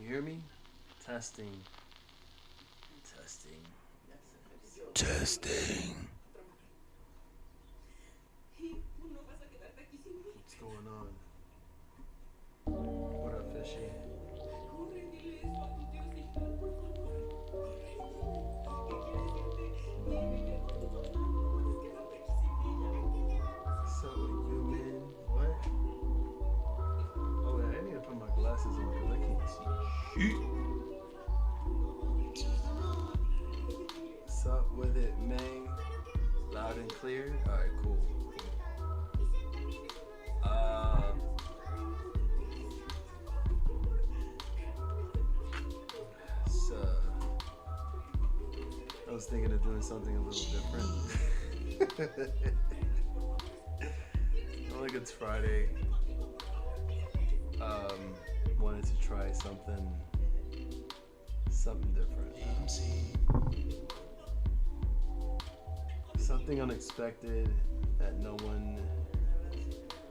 you hear me? Testing. Testing. Testing. What's going on? What up, fishy? So you man, what? Oh wait, I need to put my glasses on because I can't see shit. What's up with it, man? Loud and clear? Alright, cool. So I was thinking of doing something a little different. Like it's Friday. Wanted to try something different. Something unexpected that no one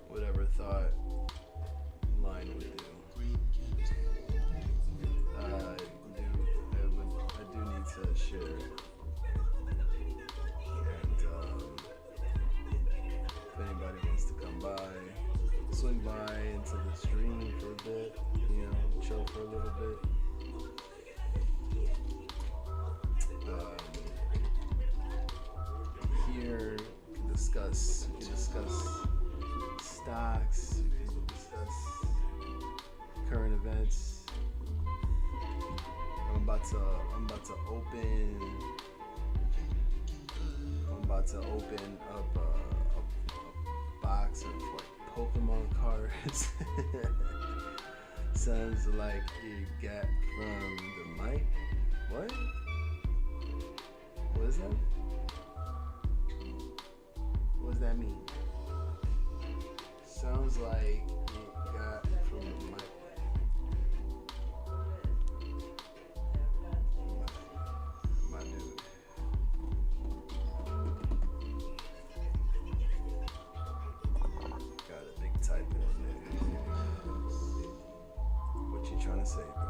would ever thought Lion would do. I do need to share. And if anybody wants to come by, swing by into the stream for a bit, chill for a little bit. Here, we can discuss stocks, we can discuss current events. I'm about to open up a box of like Pokemon cards. Sounds like you got from the mic. What? What is that? What does that mean? Sounds like you got from the mic. My dude. Got a big type in there. What you trying to say, bro?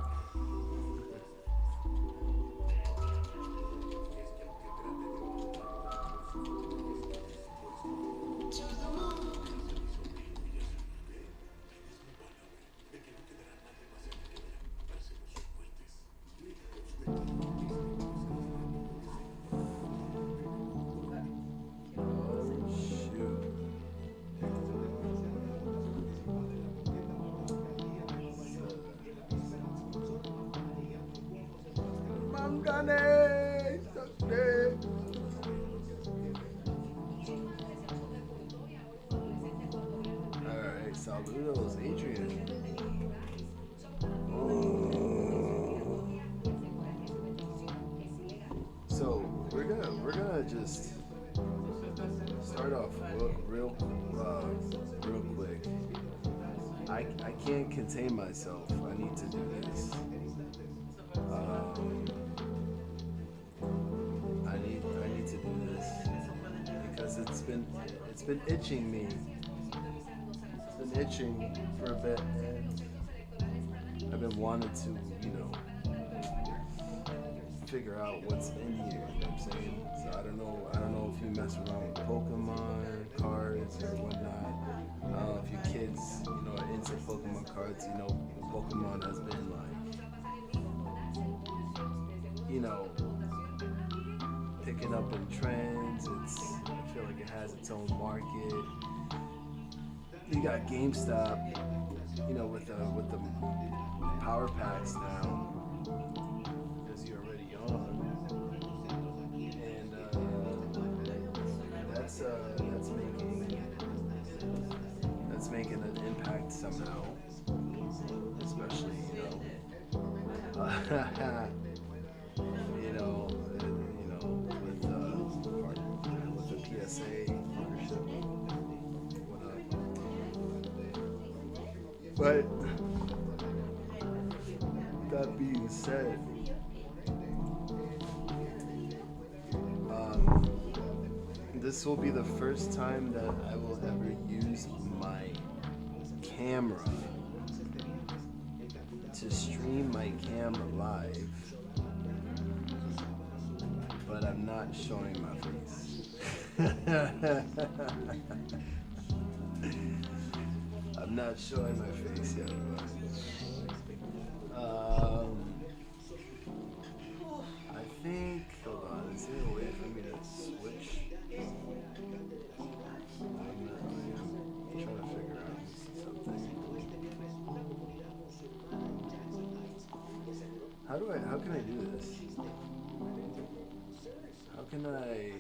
Alright, saludos, Adrian. So we're gonna just start off real quick. I can't contain myself. I need to do this. I need to do this because it's been itching me. It's been itching for a bit, and I've been wanting to, figure out what's in here. You know what I'm saying? So I don't know if you mess around with Pokemon cards or whatnot. I don't know if your kids, are into Pokemon cards. Pokemon has been picking up in trends. I feel like it has its own market. You got GameStop, with the power packs now, as you're already on, and that's making an impact somehow, especially with the PSA partnership. But that being said, this will be the first time that I will ever use my camera to stream my cam live, but I'm not showing my face. I'm not showing my face yet, but I think, hold on, is there a way for me to switch? I'm trying to figure out something. How can I do this? How can I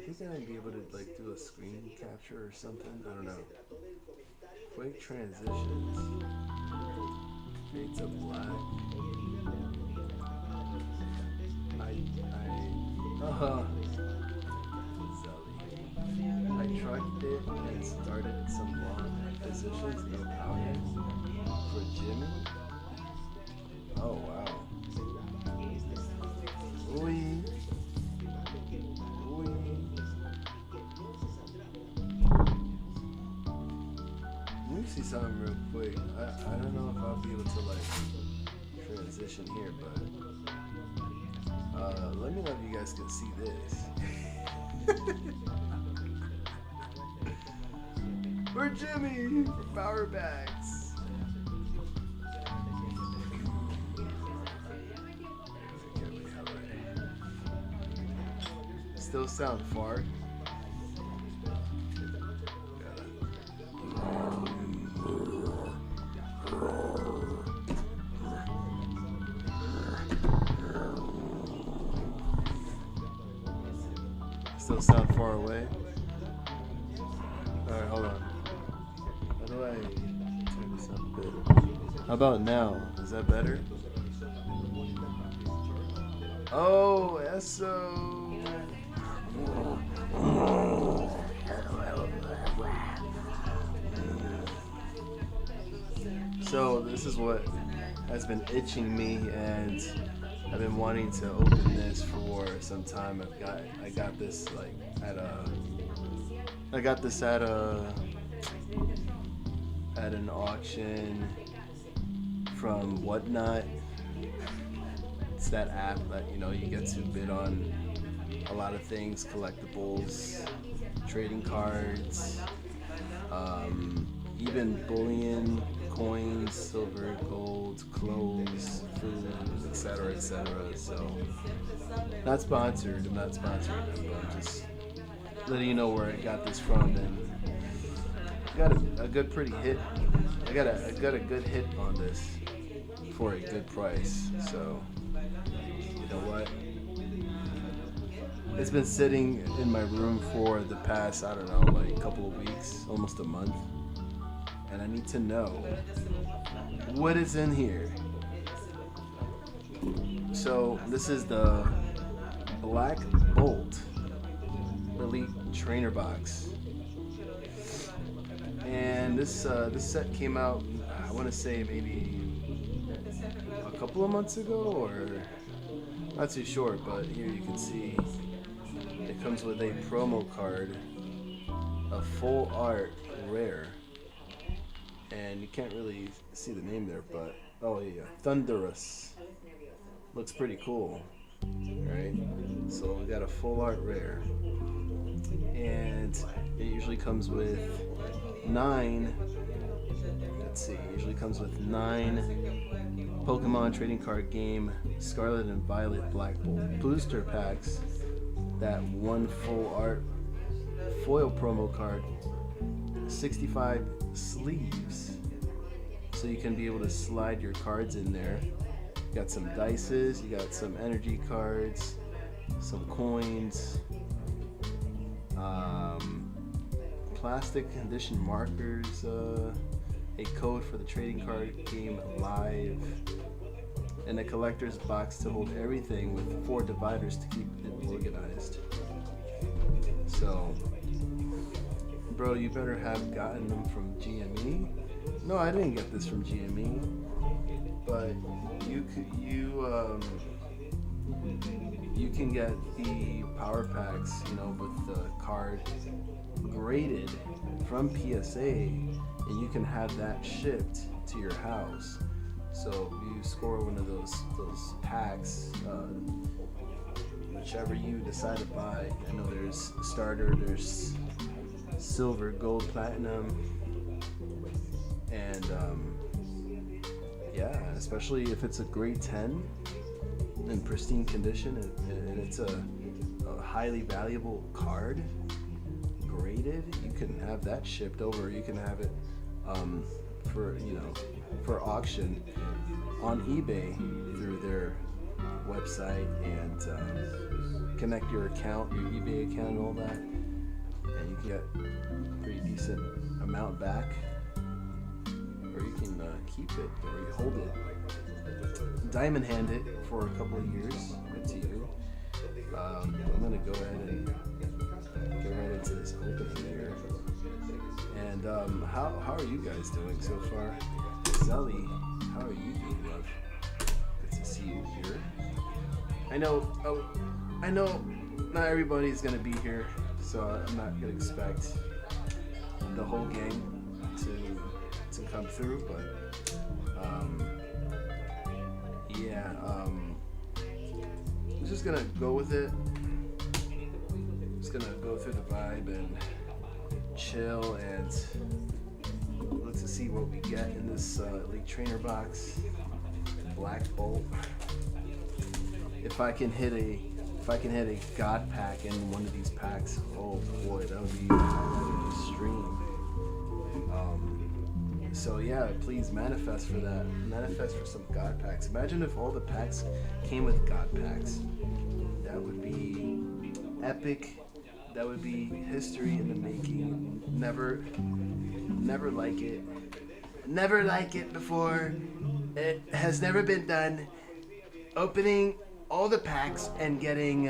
think I might be able to like do a screen capture or something. I don't know. Quick transitions. Fade to black. I trucked it and started some long positions in powder for Jimmy. Oh wow. Ooh. Let me see something real quick. I don't know if I'll be able to like transition here, but let me know if you guys can see this. For Jimmy for power bags. Still sound far. Still sound far away. Alright, hold on. How do I turn this up a bit? How about now? Is that better? Oh, eso. So this is what has been itching me, and I've been wanting to open this for some time. I got this like at an auction from Whatnot. It's that app that you get to bid on a lot of things, collectibles, trading cards, even bullion, coins, silver, gold, clothes, food, etc., etc. So, not sponsored. I'm not sponsoring them, but I'm just letting you know where I got this from, and I got a good, pretty hit. I got a good hit on this for a good price. So, you know what? It's been sitting in my room for the past, I don't know, like a couple of weeks, almost a month. And I need to know what is in here. So this is the Black Bolt Elite Trainer Box. And this set came out, I want to say maybe a couple of months ago, or not too sure, but here you can see it comes with a promo card, a full art rare, and you can't really see the name there, but oh yeah, Thunderous. Looks pretty cool, right? So we got a full art rare, and it usually comes with 9. Let's see, it usually comes with 9 Pokemon trading card game Scarlet and Violet Black Bolt booster packs. That one full art foil promo card, 65 sleeves, so you can be able to slide your cards in there. You got some dices, you got some energy cards, some coins, plastic condition markers, a code for the trading card game live, and a collector's box to hold everything with 4 dividers to keep it organized. So, bro, you better have gotten them from GME. No, I didn't get this from GME, but you can get the power packs, with the card graded from PSA, and you can have that shipped to your house. So you score one of those packs, whichever you decide to buy. I know there's starter, there's silver, gold, platinum, and yeah, especially if it's a grade 10 in pristine condition and it's a highly valuable card, graded, you can have that shipped over. You can have it for auction on eBay through their website and connect your account, your eBay account and all that, and you can get a pretty decent amount back, or you can keep it or you hold it, diamond hand it for a couple of years. Up to you. I'm gonna go ahead and get right into this opening here. And how are you guys doing so far? Zelly, how are you doing, love? Good to see you here. I know not everybody's gonna be here, so I'm not gonna expect the whole gang to come through, but yeah, I'm just gonna go with it. Just gonna go through the vibe and chill and look to see what we get in this Elite Trainer box. Black Bolt. If I can hit a God pack in one of these packs, oh boy, that would be extreme. So yeah, please manifest for that. Manifest for some God packs. Imagine if all the packs came with God packs. That would be epic. That would be history in the making. Never like it. Never like it before. It has never been done. Opening all the packs and getting,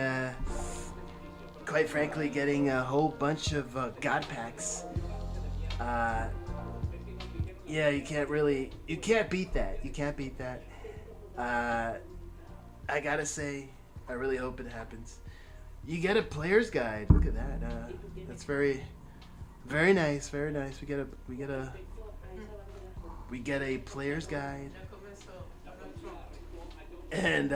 quite frankly, getting a whole bunch of God packs. Yeah, you can't beat that. You can't beat that. I gotta say, I really hope it happens. You get a player's guide. Look at that. That's very, very nice. Very nice. We get a player's guide, and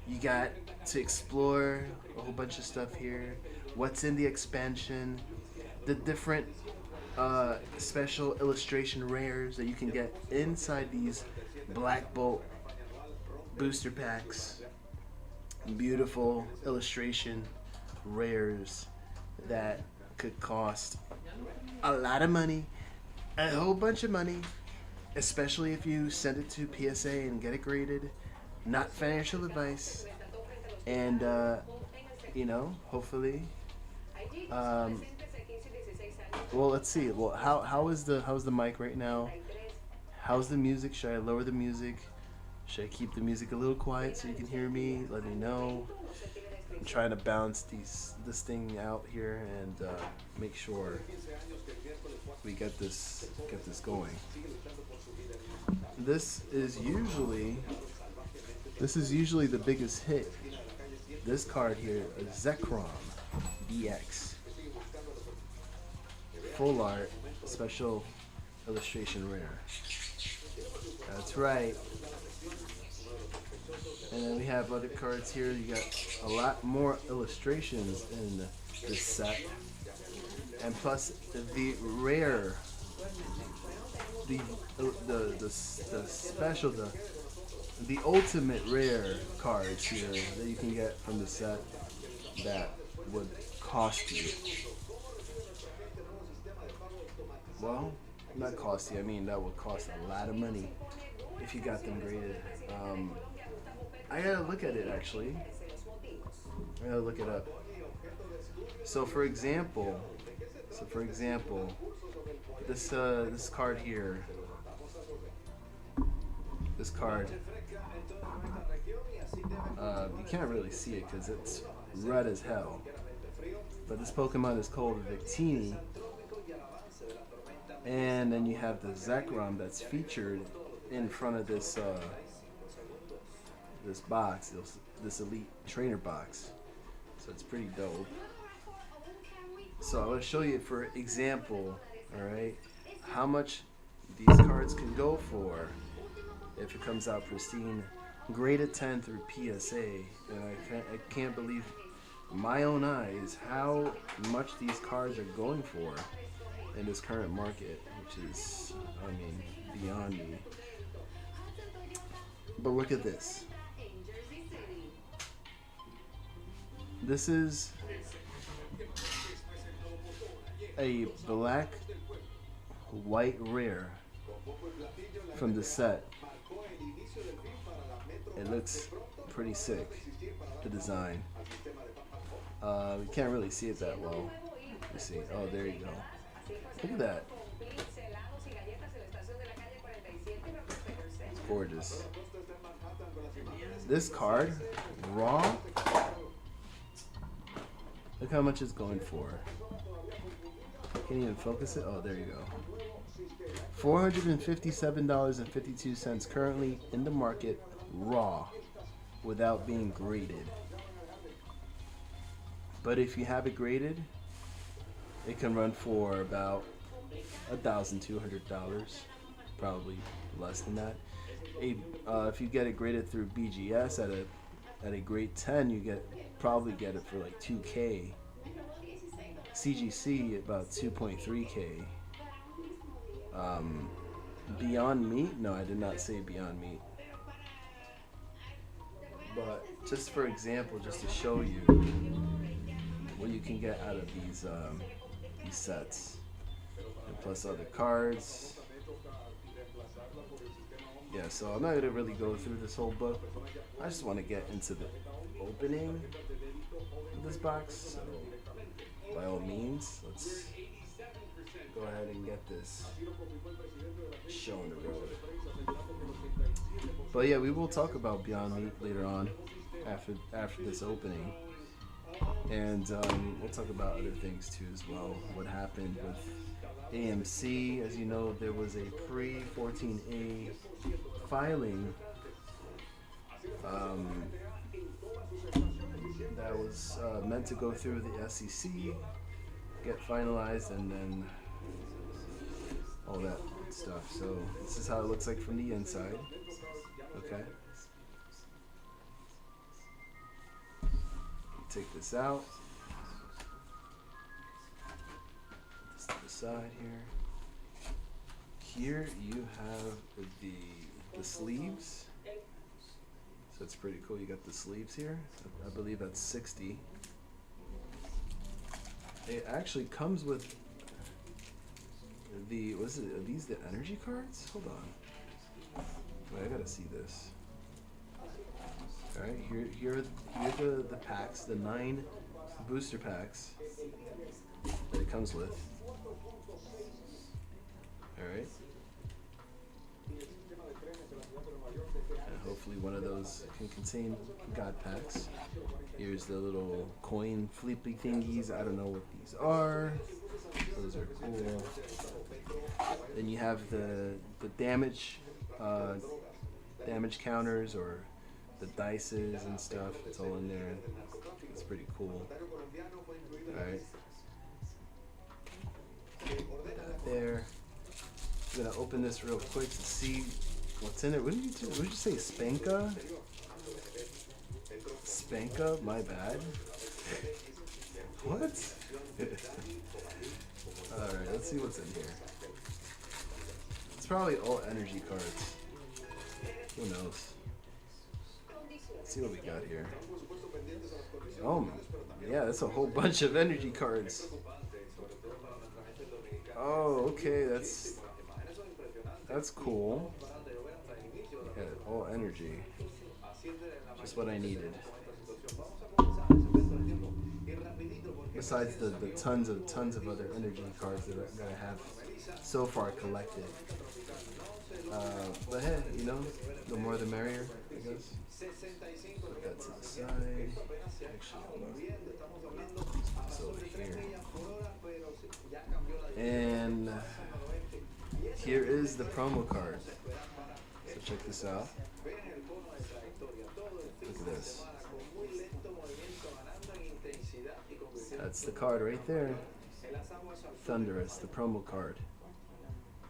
you got to explore a whole bunch of stuff here. What's in the expansion? The different special illustration rares that you can get inside these Black Bolt booster packs. Beautiful illustration rares that could cost a lot of money, a whole bunch of money, especially if you send it to PSA and get it graded. Not financial advice, and hopefully. Well, let's see. Well, how's the mic right now? How's the music? Should I lower the music? Should I keep the music a little quiet so you can hear me? Let me know. I'm trying to balance this thing out here and make sure we get this going. This is usually the biggest hit. This card here, a Zekrom DX. Full art, special illustration rare. That's right. And then we have other cards here. You got a lot more illustrations in this set. And plus the rare, the special, the ultimate rare cards here that you can get from the set that would cost you. Well, not cost you, I mean that would cost a lot of money if you got them graded. I gotta look at it actually. I gotta look it up. So for example, this card here, this card, you can't really see it because it's red as hell. But this Pokemon is called Victini. And then you have the Zekrom that's featured in front of this this box, this Elite Trainer box. So it's pretty dope. So I'm going to show you, for example, alright, how much these cards can go for. if it comes out pristine, graded 10 through PSA, and I can't believe my own eyes how much these cards are going for in this current market, which is, I mean, beyond me. But look at this. This is a black white rare from the set. It looks pretty sick, the design. You can't really see it that well. You see, oh, there you go. Look at that. It's gorgeous. This card, raw. Look how much it's going for. Can't even focus it. Oh, there you go. $457.52 currently in the market, raw, without being graded. But if you have it graded, it can run for about $1,200, probably less than that. If you get it graded through BGS at a grade 10, you probably get it for like 2K. CGC about 2.3K. Beyond Meat? No, I did not say Beyond Meat. But just for example, just to show you what you can get out of these sets, and plus other cards. Yeah, so I'm not gonna really go through this whole book. I just want to get into the opening of this box. So by all means, let's go ahead and get this show on the road. But yeah, we will talk about Beyond Meat later on after this opening. And we'll talk about other things too as well. What happened with AMC. As you know, there was a pre-14A filing that was meant to go through the SEC, get finalized, and then all that stuff. So this is how it looks like from the inside. Okay. Take this out. Put this to the side here. Here you have the sleeves. So it's pretty cool. You got the sleeves here. I believe that's 60. It actually comes with the, are these the energy cards? Hold on. Wait, I gotta see this. Alright, here are the packs, the 9 booster packs that it comes with. Alright. And hopefully one of those can contain God packs. Here's the little coin flippy thingies. I don't know what these are. Those are cool. Then you have the damage counters, or the dices and stuff. It's all in there. It's pretty cool. Alright. Put that there. I'm gonna open this real quick to see what's in it. What did you say? Spanka? Spanka? My bad. What? Alright, let's see what's in here. It's probably all energy cards. Who knows? Let's see what we got here. Oh, yeah, that's a whole bunch of energy cards. Oh, okay, that's cool. Yeah, all energy. Just what I needed. Besides the tons of other energy cards that I have so far collected. But hey, you know, the more the merrier, I guess. Put that to the side. Actually, hold on. It's over here. And here is the promo card. So check this out. Look at this. That's the card right there. Thunderous, the promo card.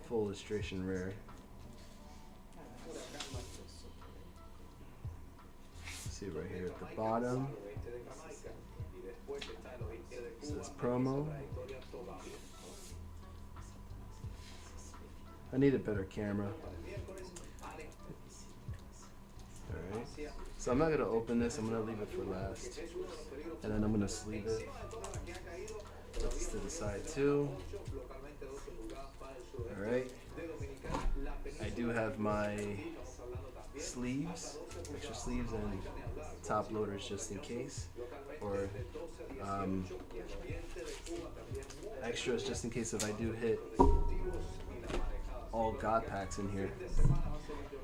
Full illustration rare. See right here at the bottom. It says promo. I need a better camera. Alright. So I'm not going to open this. I'm going to leave it for last. And then I'm going to sleeve it. Put this to the side too. Alright. I do have my sleeves, extra sleeves, and top loaders just in case. Or extras just in case if I do hit all God packs in here.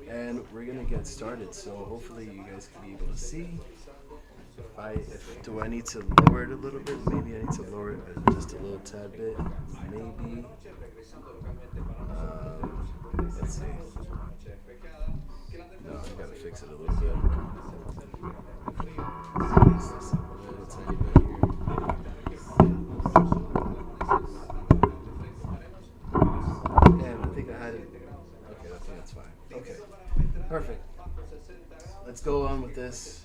And we're gonna get started, so hopefully you guys can be able to see. Do I need to lower it a little bit? Maybe I need to lower it just a little tad bit. Maybe. Let's see. No, I gotta fix it a little bit. Fix this up a little tiny bit here. Damn, I think I had it. Okay, I think that's fine. Okay, perfect. Let's go on with this,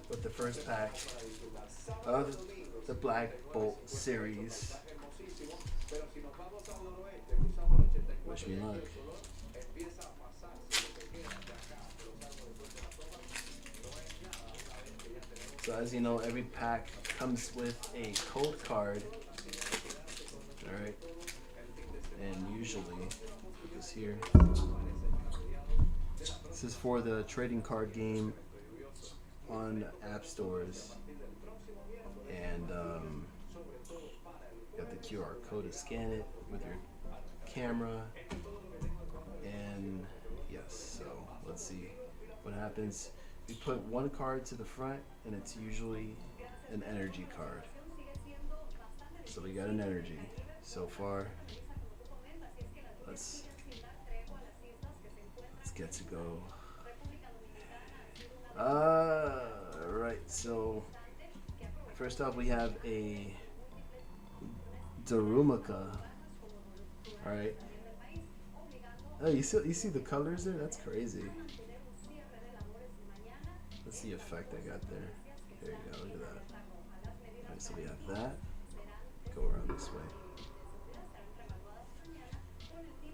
with the first pack of the Black Bolt series. Wish me luck. So as you know, every pack comes with a code card. Alright. And usually, put this here. This is for the trading card game on app stores. And you got the QR code to scan it with your camera. And yes, so let's see what happens. We put one card to the front, and it's usually an energy card. So we got an energy so far. Let's get to go. Right. So first off, we have a Darumaka. All right. Oh, you see the colors there? That's crazy. Let's see the effect I got there. There you go, look at that. Alright, so we have that. Go around this way.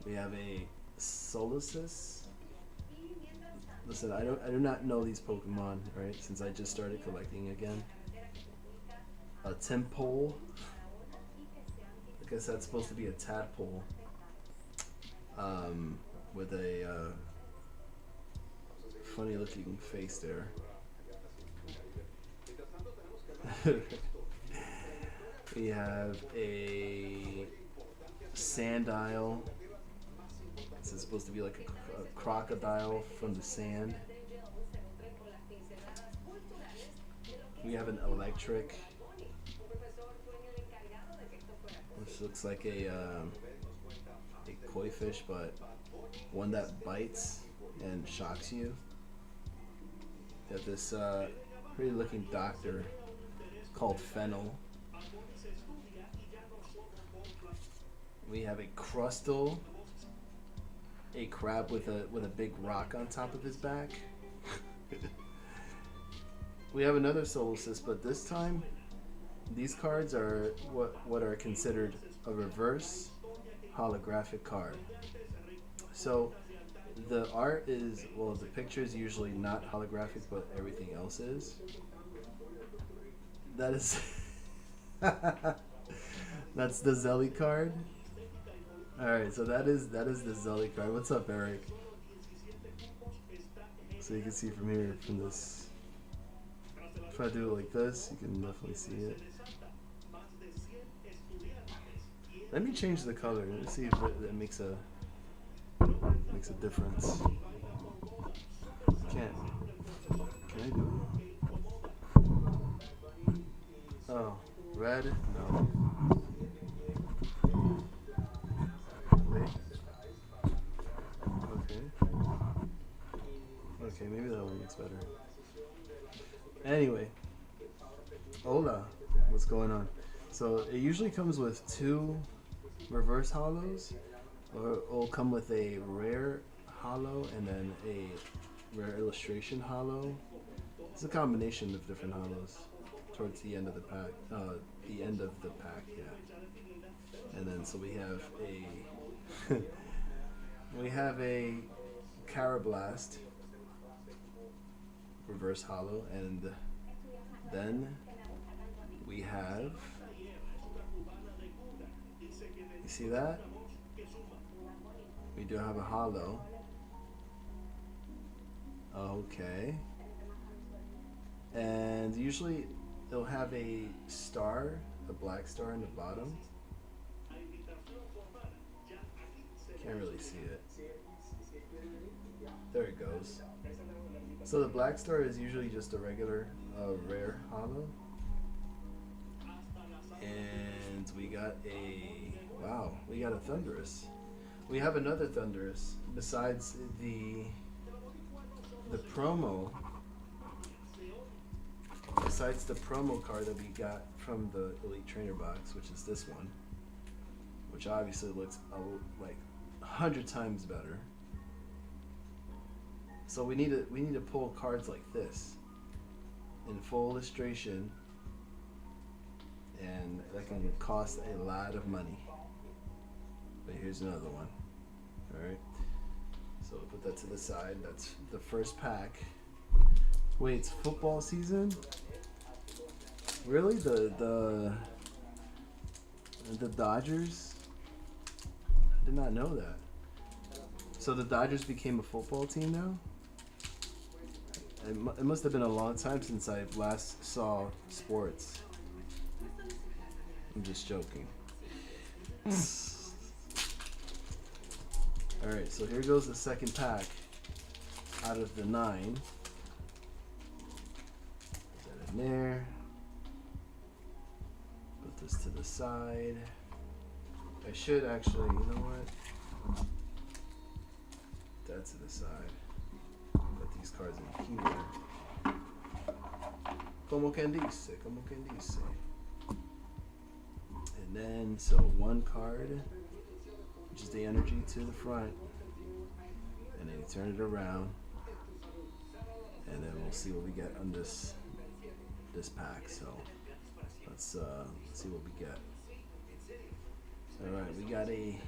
We have a Solosis. Listen, I do not know these Pokemon, right? Since I just started collecting again. A Tempole. I guess that's supposed to be a tadpole. With a funny looking face there. We have a Sandile. This is supposed to be like a crocodile from the sand. We have an Electric. This looks like a koi fish, but one that bites and shocks you. Got this pretty looking doctor called Fennel. We have a Crustle, a crab with a big rock on top of his back. We have another Solosis, but this time these cards are what are considered a reverse holographic card. So the art is, well, the picture is usually not holographic, but everything else is. That is that's the Zelly card. Alright, so that is the Zelly card. What's up, Eric? So you can see from here, from this. If I do it like this, you can definitely see it. Let me change the color. Let's see if that makes a difference. Can I do it? Oh, red? No. Wait. Okay, maybe that one looks better. Anyway. Hola. What's going on? So it usually comes with 2 reverse holos, or it'll come with a rare holo and then a rare illustration holo, It's a combination of different hollows towards the end of the pack. The end of the pack, yeah. And then so we have a we have a Carablast reverse hollow, and then we have, you see that? We do have a hollow. Okay. And usually it'll have a star, a black star in the bottom. Can't really see it. There it goes. So the black star is usually just a regular rare hollow. And we got a, wow, we got a Thunderous. We have another Thunderous besides the promo. Besides the promo card that we got from the Elite Trainer box, which is this one, which obviously looks like 100 times better. So we need to pull cards like this in full illustration, and that can cost a lot of money. But here's another one. All right. So we'll put that to the side. That's the first pack. Wait, it's football season? Really? The Dodgers? I did not know that. So the Dodgers became a football team now? It must have been a long time since I last saw sports. I'm just joking. Alright, so here goes the second pack out of the 9. Put that in there. Put this to the side. I should actually, you know what? That to the side. Put these cards in here. Como quien dice, como quien dice. And then, so one card, which is the energy to the front, and then you turn it around, and then we'll see what we get on this pack. So let's see what we get. All right, we got a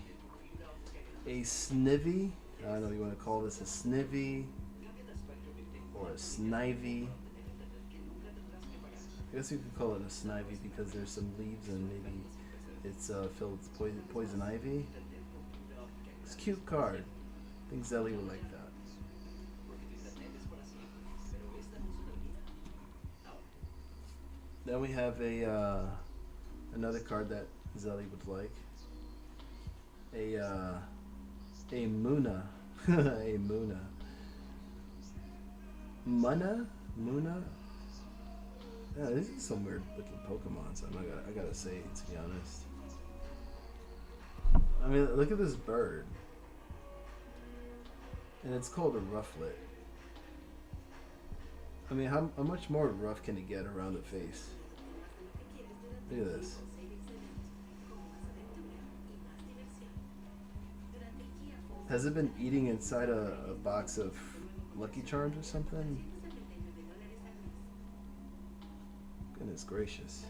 snivy. I don't know if you want to call this a snivy or a snivy. I guess you could call it a snivy because there's some leaves and maybe it's filled with poison ivy. It's a cute card. I think Zelly would like that. Then we have a another card that Zelly would like. A Muna. A Muna. Muna? Yeah, this is some weird looking Pokemon, so I gotta say, to be honest. I mean, look at this bird. And it's called a Rufflet. I mean, how much more rough can it get around the face? Look at this. Has it been eating inside a box of Lucky Charms or something? Goodness gracious.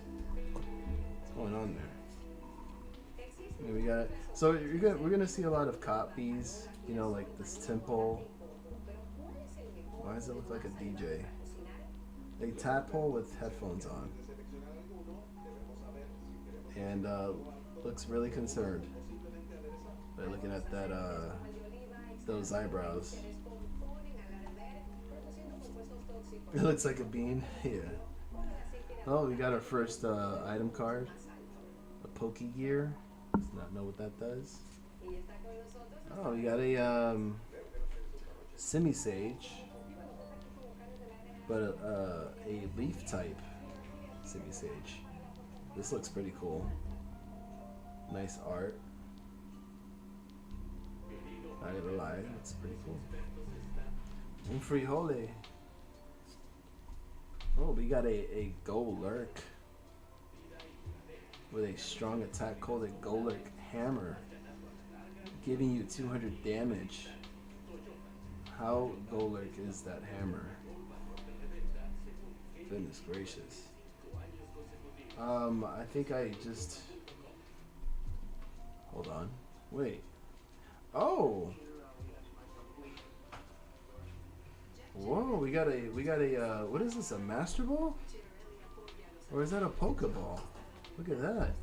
What's going on there? Yeah, we got it. So we're gonna see a lot of copies, you know, like this Temple. Why does it look like a DJ? A tadpole with headphones on. And looks really concerned by looking at that those eyebrows. It looks like a bean. Yeah. Oh, we got our first item card. A Pokegear. Does not know what that does. Oh, we got a Simisage, but a leaf type Simisage. This looks pretty cool. Nice art. Not gonna lie, it's pretty cool. Un Frijole. Oh, we got a Golurk with a strong attack called a Golurk Hammer, giving you 200 damage. How Golurk is that hammer? Goodness gracious. I think I just hold on. Wait. Oh. Whoa, we got a what is this, a master ball? Or is that a pokeball? Look at that.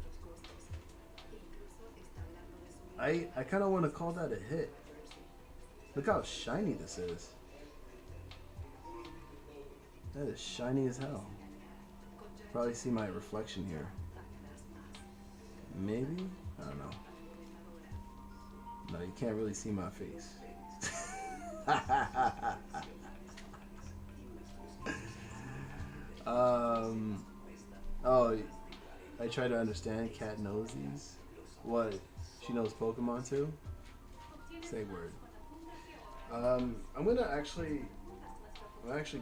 I kind of want to call that a hit. Look how shiny this is. That is shiny as hell. Probably see my reflection here. Maybe? I don't know. No, you can't really see my face. Oh, I try to understand. Cat knows these. What? She knows Pokemon too? Say word. I'm gonna actually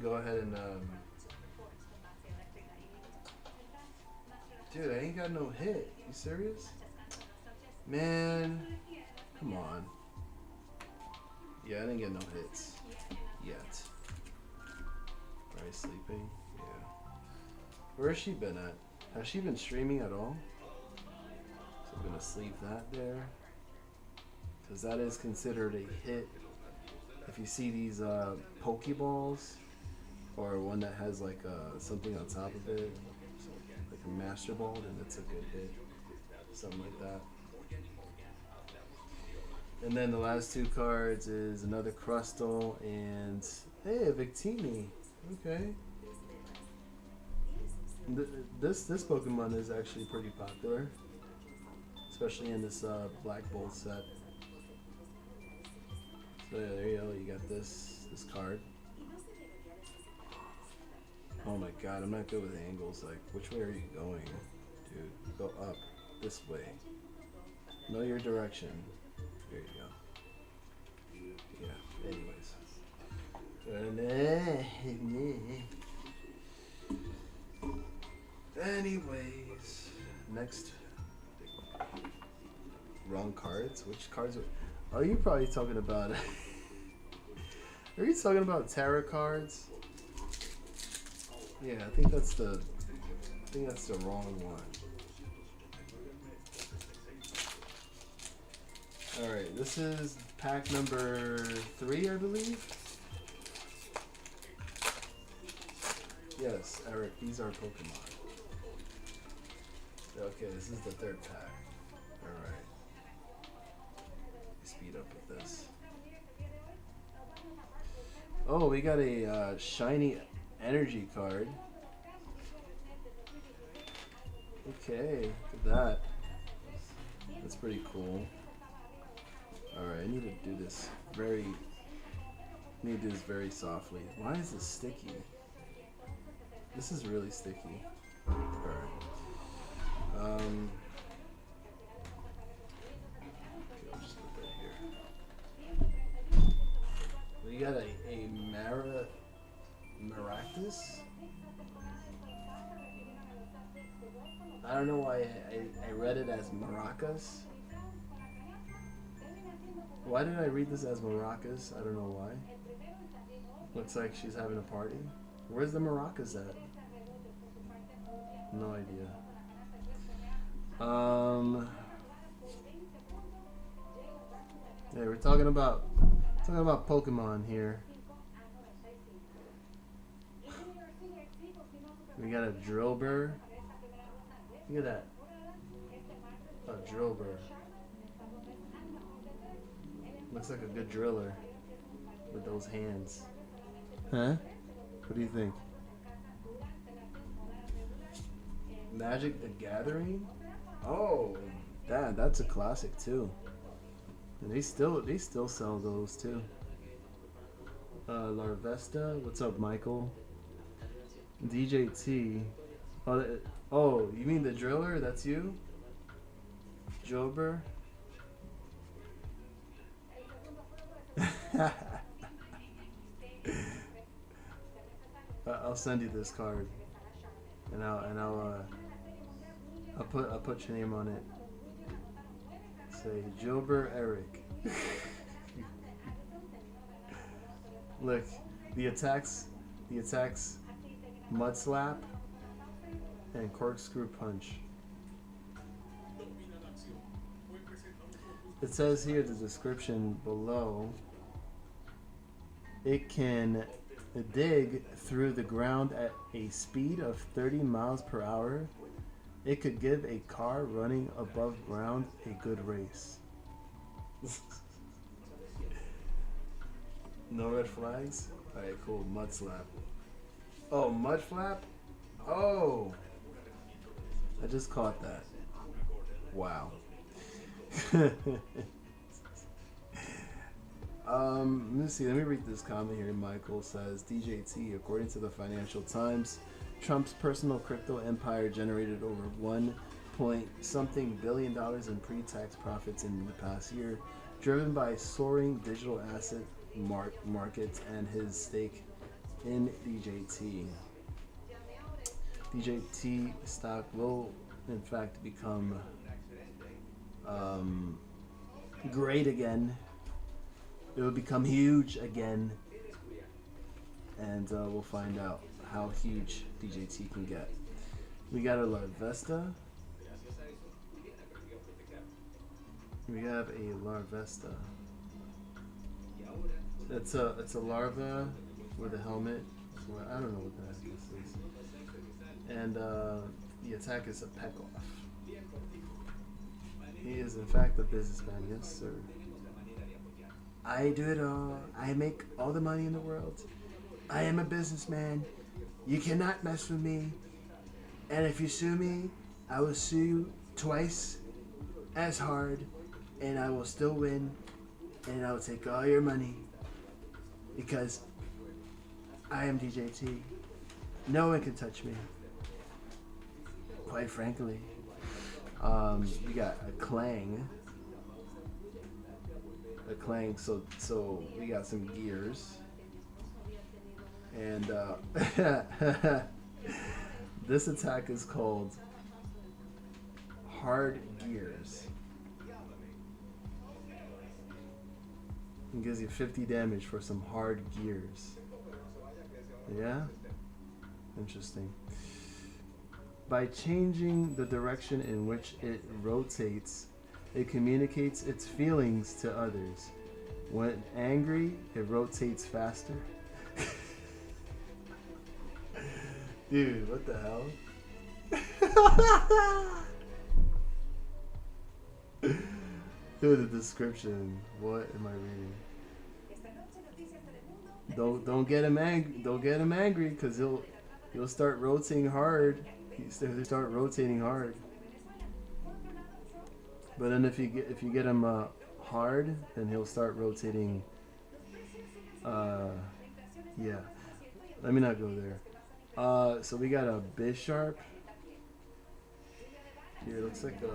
go ahead and dude, I ain't got no hit. You serious? Man, come on. Yeah, I didn't get no hits yet. Right, sleeping? Yeah. Where has she been at? Has she been streaming at all? So I'm gonna sleeve that there, because that is considered a hit. If you see these Pokeballs, or one that has like something on top of it, so like a Master Ball, then that's a good hit. Something like that. And then the last two cards is another Crustle and hey, a Victini. Okay. This Pokemon is actually pretty popular, especially in this Black Bolt set. So yeah, there you go. You got this card. Oh my God, I'm not good with angles. Like, which way are you going, dude? Go up, this way. Know your direction. There you go. Yeah. Anyways, next. Wrong cards. Which cards are you probably talking about? Are you talking about tarot cards? Yeah, I think that's the wrong one. Alright, this is pack number 3, I believe. Yes, Eric, these are Pokemon. Okay, this is the 3rd pack. Alright. Speed up with this. Oh, we got a shiny energy card. Okay, look at that. That's pretty cool. Alright, I need to do this very softly. Why is this sticky? This is really sticky. Alright. Okay, I'll just put that here. We got a Maractus. I don't know why I read it as Maracas. Why did I read this as Maracas? I don't know why. Looks like she's having a party. Where's the maracas at? No idea. Yeah, we're talking about Pokemon here. We got a Drillbur. Look at that. A Drillbur. Looks like a good driller with those hands. Huh? What do you think? Magic the Gathering? Oh, that's a classic too. And they still sell those too. Larvesta, what's up, Michael? DJT. Oh, you mean the driller? That's you? Jober? I'll send you this card, and I'll put your name on it. Say Jober Eric. Look, the attacks Mud Slap, and Corkscrew Punch. It says here the description below. It can dig through the ground at a speed of 30 miles per hour. It could give a car running above ground a good race. No red flags? Alright, cool. Mud Slap. Oh, Mud Flap? Oh! I just caught that. Wow. Let me see. Let me read this comment here. Michael says, DJT, according to the Financial Times, Trump's personal crypto empire generated over $1 billion in pre-tax profits in the past year, driven by soaring digital asset markets and his stake in DJT. DJT stock will, in fact, become great again. It will become huge again, and we'll find out how huge DJT can get. We got a Larvesta. We have a Larvesta. It's a larva with a helmet. Well, I don't know what the heck this is. And the attack is a peck off. He is in fact a businessman, yes sir. I do it all. I make all the money in the world. I am a businessman. You cannot mess with me. And if you sue me, I will sue you twice as hard, and I will still win, and I will take all your money because I am DJT. No one can touch me. Quite frankly. We got a Clang. So we got some gears, and this attack is called Hard Gears. It gives you 50 damage for some hard gears. Yeah? Interesting. By changing the direction in which it rotates, it communicates its feelings to others. When angry, it rotates faster. Dude, what the hell? Dude, the description. What am I reading? Don't get him angry. Don't get him angry, because he'll start rotating hard. He'll start rotating hard. But then if you get him hard, then he'll start rotating. Yeah. Let me not go there. So we got a Bisharp. Here, it looks like a.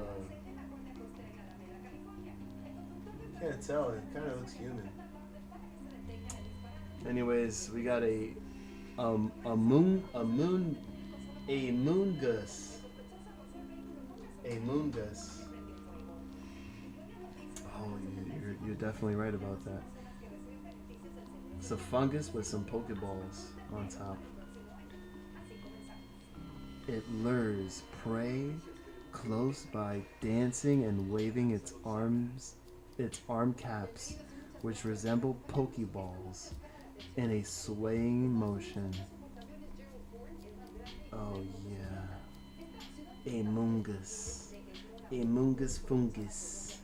Can't tell. It kind of looks human. Anyways, we got a moongus. A moongus. Oh, you're definitely right about that. It's a fungus with some Pokeballs on top. It lures prey close by, dancing and waving its arm caps, which resemble Pokeballs, in a swaying motion. Oh yeah. A mungus. A mungus fungus.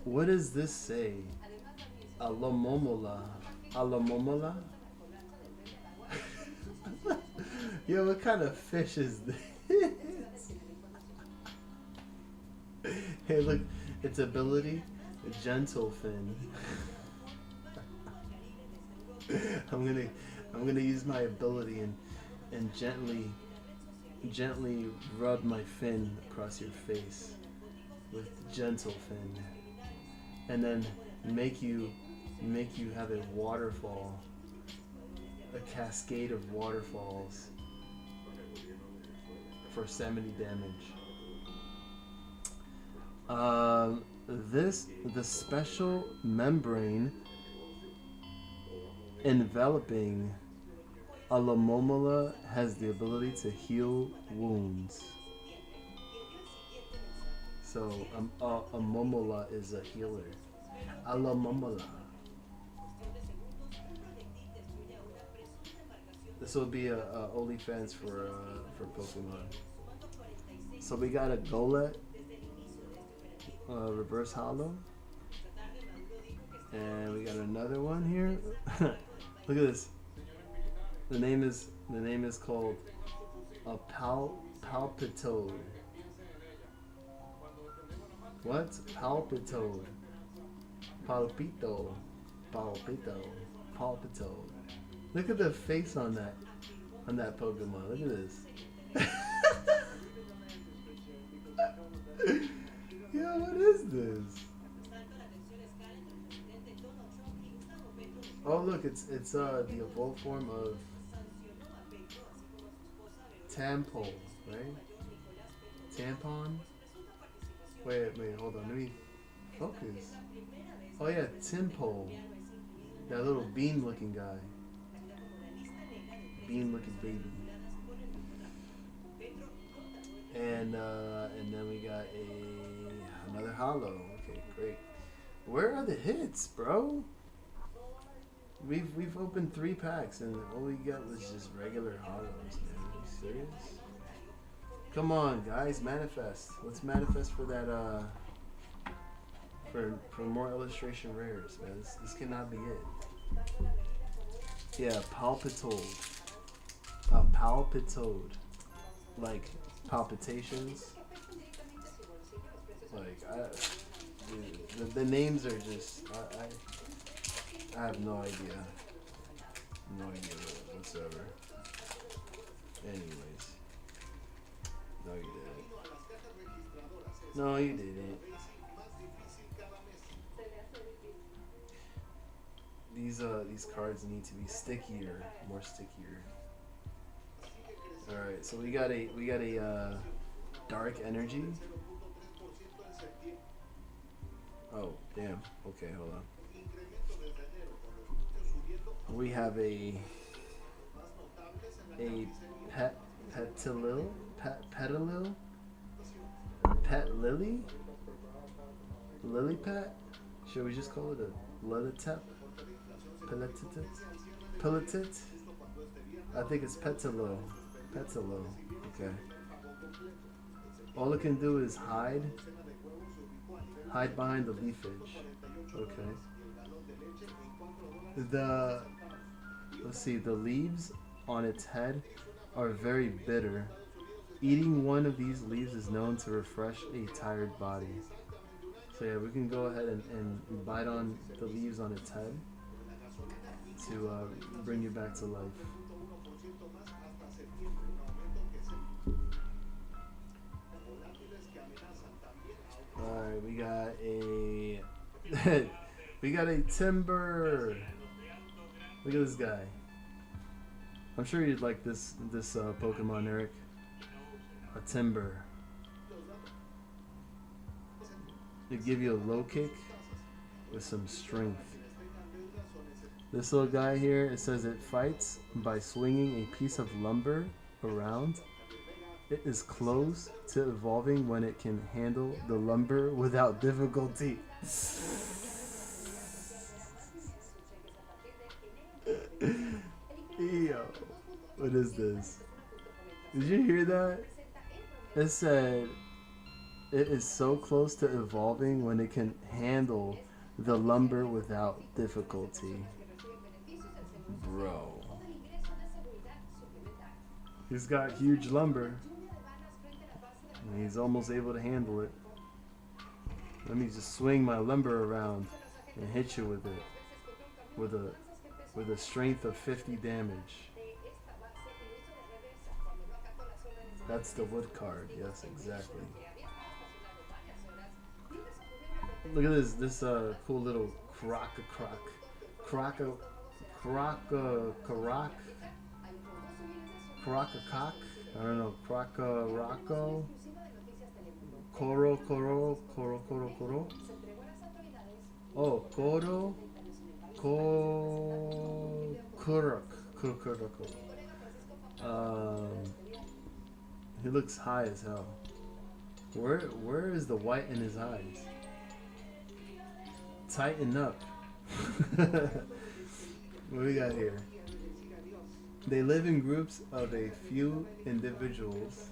What does this say? Alamomola. Alamomola? Yo, what kind of fish is this? Hey, look, its ability, gentle fin. I'm gonna use my ability and gently rub my fin across your face with gentle fin, and then make you have a waterfall, a cascade of waterfalls for 70 damage. The special membrane enveloping a lamomola has the ability to heal wounds. So a momola is a healer. A lamomola. This will be a OnlyFans for Pokemon. So we got a Golett, reverse hollow, and we got another one here. Look at this. The name is called a Palpitoad. What? Palpitoad. Palpito. Palpitoad. Look at the face on that Pokemon. Look at this. Yo, what is this? Oh look, it's the evolved form of Tampole, right? Tampon? Wait, hold on, let me focus. Oh yeah, Timpole. That little bean looking guy. Bean looking baby. And then we got another hollow. Okay, great. Where are the hits, bro? We've opened 3 packs and all we got was just regular hollows, man. Are you serious? Come on, guys, manifest. Let's manifest for that for more illustration rares, man. This cannot be it. Yeah, Palpitoad. A Palpitoad. Like palpitations. Like the names are just I have no idea. No idea whatsoever. Anyways. No, you didn't. No, you didn't. These cards need to be stickier, more stickier. All right, so we got a dark energy. Oh, damn. Okay, hold on. We have a petalil, pet lily, lily pet. Should we just call it a lilitep? Pelletit? I think it's petalo. Okay. All it can do is hide behind the leafage. Okay. Let's see, the leaves on its head are very bitter. Eating one of these leaves is known to refresh a tired body. So yeah, we can go ahead and bite on the leaves on its head to bring you back to life. Alright, we got a Timber. Look at this guy. I'm sure you'd like this Pokemon, Eric. A Timber. They give you a low kick with some strength. This little guy here, it says it fights by swinging a piece of lumber around. It is close to evolving when it can handle the lumber without difficulty. Yo, what is this? Did you hear that? It said it is so close to evolving when it can handle the lumber without difficulty. Bro. He's got huge lumber. And he's almost able to handle it. Let me just swing my lumber around and hit you with it. With a strength of 50 damage. That's the wood card. Yes, exactly. Look at this cool little croc. I don't know. Crocorocco. Coro. Oh, Coro. Kurokoto. He looks high as hell. Where is the white in his eyes? Tighten up. What do we got here? They live in groups of a few individuals.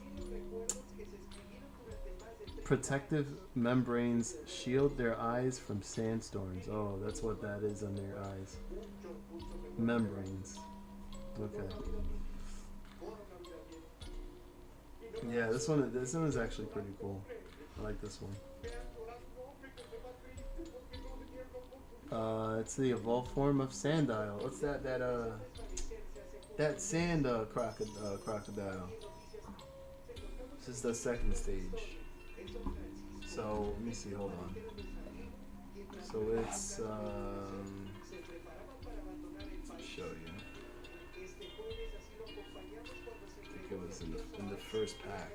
Protective membranes shield their eyes from sandstorms. Oh, that's what that is on their eyes. Membranes. Okay. Yeah, this one is actually pretty cool. I like this one. It's the evolved form of sandile. What's that? That sand crocodile. This is the second stage. So let me see. Hold on. So it's I'll show you. I think it was in the first pack.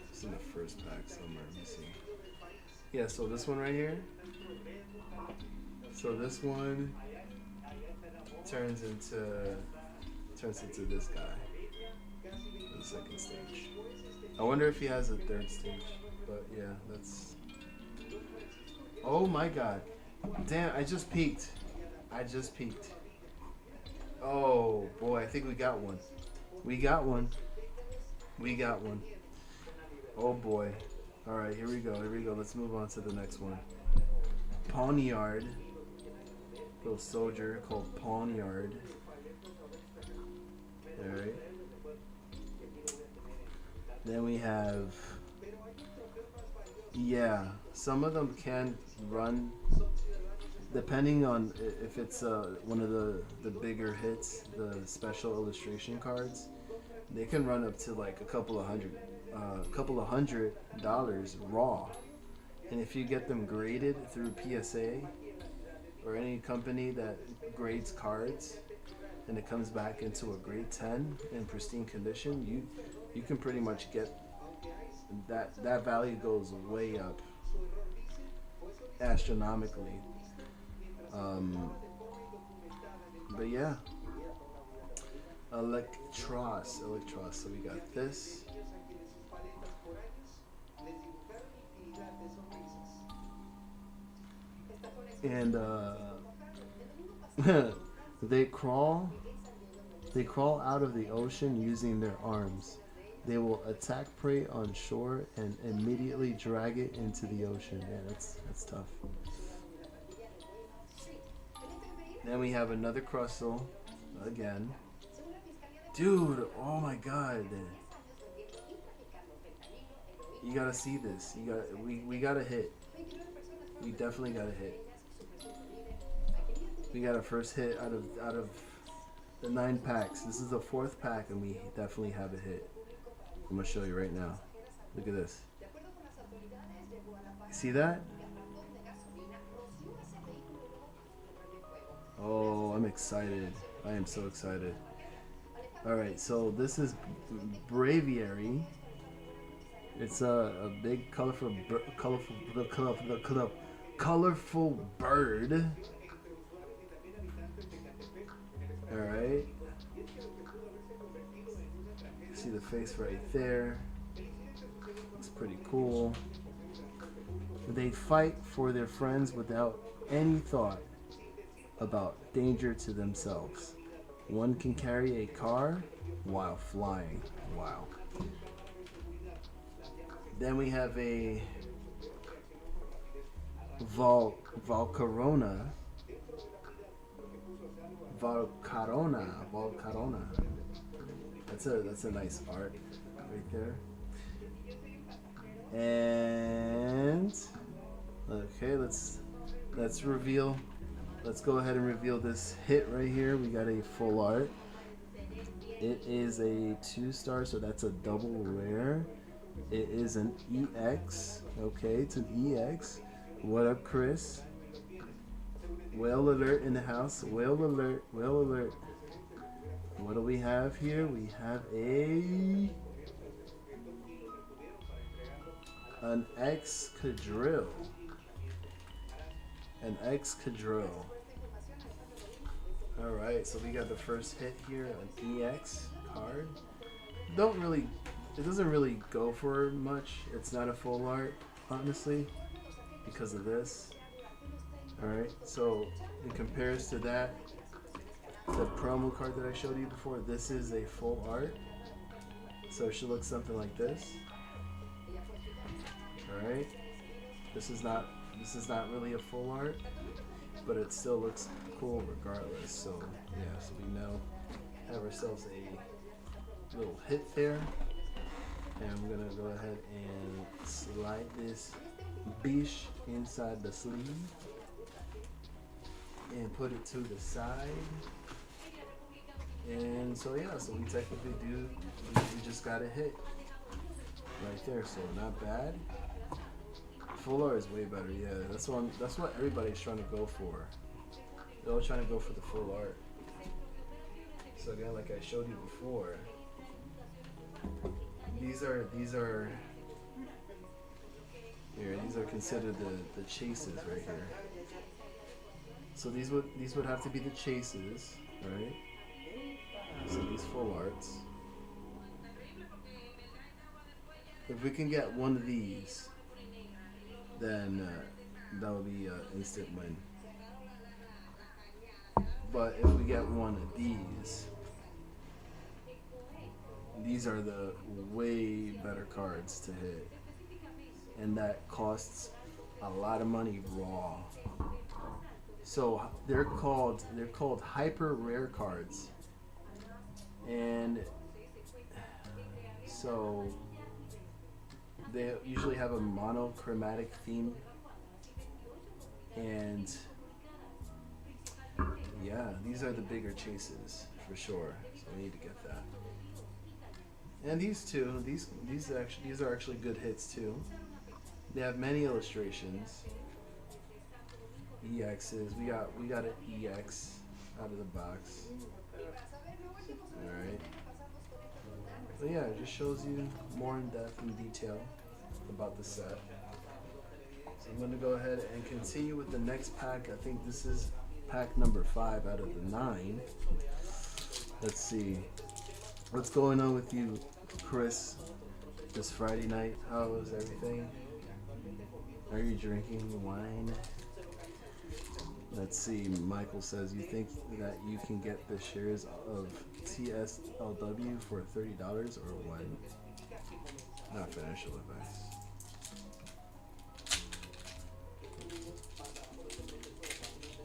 It's in the first pack somewhere. Let me see. Yeah. So this one right here. So this one turns into this guy. The second stage. I wonder if he has a third stage. But yeah, that's. Oh my god. Damn, I just peeked. Oh boy, I think we got one. We got one. Oh boy. Alright, here we go. Let's move on to the next one. Pawnyard. Little soldier called Pawnyard. Alright. Then we have. Yeah, some of them can run, depending on if it's one of the bigger hits, the special illustration cards. They can run up to like a couple of $100 raw, and if you get them graded through PSA or any company that grades cards, and it comes back into a grade 10 in pristine condition, you can pretty much get that value goes way up astronomically. But yeah, Electros. So we got this. And they crawl out of the ocean using their arms. They will attack prey on shore and immediately drag it into the ocean. Yeah, that's tough. Then we have another crustle again. Dude, oh my god. You gotta see this. We got a hit. We definitely got a hit. We got a first hit out of the 9 packs. This is the 4th pack, and we definitely have a hit. I'm gonna show you right now. Look at this. See that? Oh, I'm excited. I am so excited. Alright, so this is Braviary. It's a big colorful bird. Alright. See the face right there. It's pretty cool. They fight for their friends without any thought about danger to themselves. One can carry a car while flying. Wow. Then we have a Valcarona. That's a nice art right there. And okay, let's reveal. Let's go ahead and reveal this hit right here. We got a full art. It is a 2-star, so that's a double rare. It is an EX. Okay, it's an EX. What up, Chris? Whale alert in the house. Whale alert. Whale alert. What do we have here? We have an Excadrill. An Excadrill. All right, so we got the first hit here, an EX card. It doesn't really go for much. It's not a full art, honestly, because of this. All right, so in comparison to that, the promo card that I showed you before, this is a full art. So it should look something like this. All right, this is not really a full art, but it still looks cool regardless. So yeah, so we now have ourselves a little hit there, and I'm gonna go ahead and slide this bish inside the sleeve and put it to the side. And so yeah, so we technically we just got a hit right there, so not bad. Full art is way better, yeah. That's what everybody's trying to go for. They're all trying to go for the full art. So again, like I showed you before, these are considered the chases right here. So these would have to be the chases, right? So these full arts. If we can get one of these, then that would be an instant win. But if we get one of these are the way better cards to hit, and that costs a lot of money raw. So they're called hyper rare cards, and so they usually have a monochromatic theme, and yeah, these are the bigger chases for sure. So we need to get that. And these two, these are actually good hits too. They have many illustrations. EXs. We got an EX out of the box. Alright. But yeah, it just shows you more in depth and detail about the set. So I'm going to go ahead and continue with the next pack. I think this is pack number 5 out of the 9. Let's see. What's going on with you, Chris, this Friday night? How is everything? Are you drinking wine? Let's see. Michael says, you think that you can get the shares of TSLW for $30 or what? Not financial advice.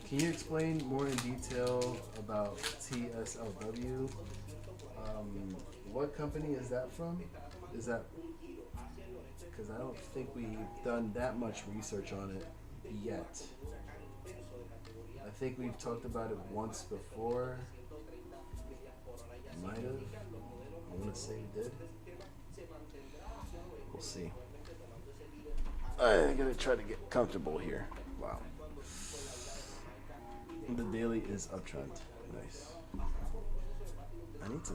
Can you explain more in detail about TSLW? What company is that from? Is that because I don't think we've done that much research on it yet. I think we've talked about it once before. Might have. I want to say we did. We'll see. I'm gonna try to get comfortable here. Wow. The daily is uptrend. Nice. I need to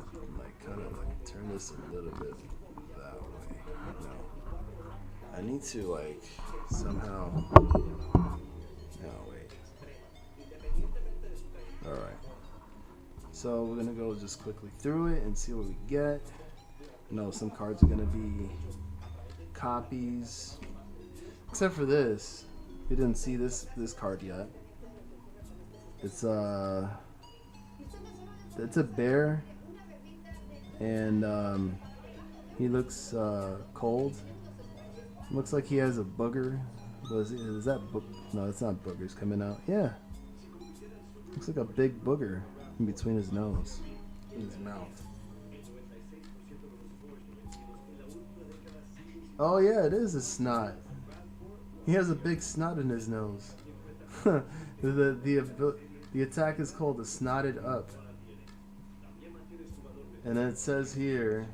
kind of turn this a little bit that way. No. I need to somehow. No, wait. All right. So we're gonna go just quickly through it and see what we get. I know some cards are gonna be copies, except for this. We didn't see this card yet. It's a bear, and he looks cold. Looks like he has a booger. Is that no? It's not boogers coming out. Yeah, looks like a big booger in between his nose and his mouth. Oh yeah, it is a snot. He has a big snot in his nose. The attack is called the Snotted Up. And then it says here,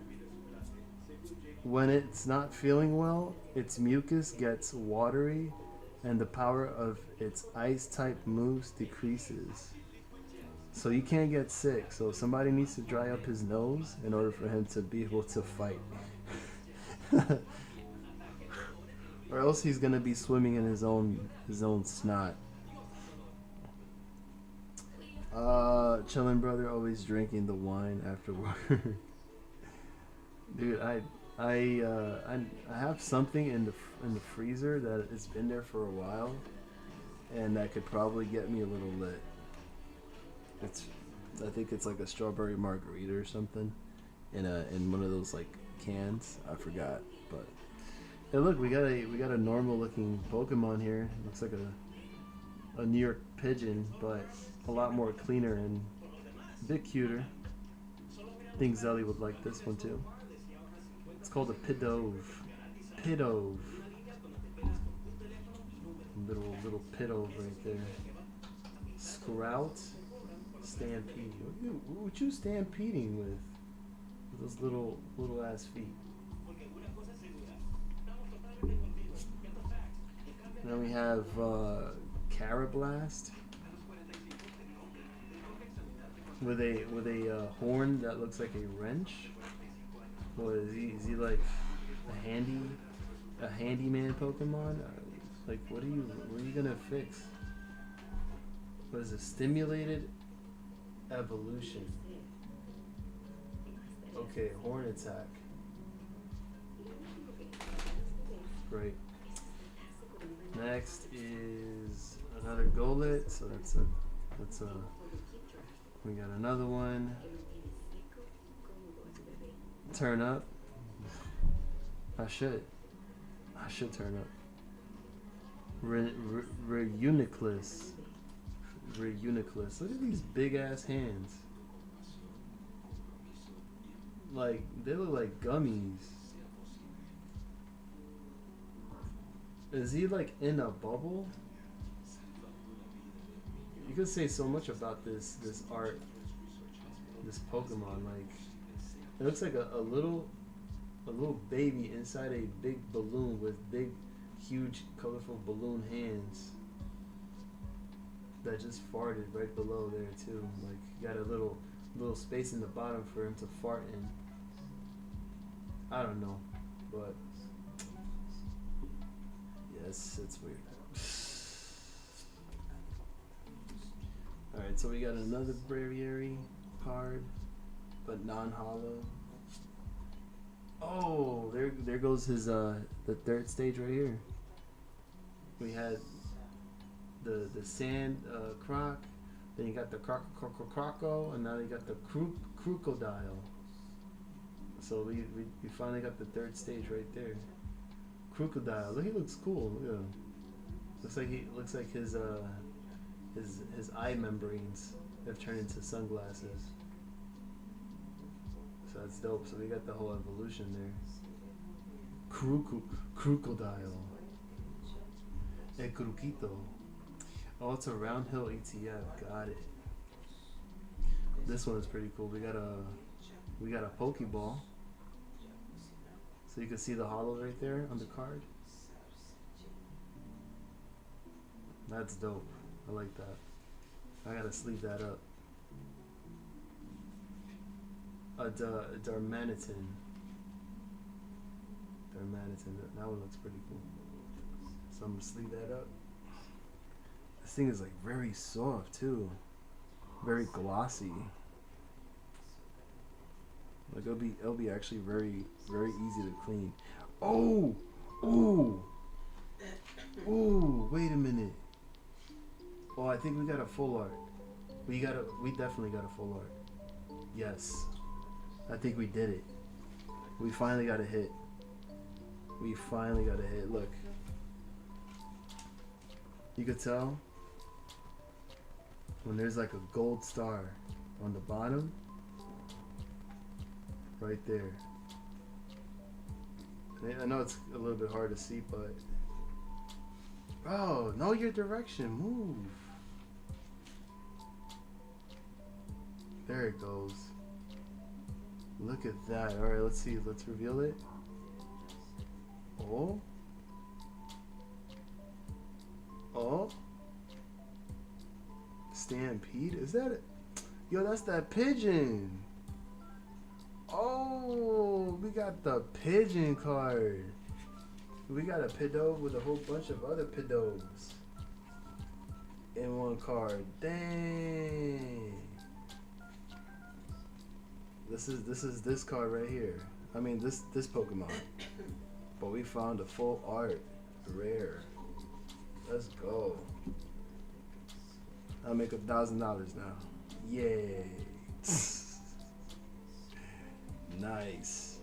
when it's not feeling well, its mucus gets watery and the power of its ice-type moves decreases. So you can't get sick. So somebody needs to dry up his nose in order for him to be able to fight. Or else he's gonna be swimming in his own snot. Chillin' brother, always drinking the wine after work. Dude, I have something in the freezer that it's been there for a while, and that could probably get me a little lit. It's, I think it's like a strawberry margarita or something, in one of those like cans. I forgot, but hey, look, we got a normal looking Pokemon here. Looks like a New York pigeon, but a lot more cleaner and a bit cuter. I think Zelly would like this one too. It's called a Pidove. Pidove. Little Pidove right there. Sprout. Stampede. What you stampeding with those little ass feet? Then we have Carablast with a horn that looks like a wrench. What is he? Is he like a handyman Pokemon? Like what are you gonna fix? What is it? Stimulated evolution. Okay, horn attack. Great. Next is another Golett, so that's a we got another one. Turn up. I should turn up. Reuniclus. Reuniclus. Look at these big ass hands. Like they look like gummies. Is he like in a bubble? You could say so much about this art, this Pokemon. Like it looks like a little baby inside a big balloon with big, huge, colorful balloon hands that just farted right below there too. Like you got a little space in the bottom for him to fart in. I don't know, but yes, it's weird. Alright, so we got another Braviary card, but non-hollow. Oh, there goes his the third stage right here. We had the sand croc, then you got the croco, and now you got the crocodile. So we finally got the third stage right there. Crocodile. Look, he looks cool. Look at him. Looks like his eye membranes have turned into sunglasses. So that's dope. So we got the whole evolution there. Crocodile. El Cruquito. Oh, it's a Roundhill ETF. Got it. This one is pretty cool. We got a Pokeball. So you can see the hollows right there on the card. That's dope. I like that. I gotta sleeve that up. A Darmanitan. That one looks pretty cool. So I'm gonna sleeve that up. This thing is like very soft too. Very glossy. Like it'll be actually very easy to clean. Oh, wait a minute. Oh, I think we got a full art. We definitely got a full art. Yes, I think we did it. We finally got a hit. Look, you could tell when there's like a gold star on the bottom. Right there. I know it's a little bit hard to see, but bro, know your direction. Move. There it goes. Look at that. All right, let's see. Let's reveal it. Oh. Stampede. Is that it? Yo, that's that pigeon. Oh, we got the pigeon card. We got a Pidove with a whole bunch of other Pidoves. in one card. Dang. This is this card right here. I mean this Pokemon. But we found a full art rare. Let's go. I'll make $1,000 now. Yay. Nice.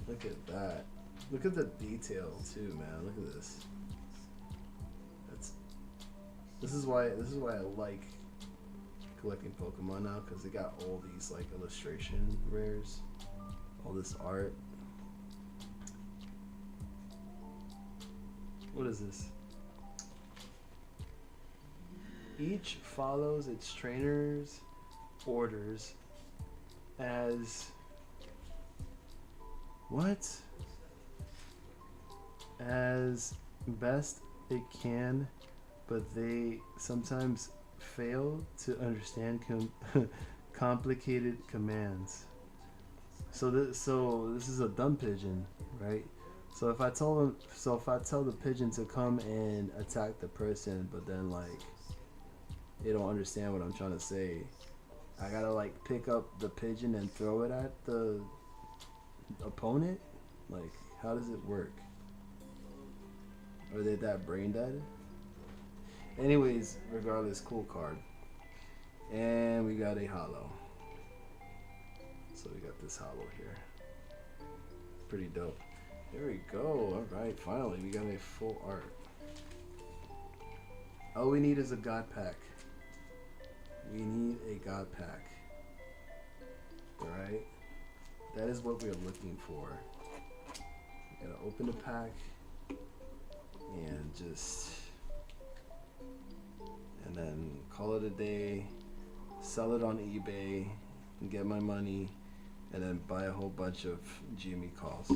Look at that. Look at the detail too, man. Look at this. This is why I like collecting Pokemon now, because they got all these like illustration rares, all this art. What is this? Each follows its trainer's orders as what? As best it can, but they sometimes fail to understand complicated commands. So this is a dumb pigeon, right? So if I tell the pigeon to come and attack the person, but then like they don't understand what I'm trying to say, I gotta like pick up the pigeon and throw it at the opponent. Like, how does it work? Are they that brain dead? Anyways, regardless, cool card. And we got a holo. So we got this holo here. Pretty dope. There we go. Alright, finally we got a full art. All we need is a god pack. We need a god pack. Alright? That is what we're looking for. We gotta open the pack and then call it a day, sell it on eBay, and get my money, and then buy a whole bunch of GME calls.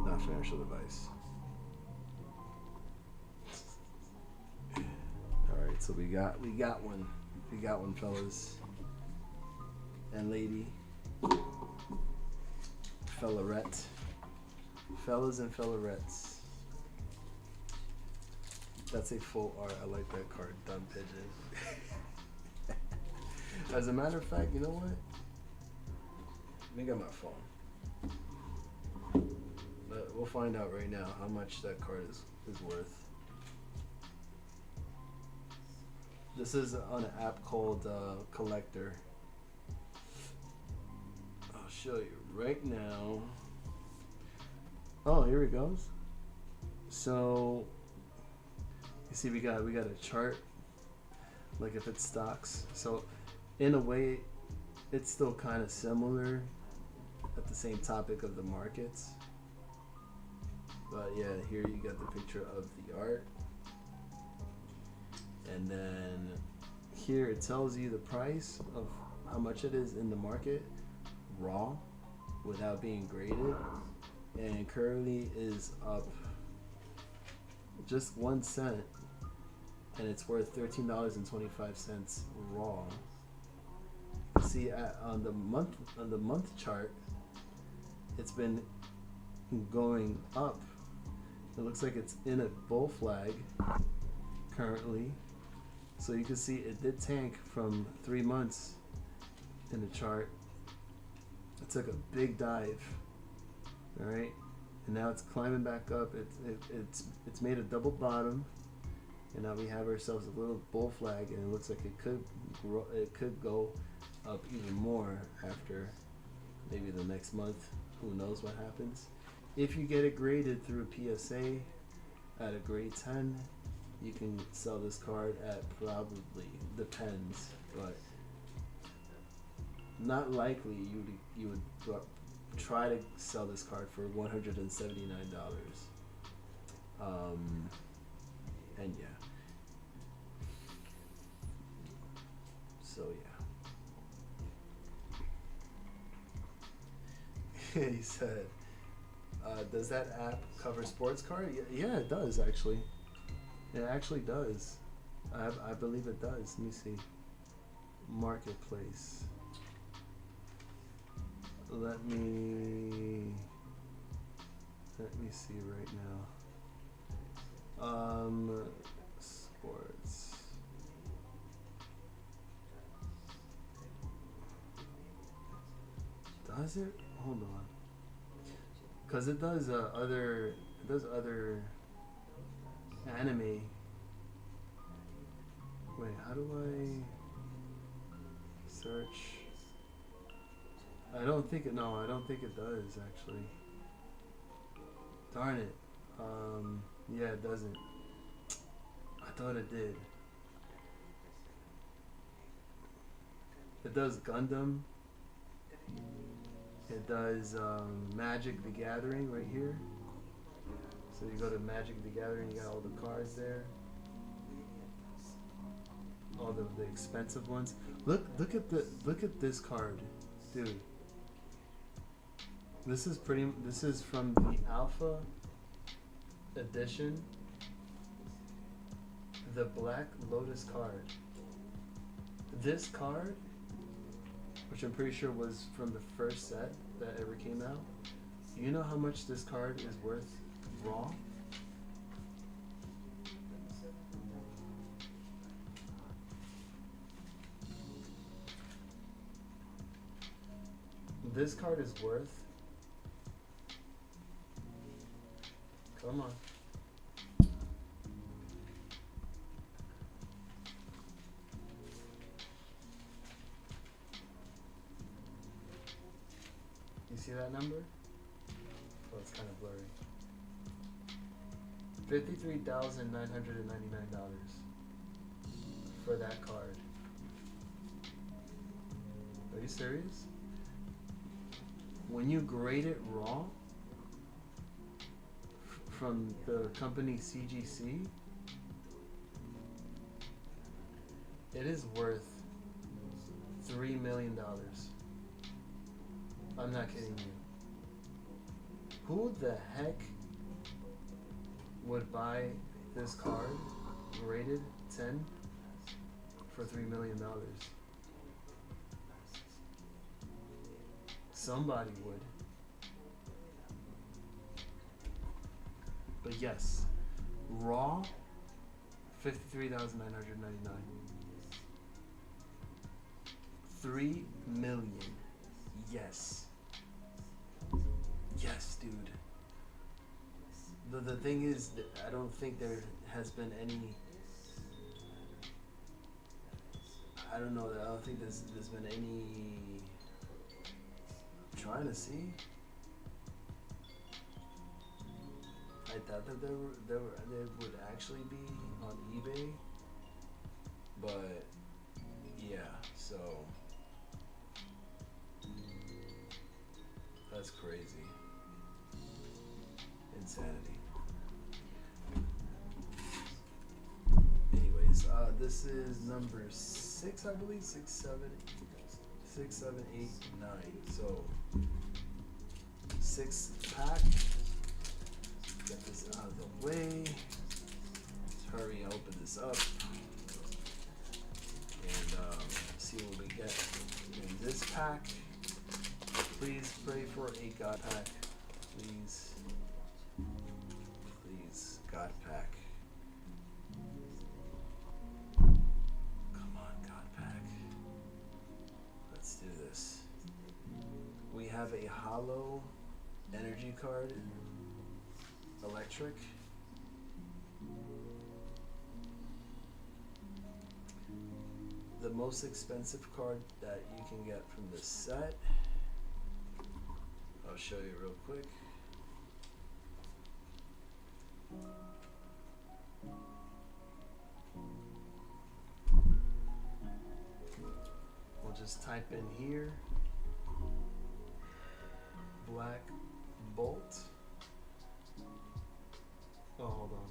Not financial advice. Alright, so we got one. We got one, fellas. And lady. Fellarette. Fellas and fellarettes. That's a full art. I like that card. Dumb pigeon. As a matter of fact, you know what? Let me get my phone. But we'll find out right now how much that card is worth. This is on an app called Collector. I'll show you right now. Oh, here it goes. So you see, we got a chart, like if it's stocks. So in a way, it's still kind of similar at the same topic of the markets. But yeah, here you got the picture of the art. And then here it tells you the price of how much it is in the market, raw, without being graded. And currently is up just 1 cent, and it's worth $13.25 raw. See, on the month chart, it's been going up. It looks like it's in a bull flag currently. So you can see it did tank from 3 months in the chart. It took a big dive. All right, and now it's climbing back up. It's made a double bottom, and now we have ourselves a little bull flag, and it looks like it could grow. It could go up even more after maybe the next month. Who knows what happens? If you get it graded through a PSA at a grade 10, you can sell this card at probably, depends, but not likely you would try to sell this card for $179. And yeah. So yeah. He said, does that app cover sports card? Yeah, it does actually. It actually does. I believe it does. Let me see. Marketplace. Let me see right now. Sports. Does it? Hold on. Cause it does other anime. Wait, how do I search? I don't think it. No, I don't think it does actually. Darn it. Yeah, it doesn't. I thought it did. It does Gundam. It does Magic the Gathering right here. So you go to Magic the Gathering, you got all the cards there. All the expensive ones. Look at this card, dude. This is from the Alpha edition. The Black Lotus card. This card, which I'm pretty sure was from the first set that ever came out. You know how much this card is worth raw? This card is worth, come on, you see that number? Oh, it's kind of blurry. $53,999 for that card. Are you serious? When you grade it raw from the company CGC, it is worth $3 million. I'm not kidding you. Who the heck would buy this card graded 10 for $3 million? Somebody would. But yes, raw, $53,999. $3 million. Yes. Yes, dude. The thing is, that I don't think there has been any. I don't know. I don't think there's been any. Trying to see. I thought that they would actually be on eBay, but yeah. So that's crazy. Insanity. Anyways, this is number 6, I believe. 6, 7, 8, 9. So 6 pack. Get this out of the way. Let's hurry and open this up and see what we get in this pack. Please pray for a God pack. Please, God pack. Come on, God pack. Let's do this. We have a hollow energy card, electric. The most expensive card that you can get from this set. I'll show you real quick. We'll just type in here, Black Bolt. Oh, hold on.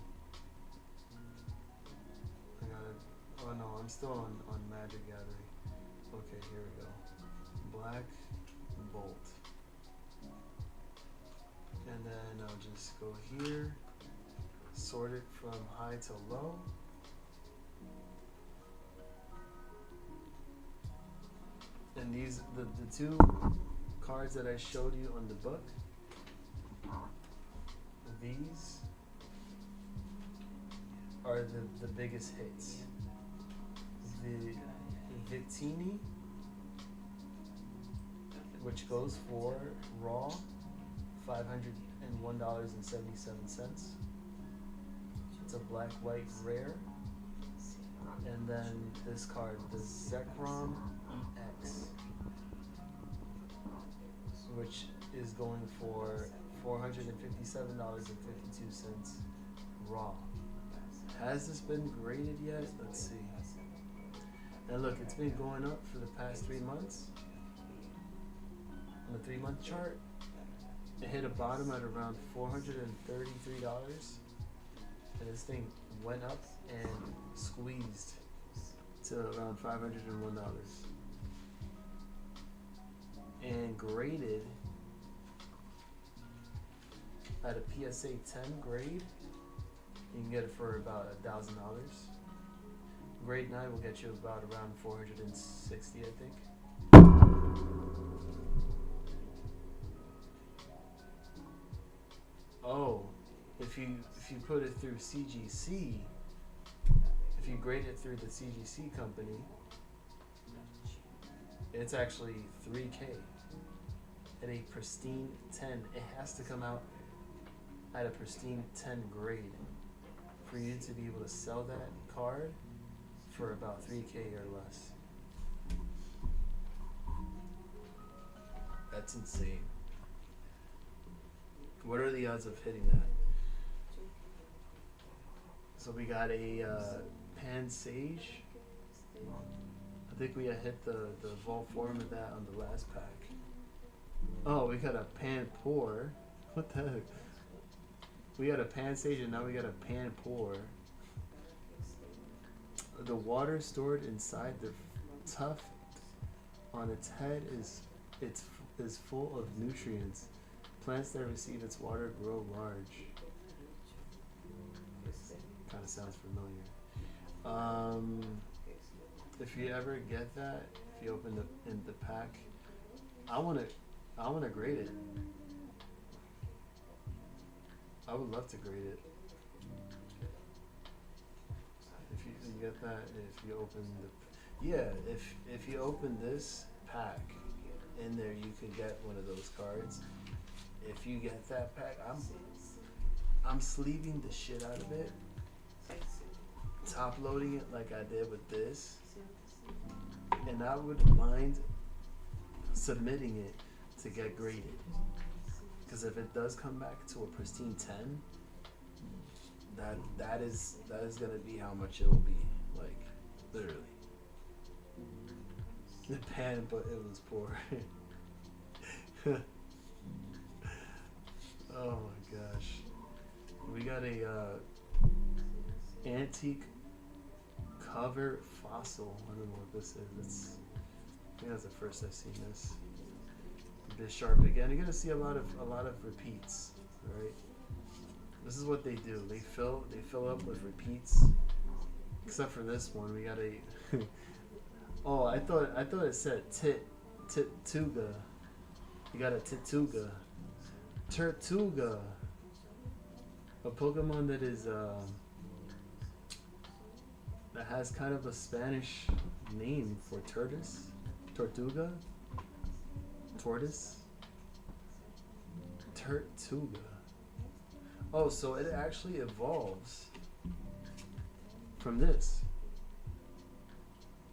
I got it. Oh no, I'm still on Magic Gathering. Okay, here we go. Black Bolt. And then I'll just go here, sort it from high to low. And these, the 2 cards that I showed you on the book, are the biggest hits. The Vitini, which goes for raw $501.77. It's a black white rare. And then this card, the Zekrom EX, which is going for $457.52 raw. Has this been graded yet? Let's see. And look, it's been going up for the past 3 months. On the 3-month chart, it hit a bottom at around $433, and this thing went up and squeezed to around $501. And graded at a PSA 10 grade, you can get it for about $1,000. Grade 9 will get you about around 460, I think. Oh, if you put it through CGC, if you grade it through the CGC company, it's actually 3K at a pristine 10. It has to come out at a pristine 10 grade for you to be able to sell that card for about 3K or less. That's insane. What are the odds of hitting that? So we got a Pan Sage. I think we had hit the vault form of that on the last pack. Oh, we got a Pan Pour. What the heck? We got a Pan Sage and now we got a Pan Pour. The water stored inside the tuft on its head is full of nutrients. Plants that receive its water grow large. Kind of sounds familiar. If you ever get that, if you open the pack, I wanna grade it. I would love to grade it. If you get that, if you open if you open this pack, in there you can get one of those cards. If you get that pack, I'm sleeving the shit out of it, top loading it like I did with this, and I wouldn't mind submitting it to get graded. Because if it does come back to a pristine 10, that is gonna be how much it will be, like literally. The pan, but it was poor. Oh my gosh. We got a antique cover fossil. I don't know what this is. I think that's the first I've seen this. A bit sharp again. You're gonna see a lot of repeats, right? This is what they do. They fill up with repeats. Except for this one, we got a oh, I thought it said Tituga. You got a Tituga. Tortuga. A Pokemon that is that has kind of a Spanish name for tortoise. Tortuga. Tortoise. Tortuga. Oh, so it actually evolves from this.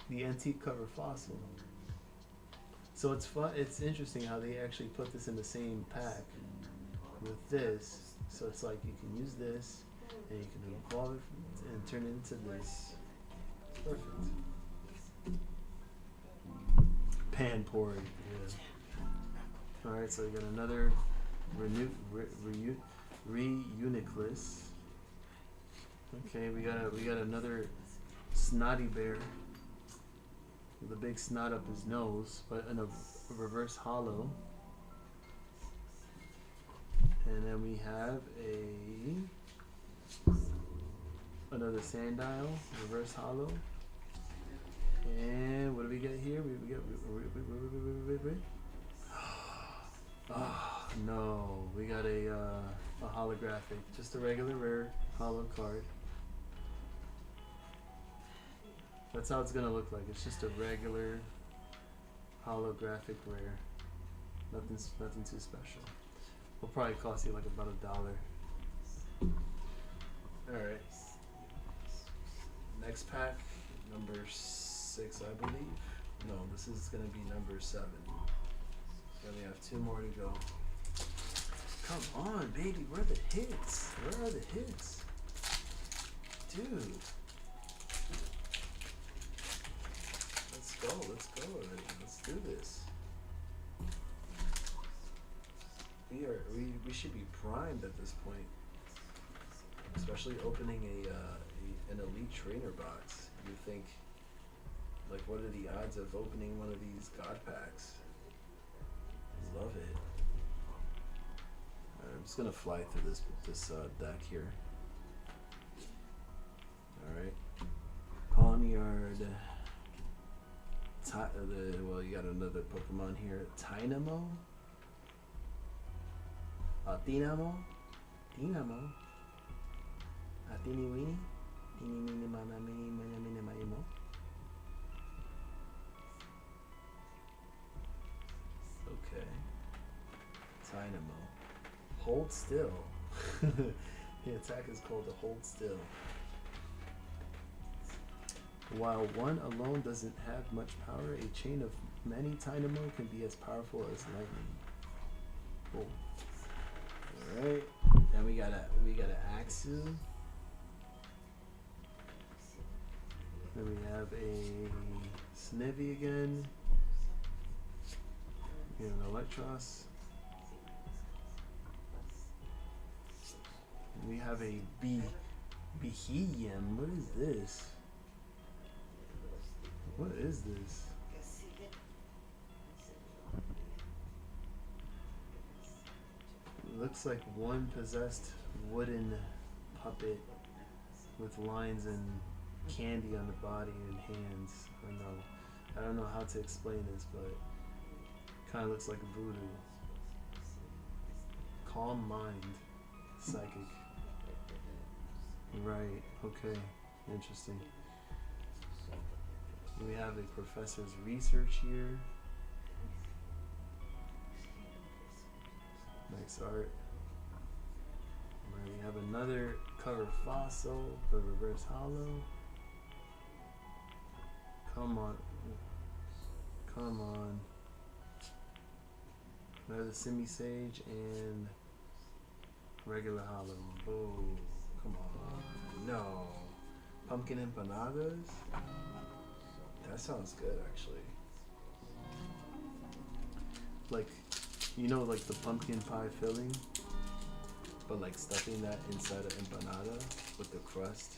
The antique cover fossil. So it's fun. It's interesting how they actually put this in the same pack with this. So it's like you can use this and you can evolve it and turn it into this. It's perfect. Pan pouring. Yeah. All right. So we got another Reuniclus. Okay, we got another Snotty Bear with a big snot up his nose, but in a reverse hollow. And then we have another Sandile, reverse hollow. And what do we get here? We get oh no, we got a holographic, just a regular rare hollow card. That's how it's gonna look like. It's just a regular holographic rare. Nothing too special. Will probably cost you like about $1. Alright. Next pack, number 6, I believe. No, this is gonna be number 7. And we have 2 more to go. Come on, baby, where are the hits? Where are the hits? Dude. Let's go already. Let's do this. We should be primed at this point. Especially opening an elite trainer box. You think, like, what are the odds of opening one of these god packs? Love it. Alright, I'm just gonna fly through this deck here. Alright. Pawniard. Well, you got another Pokemon here. Dynamo? Dynamo? Dynamo? Atini Weenie? Teeny Meeny Mana Mini Mana Mini Maimo? Okay. Dynamo. Hold still. The attack is called a hold still. While one alone doesn't have much power, a chain of many Dynamo can be as powerful as lightning. Cool. Alright. Then we got a Axu. Then we have a Snivy again. We have an Electros. We have a Beheeyem. What is this? What is this? It looks like one possessed wooden puppet with lines and candy on the body and hands. I don't know how to explain this, but kind of looks like voodoo. Calm mind, psychic. Right. Okay. Interesting. We have a professor's research here. Nice art. Right, we have another cover fossil for reverse hollow. Come on. Come on. Another semi-sage and regular hollow. Oh, come on. No. Pumpkin empanadas? That sounds good, actually. Like, you know, like the pumpkin pie filling, but like stuffing that inside an empanada with the crust.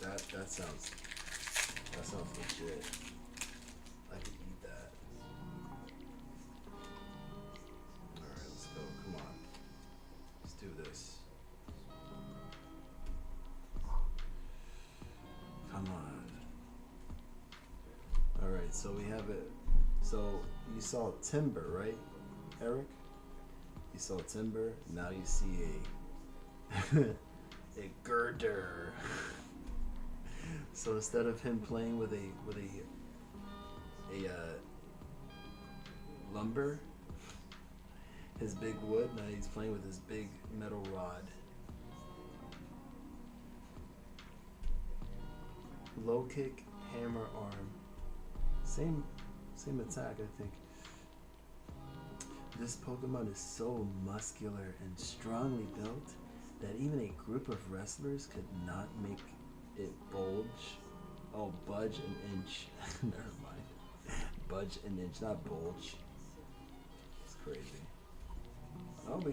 That sounds legit. I could eat that. All right, let's go. Come on, let's do this. Come on. All right, so we have it. So you saw timber, right, Eric? You saw timber. Now you see a girder. So instead of him playing with a lumber, his big wood, now he's playing with his big metal rod. Low kick, hammer, arm. Same attack, I think. This Pokemon is so muscular and strongly built that even a group of wrestlers could not make it budge an inch. Never mind. Budge an inch, not bulge. It's crazy. Oh, we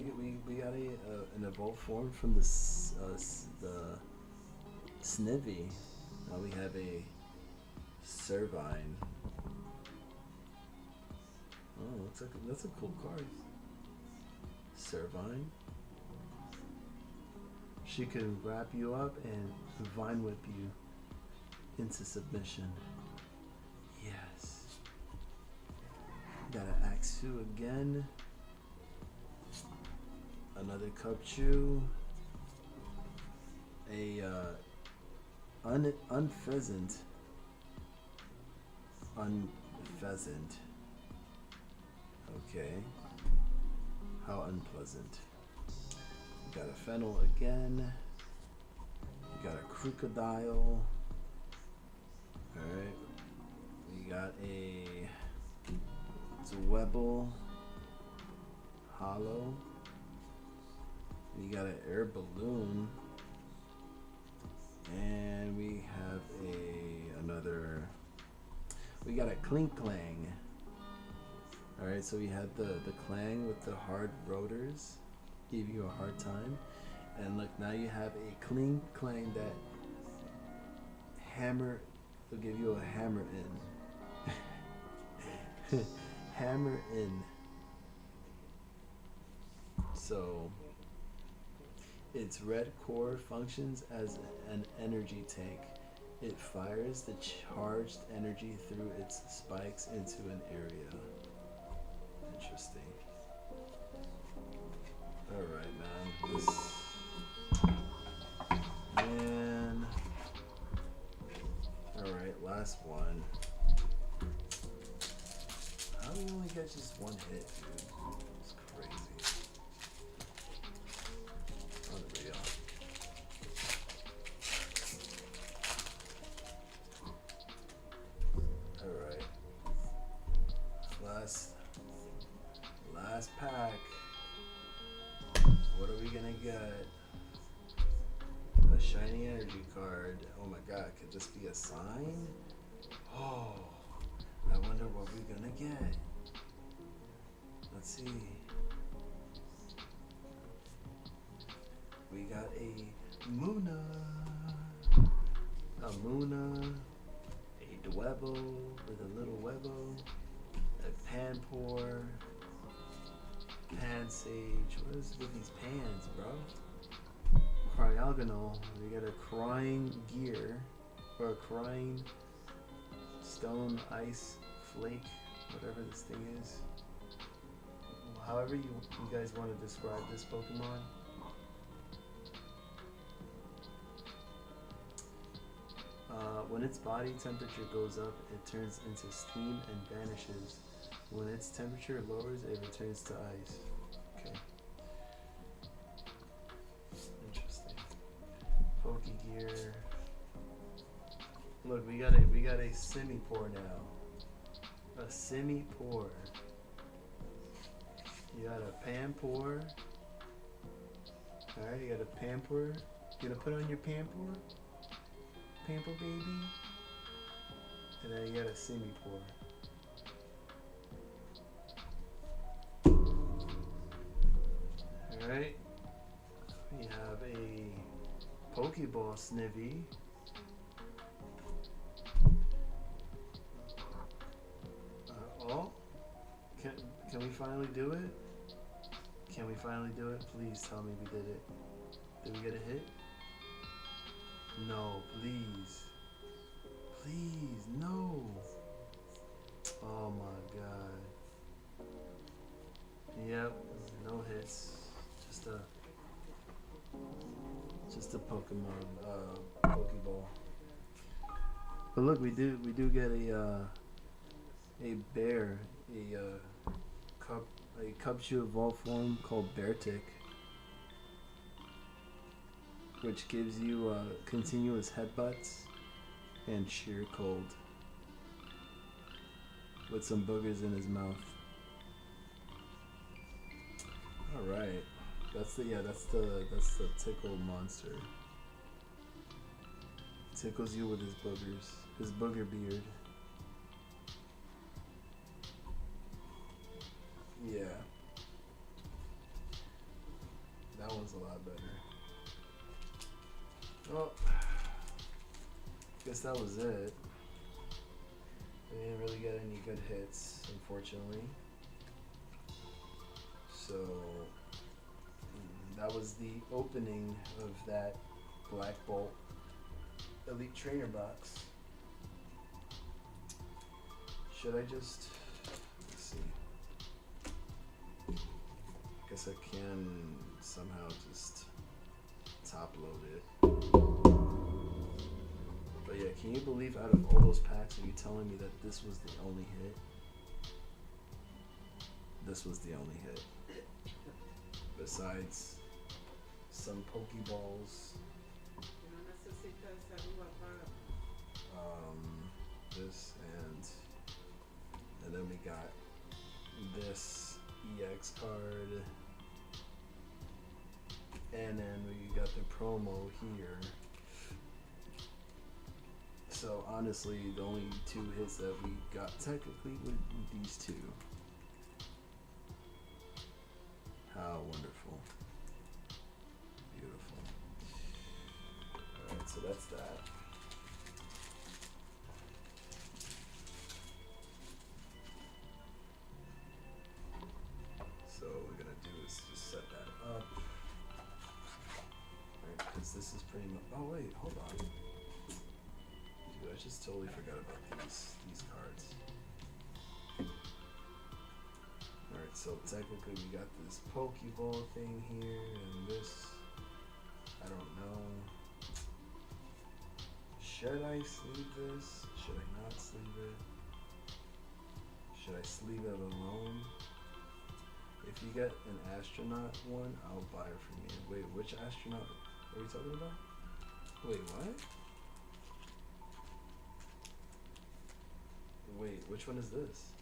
got an evolved form from the Snivy. Now we have a Servine. Oh, that's a cool card. Servine. She can wrap you up and vine whip you into submission. Yes. Got an Axu again. Another Cubchoo. A Unpheasant. Unpheasant. Okay. How unpleasant. You got a fennel again. You got a crocodile. Alright. We got a Zwebble hollow. We got an air balloon. And we have another. We got a clink clang. Alright, so we had the clang with the hard rotors. Give you a hard time. And look, now you have a clink clang that hammer will give you a hammer in. Hammer in. So its red core functions as an energy tank. It fires the charged energy through its spikes into an area. Interesting. Alright, man. Man. Alright, last one. How do you only get just one hit, dude? It's crazy. Unreal. Alright. Last pack. What are we gonna get? A shiny energy card. Oh my god, could this be a sign? Oh, I wonder what we're gonna get. Let's see. We got a Muna, a Dwebble with a little Webbo, a Panpour, Pan Sage. What is with these pans, bro? Cryogonal. We got a Crying Gear, or a Crying Stone Ice Flake, whatever this thing is. However you guys want to describe this Pokemon. When its body temperature goes up, it turns into steam and vanishes. When its temperature lowers, it returns to ice. Okay. Interesting. Pokegear. Look, we got a Simipour now. A Simipour. You got a Panpour. Alright, you got a Panpour. You gonna put on your Panpour? Pamper baby. And then you got a Simipour. Alright. We have a Pokeball Snivy. Oh, can we finally do it? Can we finally do it? Please tell me we did it. Did we get a hit? No, please. Please, no. Oh my god. Yep, no hits. Just a Pokemon, Pokeball. But look, we do get a bear, a Cubchoo evolved form called Beartic, which gives you continuous headbutts and sheer cold with some boogers in his mouth. All right, that's the tickle monster. Tickles you with his boogers, his booger beard. Yeah, that one's a lot better. Well, guess that was it. We didn't really get any good hits, unfortunately. So that was the opening of that Black Bolt Elite Trainer box. Should I just, let's see. Guess I can somehow just top load it. can you believe out of all those packs, are you telling me that this was the only hit? This was the only hit. Besides some Pokeballs. This and then we got this EX card. And then we got the promo here. So honestly, the only two hits that we got technically were these two. How wonderful. Beautiful. Alright, so that's that. So what we're gonna do is just set that up. Alright, because this is pretty much, oh wait, hold on. Dude, I just totally forgot about these cards. Alright, so technically we got this Pokeball thing here and this, I don't know. Should I sleeve this? Should I not sleeve it? Should I sleeve it alone? If you get an astronaut one, I'll buy it from you. Wait, which astronaut are we talking about? Wait, what? Wait, which one is this?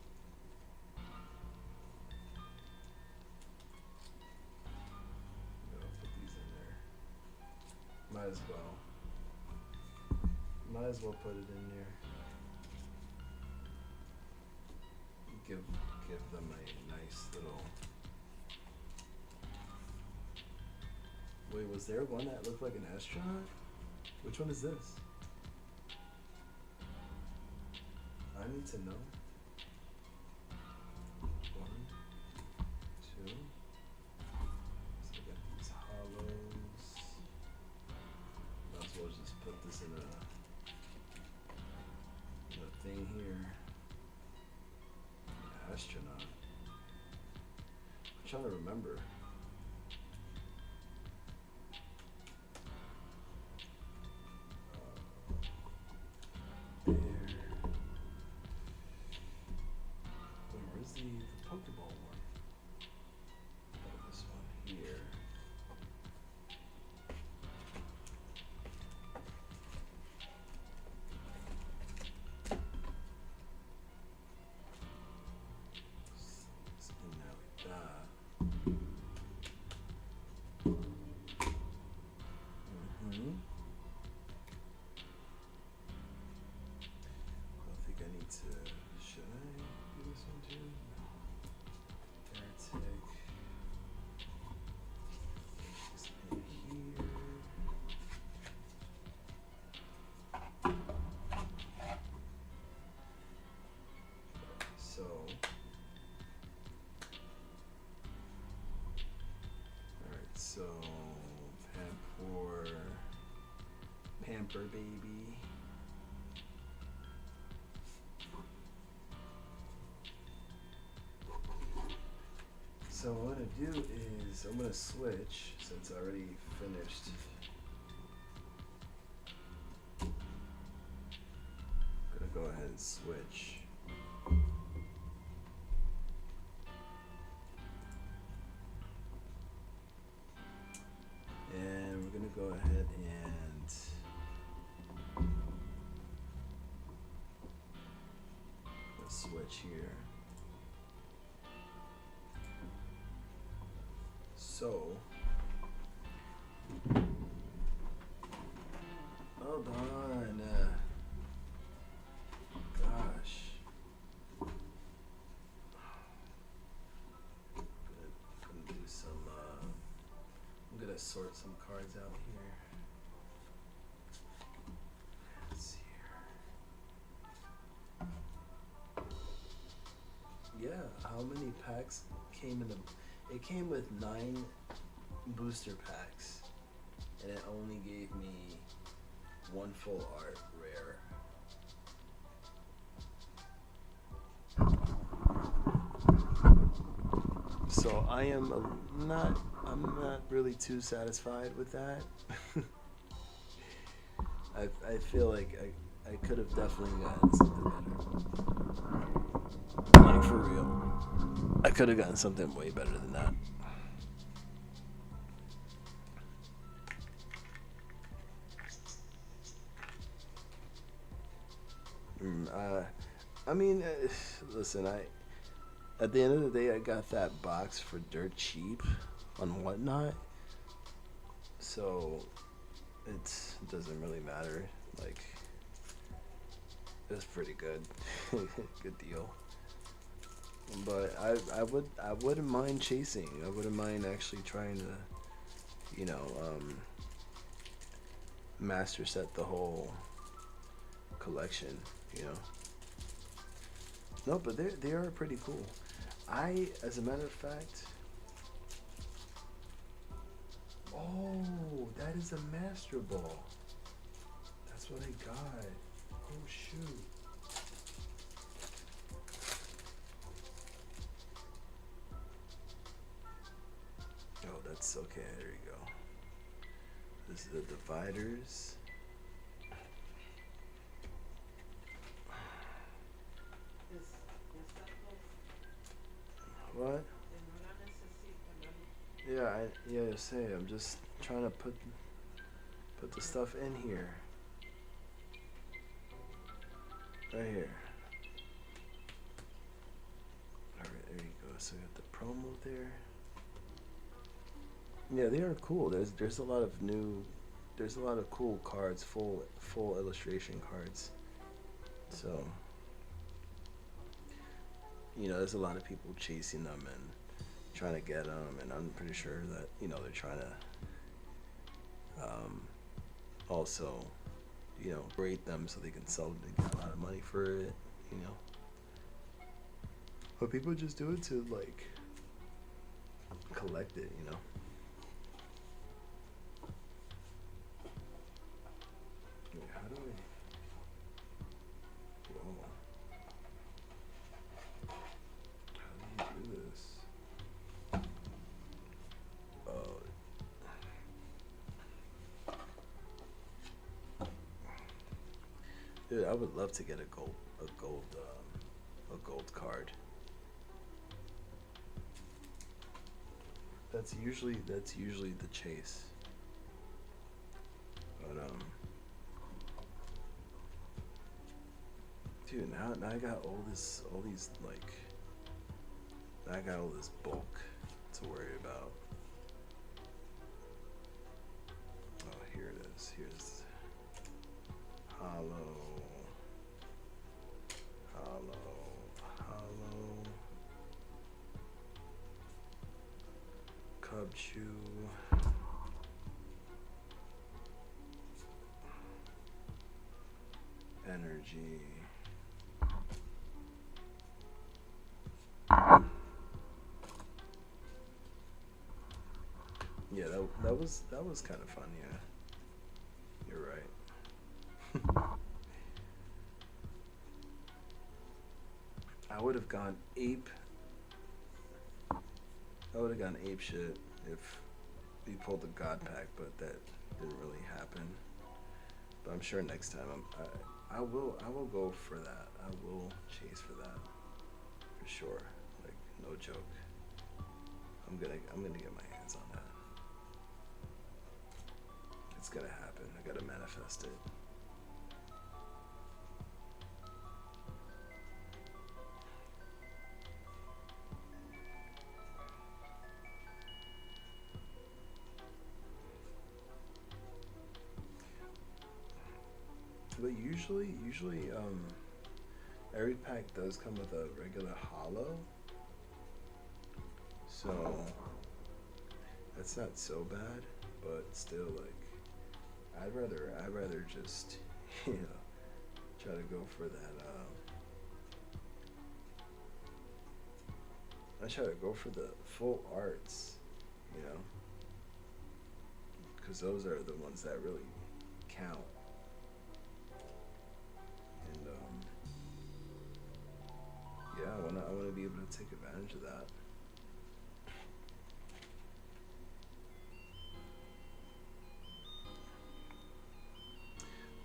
I'll put these in there. Might as well. Might as well put it in there. Give them a nice little. Wait, was there one that looked like an astronaut? Which one is this? I need to know. 1, 2. So I got these hollows. Might as well just put this in a thing here. Astronaut. I'm trying to remember. There. Where's the Pokeball one? Oh, this one here. So, Pamper Baby. So what I'm gonna do is I'm gonna switch since I already finished. I'm gonna go ahead and switch. And we're gonna go ahead and switch here. So, hold on. Gosh. Gonna do some. I'm gonna sort some cards out here. Let's see here. Yeah, how many packs came in the? It came with 9 booster packs, and it only gave me 1 full art rare. So I'm not really too satisfied with that. I feel like I could have definitely gotten something better. Like for real, I could have gotten something way better than that. I mean, listen, at the end of the day, I got that box for dirt cheap on Whatnot, so it doesn't really matter. Like, it's pretty good, good deal. But I wouldn't mind chasing. I wouldn't mind actually trying to, you know, master set the whole collection. You know. No, but they are pretty cool. As a matter of fact, oh, that is a master ball. That's what I got. Oh shoot. Oh, that's okay. There you go. This is the dividers. What? Yeah, say I'm just trying to put the stuff in here. Right here. Alright, there you go. So we got the promo there. Yeah, they are cool. There's a lot of cool cards, full illustration cards. So, you know, there's a lot of people chasing them and trying to get them, and I'm pretty sure that, you know, they're trying to also, you know, rate them so they can sell them and get a lot of money for it, you know. But people just do it to, like, collect it, you know. Wait, how do I... Whoa. How do you do this? Oh. Dude, I would love to get a gold card. That's usually the chase. But dude, now I got all these like, I got all this bulk to worry about. Oh, here it is. Here's hollow. Cub Chew. Energy. Yeah, that was kind of fun, yeah. You're right. I would have gone ape shit if we pulled the God Pack, but that didn't really happen. But I'm sure next time I will go for that. I will chase for that for sure. Like, no joke. I'm gonna get my hands on that. It's gonna happen. I gotta manifest it. But usually every pack does come with a regular hollow, so that's not so bad. But still, like, I'd rather just, you know, try to go for that. I try to go for the full arts, you know, because those are the ones that really count. And yeah, I wanna be able to take advantage of that.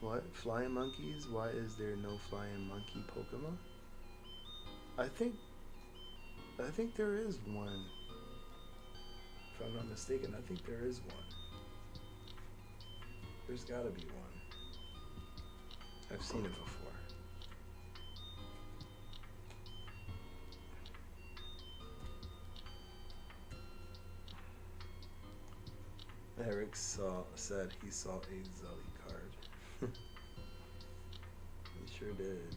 What? Flying monkeys? Why is there no flying monkey Pokemon? I think there is one. If I'm not mistaken, I think there is one. There's gotta be one. I've seen it before. Eric said he saw a Zelly card. He sure did.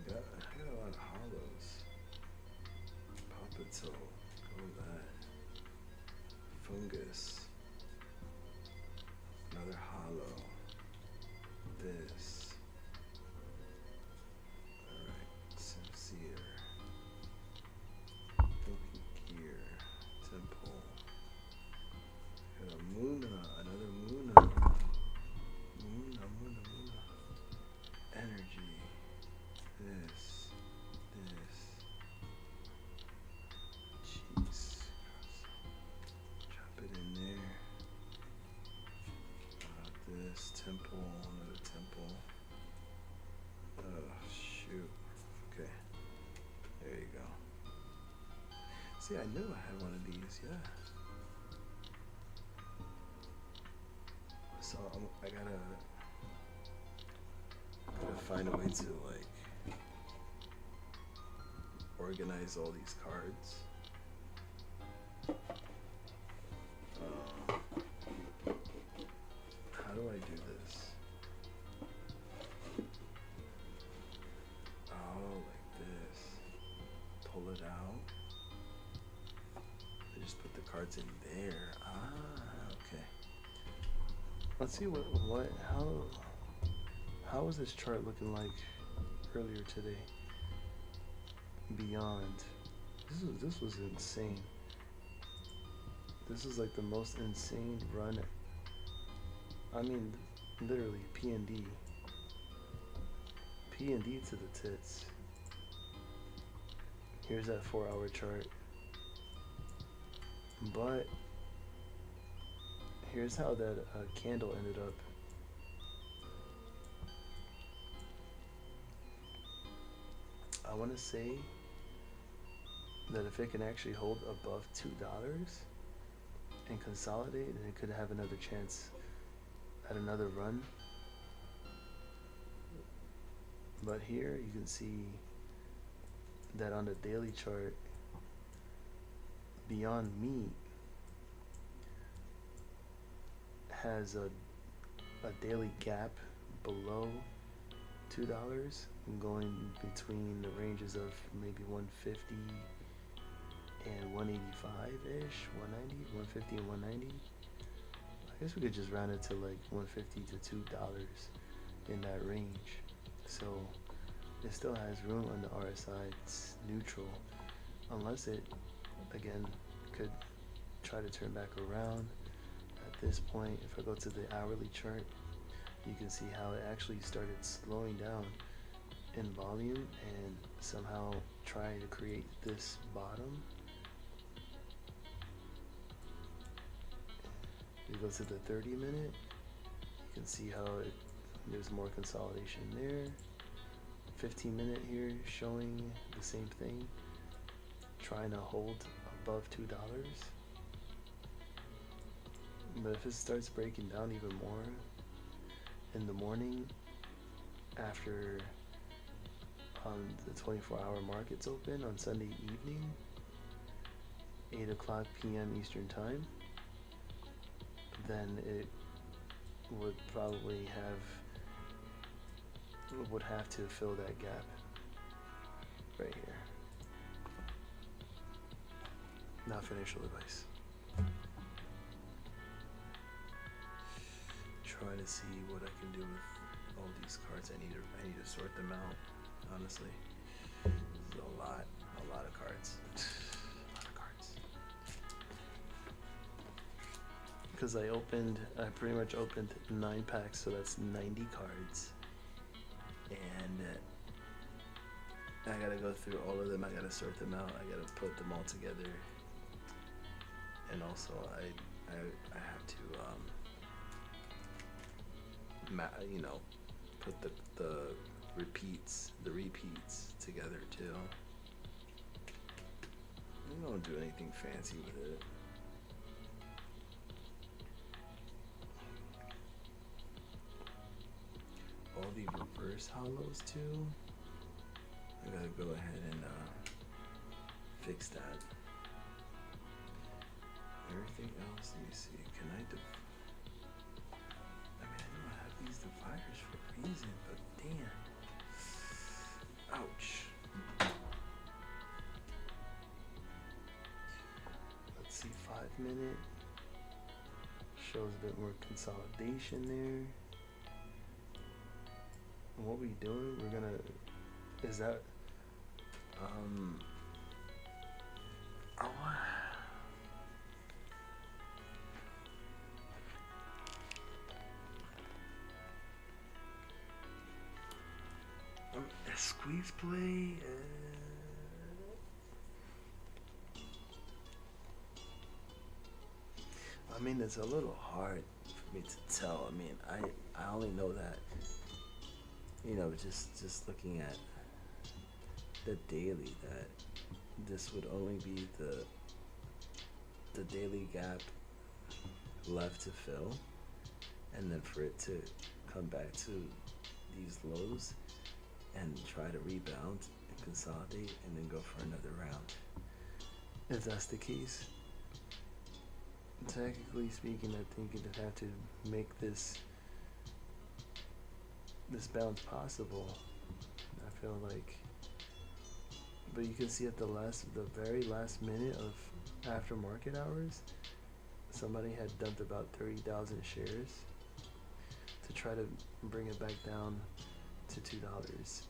I got a lot of hollows. Papito, all that. Fungus. Another hollow. This. Alright, sincere. Broken gear. Temple. Got a Muna, another Muna. Muna. Energy. This. Jeez. Drop it in there. This temple, another temple. Oh, shoot. Okay. There you go. See, I knew I had one of these, yeah. So I gotta find a way to like organize all these cards. How do I do this? Oh, like this. Pull it out. I just put the cards in there. Ah, okay. Let's see how was this chart looking like earlier today? Beyond. This was insane. This is like the most insane run. I mean, literally P&D to the tits. Here's that 4-hour chart. But here's how that candle ended up. I want to say that if it can actually hold above $2 and consolidate, then it could have another chance at another run. But here you can see that on the daily chart, Beyond Meat has a daily gap below $2 and going between the ranges of maybe 150 and 185-ish, 190, 150 and 190. I guess we could just round it to like 150 to $2 in that range. So it still has room on the RSI. It's neutral, unless it again could try to turn back around. At this point, if I go to the hourly chart, you can see how it actually started slowing down in volume and somehow trying to create this bottom. You go to the 30-minute, you can see how there's more consolidation there. 15-minute here showing the same thing, trying to hold above $2. But if it starts breaking down even more in the morning after the 24-hour markets open on Sunday evening, 8 o'clock p.m. Eastern time, then it would probably have to fill that gap right here. Not financial advice. Trying to see what I can do with all these cards. I need to sort them out. Honestly, there's a lot of cards. A lot of cards. because I pretty much opened 9 packs, so that's 90 cards, and I gotta go through all of them. I gotta sort them out. I gotta put them all together, and also I have to put the repeats together too. I don't do anything fancy with it. All the reverse hollows too. I gotta go ahead and fix that. Everything else, let me see. Can I I know I have these dividers for a reason, but damn. Ouch. Let's see, 5 minute. Shows a bit more consolidation there. And what we doing? We're gonna, is that, a squeeze play. I mean, it's a little hard for me to tell. I mean, I only know that, just looking at the daily, that this would only be the daily gap left to fill, and then for it to come back to these lows and try to rebound and consolidate and then go for another round. If that's the case, technically speaking, I think it'd have to make this bounce possible. I feel like, but you can see at the very last minute of after market hours, somebody had dumped about 30,000 shares to try to bring it back down to $2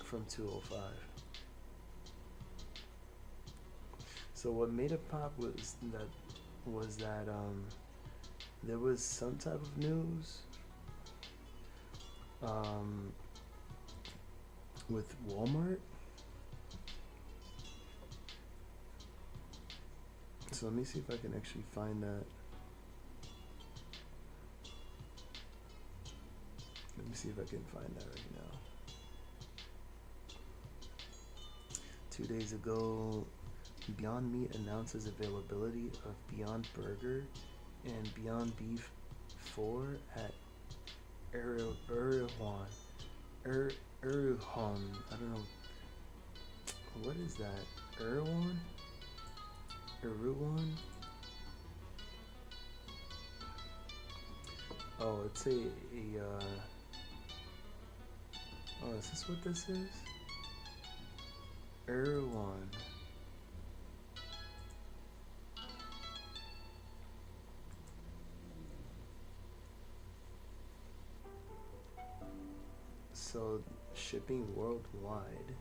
from $2.05. So what made it pop was that there was some type of news with Walmart. So let me see if I can actually find that. Let me see if I can find that right now. 2 days ago, Beyond Meat announces availability of Beyond Burger and Beyond Beef 4 at Erewhon. I don't know. What is that? Erewhon? Oh, it's oh, is this what this is? Erewhon. So, shipping worldwide.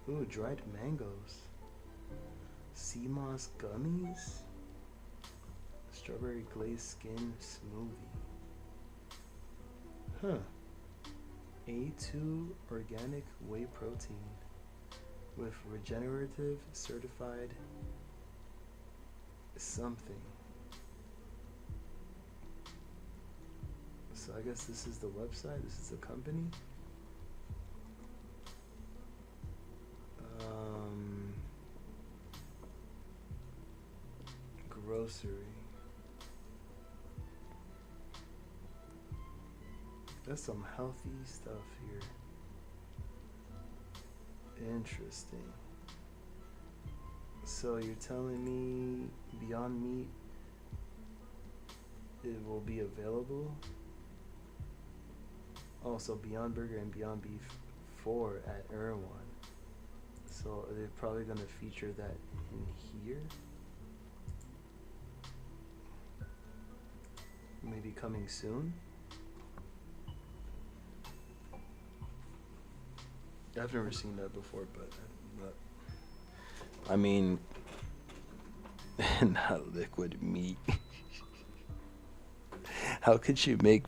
Ooh, dried mangoes. Sea moss gummies. Strawberry glazed skin smoothie. Huh. A2 organic whey protein with regenerative certified something. So I guess this is the website, this is the company. Grocery. That's some healthy stuff here. Interesting. So you're telling me Beyond Meat, it will be available? Also Beyond Burger and Beyond Beef 4 at Erewhon. So they're probably going to feature that in here. Maybe coming soon. I've never seen that before, but I mean, not liquid meat. How could you make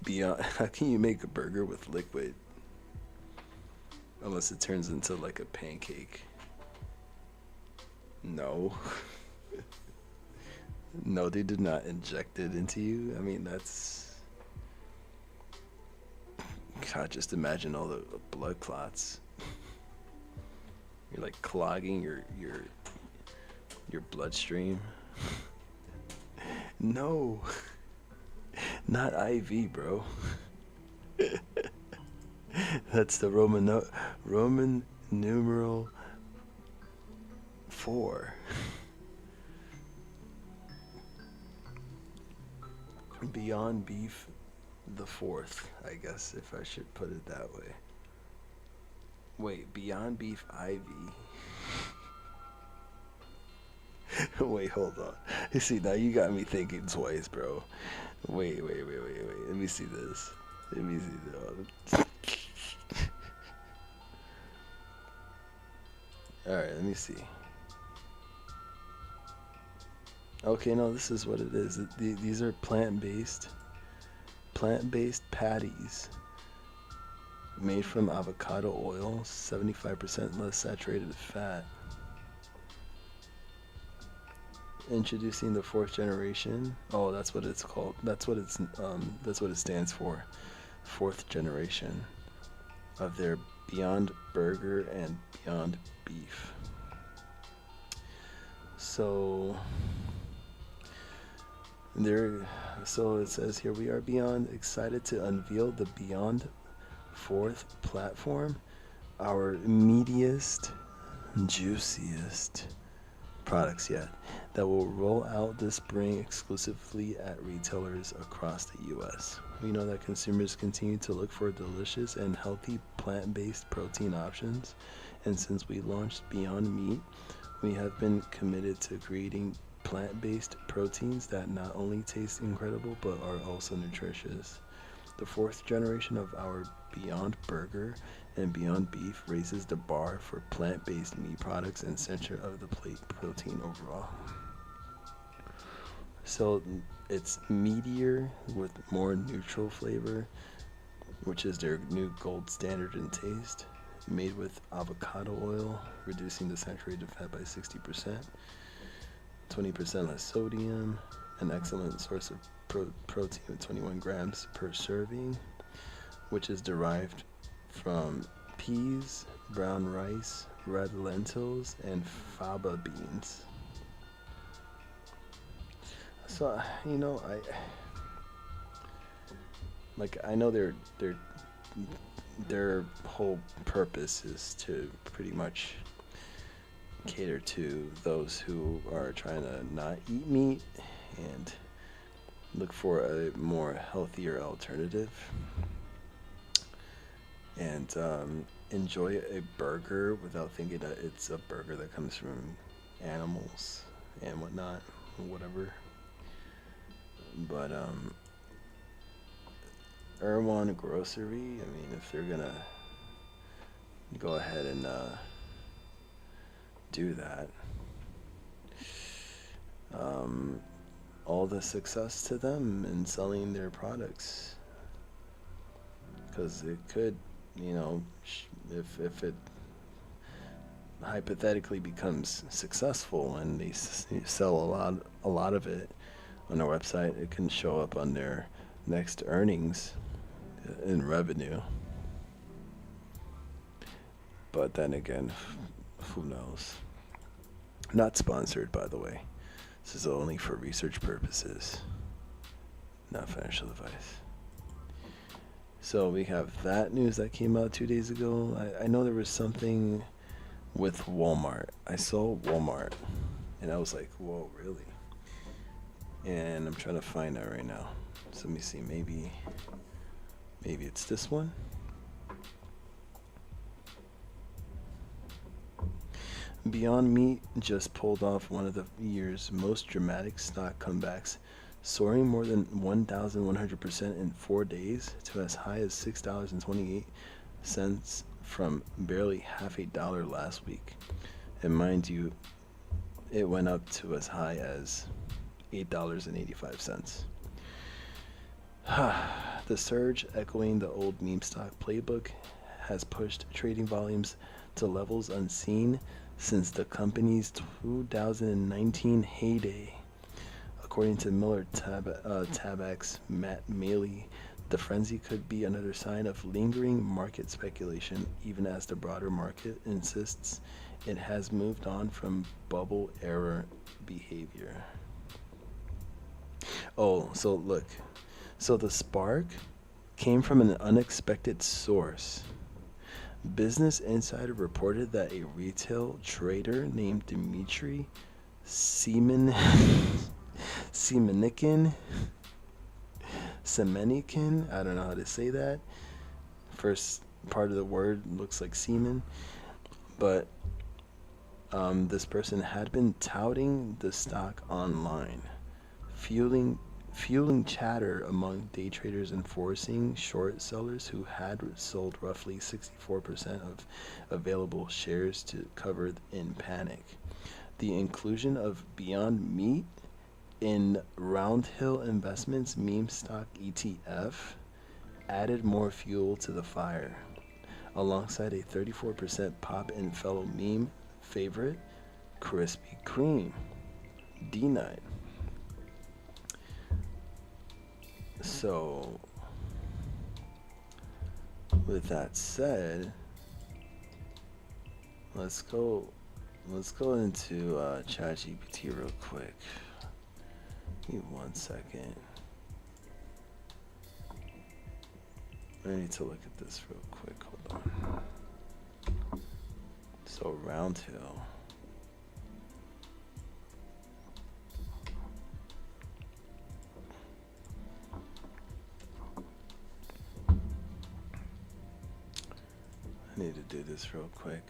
beyond? How can you make a burger with liquid? Unless it turns into like a pancake. No. No, they did not inject it into you. I mean, that's. God, just imagine all the blood clots. You're like clogging your bloodstream. No. Not IV, bro. That's the Roman numeral 4. Beyond Beef the 4th, I guess, if I should put it that way. Wait, Beyond Beef IV. Wait, hold on. You see, now you got me thinking twice, bro. Wait. Let me see this. Let me see this. Alright, let me see. Okay, no, this is what it is. These are plant-based patties made from avocado oil, 75% less saturated fat. Introducing the 4th generation. Oh, that's what it's called. That's what it stands for. 4th generation of their Beyond Burger and Beyond Beef. So it says here, we are beyond excited to unveil the Beyond 4th platform, our meatiest, juiciest products yet, that will roll out this spring exclusively at retailers across the US. We know that consumers continue to look for delicious and healthy plant-based protein options, and since we launched Beyond Meat, we have been committed to creating plant-based proteins that not only taste incredible but are also nutritious. The 4th generation of our Beyond Burger and Beyond Beef raises the bar for plant-based meat products and center of the plate protein overall. So it's meatier with more neutral flavor, which is their new gold standard in taste, made with avocado oil, reducing the saturated fat by 60%, 20% less sodium, an excellent source of protein with 21 grams per serving, which is derived from peas, brown rice, red lentils, and faba beans. So, you know, I know their whole purpose is to pretty much cater to those who are trying to not eat meat and look for a more healthier alternative, and enjoy a burger without thinking that it's a burger that comes from animals and whatnot, whatever. But Erewhon Grocery, I mean, if they're gonna go ahead and do that, all the success to them in selling their products, because it could, you know, if it hypothetically becomes successful and they sell a lot of it on their website, it can show up on their next earnings in revenue. But then again, who knows? Not sponsored, by the way. This is only for research purposes, not financial advice. So we have that news that came out 2 days ago. I know there was something with Walmart. I saw Walmart, and I was like, whoa, really? And I'm trying to find that right now. So let me see, maybe it's this one. Beyond Meat just pulled off one of the year's most dramatic stock comebacks, soaring more than 1,100% in 4 days to as high as $6.28 from barely half a dollar last week. And mind you, it went up to as high as $8.85. The surge, echoing the old meme stock playbook, has pushed trading volumes to levels unseen since the company's 2019 heyday. According to Miller Tabak's Matt Maley, the frenzy could be another sign of lingering market speculation, even as the broader market insists it has moved on from bubble era behavior. Oh, so look. So the spark came from an unexpected source. Business Insider reported that a retail trader named Dmitry Semenikin, I don't know how to say that. First part of the word looks like semen, but this person had been touting the stock online, fueling chatter among day traders and forcing short sellers who had sold roughly 64% of available shares to cover in panic. The inclusion of Beyond Meat in Roundhill Investments meme stock ETF added more fuel to the fire, alongside a 34% pop in fellow meme favorite Krispy Kreme, D9. So, with that said, let's go into ChatGPT real quick. Give me 1 second. I need to look at this real quick. Hold on. So Roundhill. I need to do this real quick.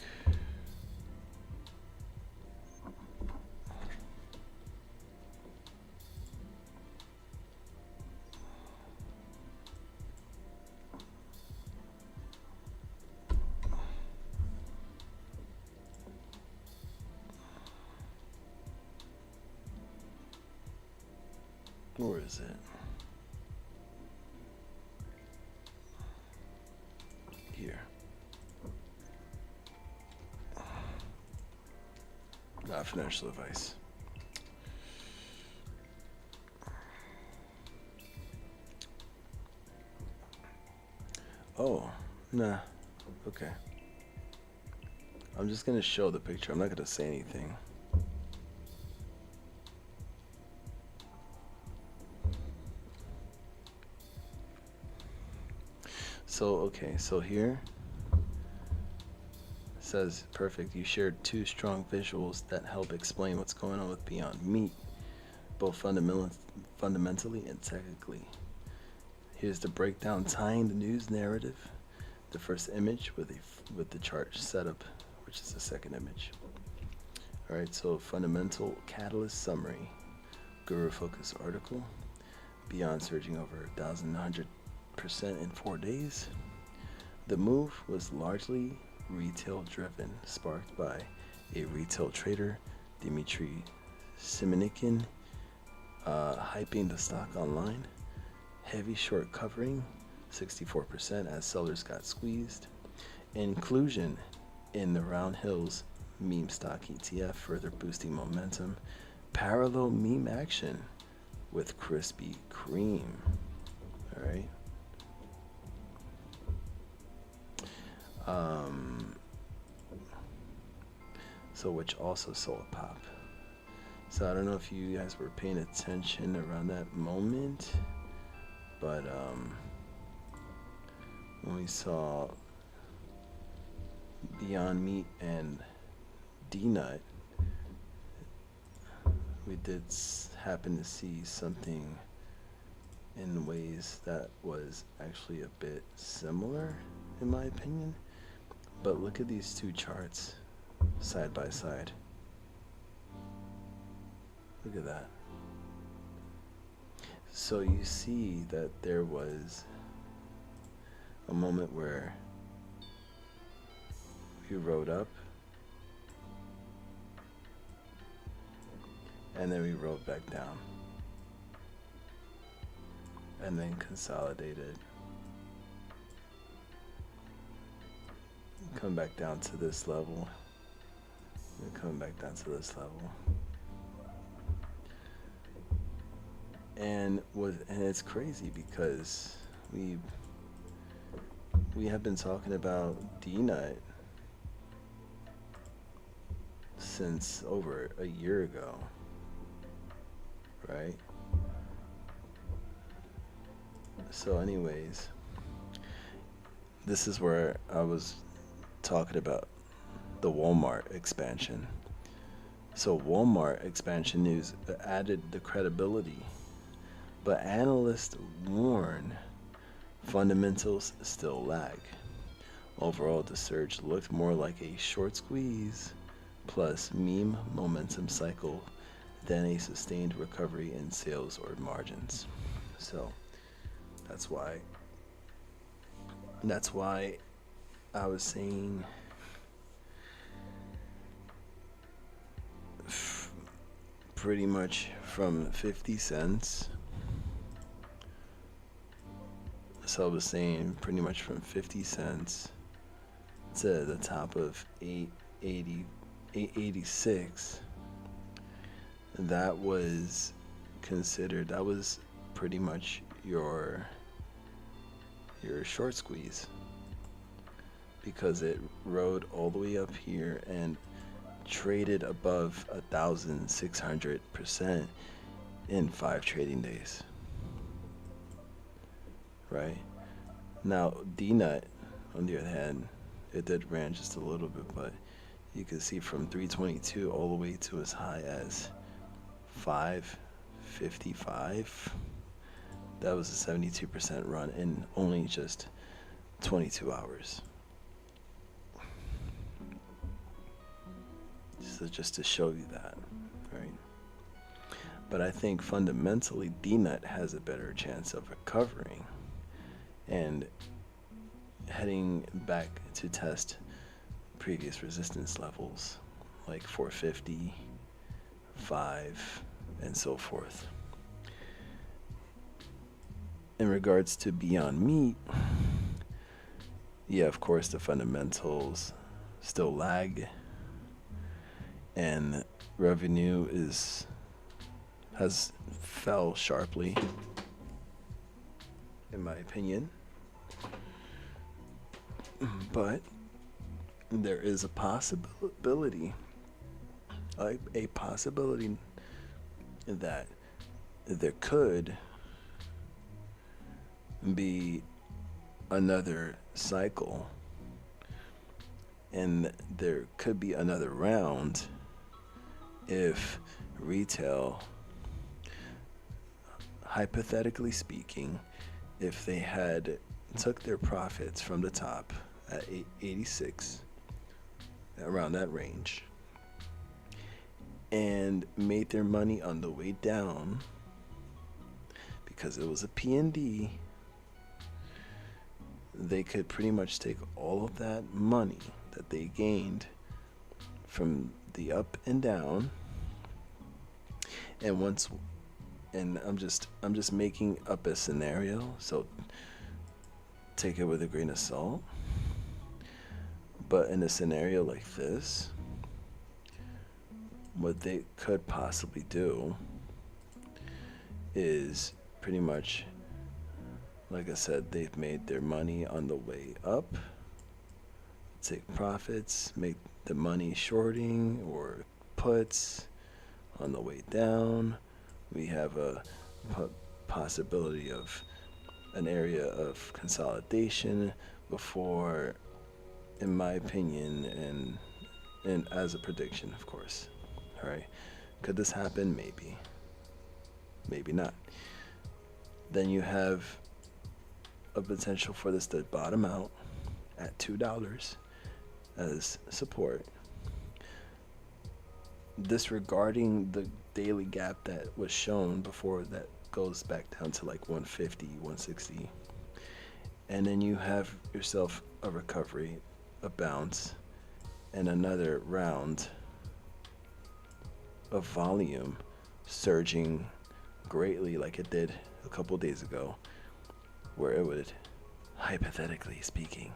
Where is it? Here. Not financial advice. Oh, nah. Okay. I'm just gonna show the picture. I'm not gonna say anything. So, okay, so here it says, perfect, you shared two strong visuals that help explain what's going on with Beyond Meat, both fundamentally and technically. Here's the breakdown tying the news narrative. The first image with the chart setup, which is the second image. All right, so fundamental catalyst summary, Guru Focus article, Beyond surging over 1,100% in 4 days. The move was largely retail driven, sparked by a retail trader, Dmitry Semenikin, hyping the stock online. Heavy short covering, 64% as sellers got squeezed. Inclusion in the Round Hills meme stock ETF, further boosting momentum. Parallel meme action with Krispy Kreme. All right. So which also saw a pop. So I don't know if you guys were paying attention around that moment, but when we saw Beyond Meat and D-Nut, we did happen to see something in ways that was actually a bit similar, in my opinion. But look at these two charts side by side. Look at that. So you see that there was a moment where we rode up, and then we rode back down, and then consolidated, come back down to this level, and come back down to this level. And it's crazy because we have been talking about D-Nut since over a year ago, right? So anyways, this is where I was talking about the Walmart expansion. So Walmart expansion news added the credibility, but analysts warn fundamentals still lag. Overall, the surge looked more like a short squeeze plus meme momentum cycle than a sustained recovery in sales or margins. So that's why I was saying pretty much from 50 cents. So I was saying pretty much from 50 cents to the top of 886. That was considered, that was pretty much your short squeeze, because it rode all the way up here and traded above 1,600% in 5 trading days. Right? Now, D-Nut, on the other hand, it did ran just a little bit, but you can see from 322 all the way to as high as 555. That was a 72% run in only just 22 hours. So just to show you that, right? But I think fundamentally D-Nut has a better chance of recovering and heading back to test previous resistance levels like 450, 5, and so forth. In regards to Beyond Meat, yeah, of course the fundamentals still lag, and revenue has fell sharply, in my opinion. But there is a possibility that there could be another cycle, and there could be another round if retail, hypothetically speaking, if they had took their profits from the top at 886, around that range, and made their money on the way down because it was a PND, they could pretty much take all of that money that they gained from the up and down, and I'm just making up a scenario, so take it with a grain of salt. But in a scenario like this, what they could possibly do is pretty much, like I said, they've made their money on the way up, take profits, make the money shorting or puts on the way down. We have a possibility of an area of consolidation before, in my opinion, and as a prediction, of course. All right, could this happen? Maybe not. Then you have a potential for this to bottom out at $2 as support, disregarding the daily gap that was shown before that goes back down to like 150, 160, and then you have yourself a recovery, a bounce, and another round of volume surging greatly like it did a couple days ago, where it would, hypothetically speaking,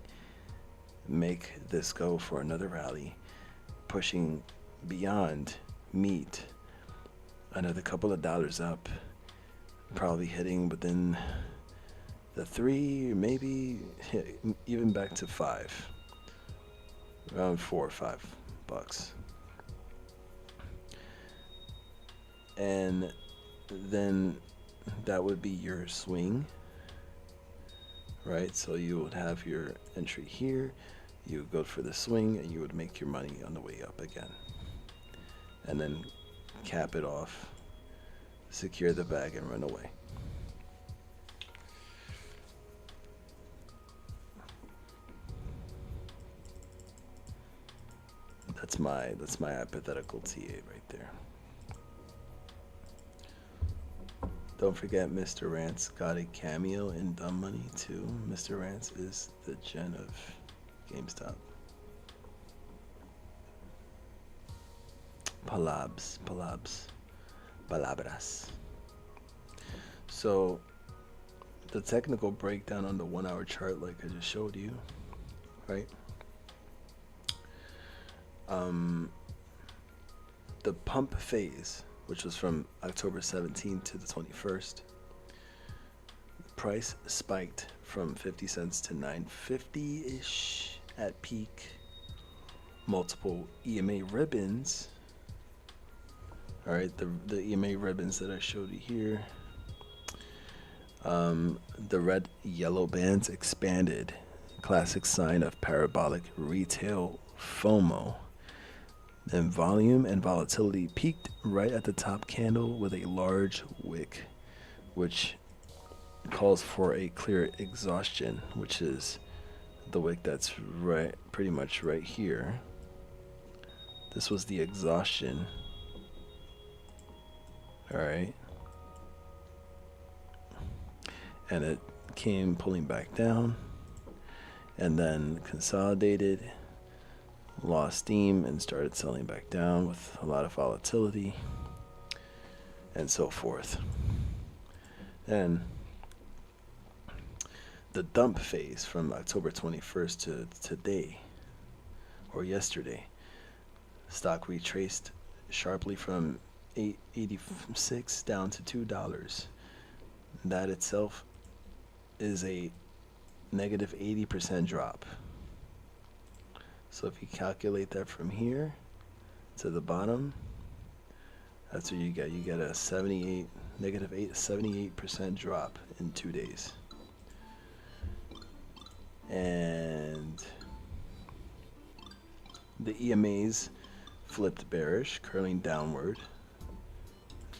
make this go for another rally, pushing beyond meat another couple of dollars up, probably hitting within the 3, maybe even back to 5, around 4 or 5 bucks. And then that would be your swing, right? So you would have your entry here, you would go for the swing, and you would make your money on the way up again, and then cap it off, secure the bag, and run away. That's my hypothetical TA right there. Don't forget, Mr. Rance got a cameo in Dumb Money too. Mr. Rance is the gen of GameStop. Palabras. So the technical breakdown on the 1 hour chart, like I just showed you, right? The pump phase, which was from October 17th to the 21st, the price spiked from 50 cents to 9.50-ish at peak. Multiple EMA ribbons. All right, the EMA ribbons that I showed you here. The red yellow bands expanded, classic sign of parabolic retail FOMO. Then volume and volatility peaked right at the top candle with a large wick, which calls for a clear exhaustion, which is the wick that's right, pretty much right here. This was the exhaustion. All right. And it came pulling back down and then consolidated, lost steam, and started selling back down with a lot of volatility and so forth. And the dump phase from October 21st to today, or yesterday, stock retraced sharply from $8.86 down to $2. That itself is a negative 80% drop. So if you calculate that from here to the bottom, that's what you get. You get a 78% drop in 2 days. And the EMAs flipped bearish, curling downward,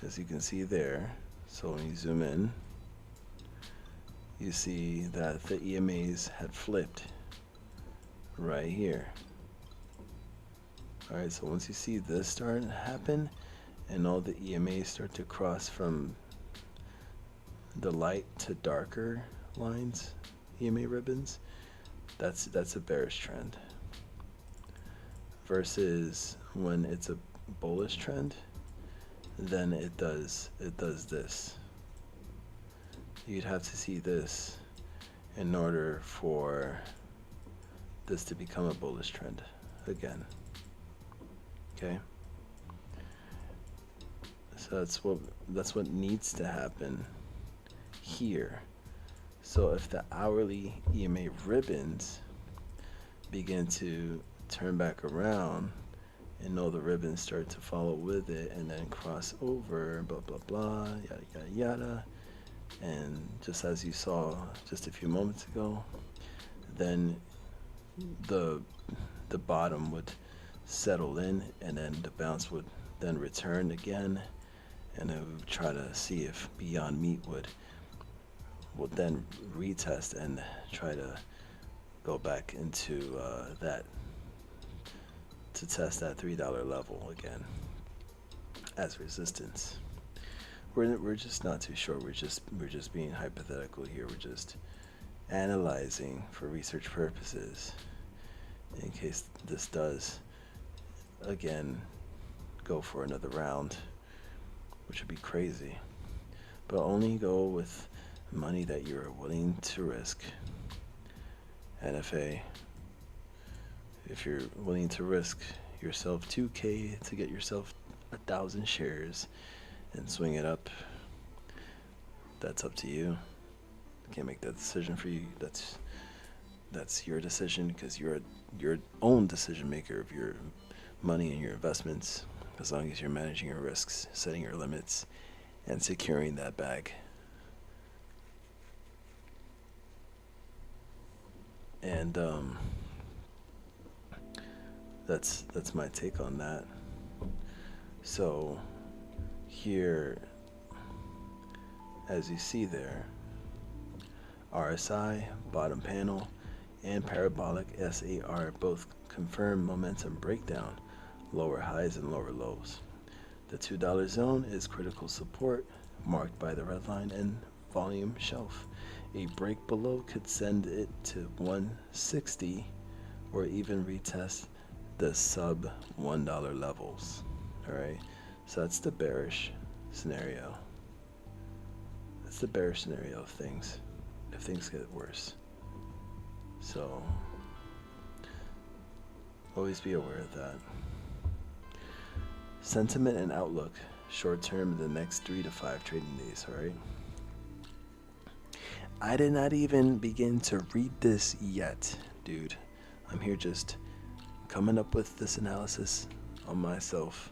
as you can see there. So when you zoom in, you see that the EMAs had flipped right here. Alright, so once you see this start to happen and all the EMAs start to cross from the light to darker lines, EMA ribbons, that's a bearish trend. Versus when it's a bullish trend, then it does this. You'd have to see this in order for this to become a bullish trend again. Okay? So that's what needs to happen here. So if the hourly EMA ribbons begin to turn back around and all the ribbons start to follow with it and then cross over, blah blah blah, yada yada yada, and just as you saw just a few moments ago, then the bottom would settle in, and then the bounce would then return again, and it would try to see if Beyond Meat would then retest and try to go back into that to test that $3 level again as resistance. We're just not too sure. We're just being hypothetical here. We're just analyzing for research purposes in case this does again go for another round, which would be crazy. But only go with money that you're willing to risk. NFA, if you're willing to risk yourself 2K to get yourself 1,000 shares and swing it up, that's up to you. I can't make that decision for you. That's your decision, because you're your own decision maker of your money and your investments, as long as you're managing your risks, setting your limits, and securing that bag. And that's my take on that. So here, as you see there, RSI, bottom panel, and parabolic SAR both confirm momentum breakdown, lower highs and lower lows. The $2 zone is critical support, marked by the red line and volume shelf. A break below could send it to 160 or even retest the sub $1 levels. Alright, so that's the bearish scenario. That's the bearish scenario of things, if things get worse. So always be aware of that. Sentiment and outlook, short term, the next 3 to 5 trading days. All right. I did not even begin to read this yet, dude. I'm here just coming up with this analysis on myself,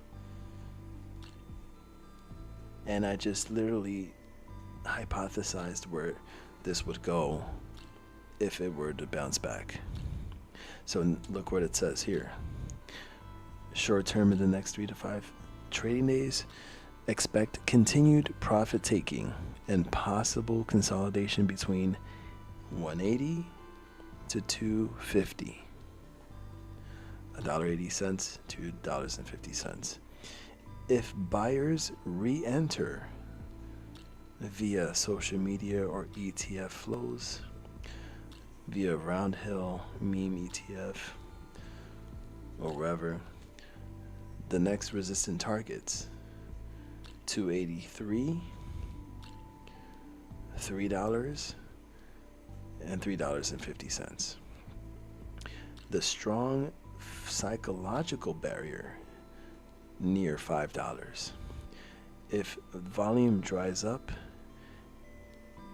and I just literally hypothesized where this would go if it were to bounce back. So look what it says here. Short term in the next 3 to 5 trading days, expect continued profit taking and possible consolidation between 180 to 250. $1.80 to $2.50. If buyers re-enter via social media or ETF flows, via Roundhill, meme ETF, or wherever, the next resistant targets, 283, $3, and $3.50. The strong psychological barrier near $5. If volume dries up,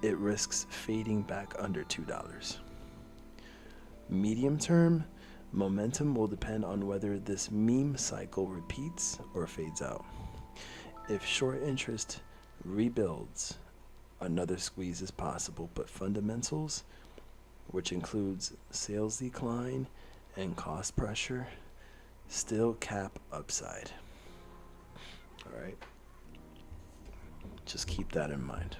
it risks fading back under $2. Medium term, momentum will depend on whether this meme cycle repeats or fades out. If short interest rebuilds, another squeeze is possible, but fundamentals, which includes sales decline and cost pressure, still cap upside. All right. Just keep that in mind.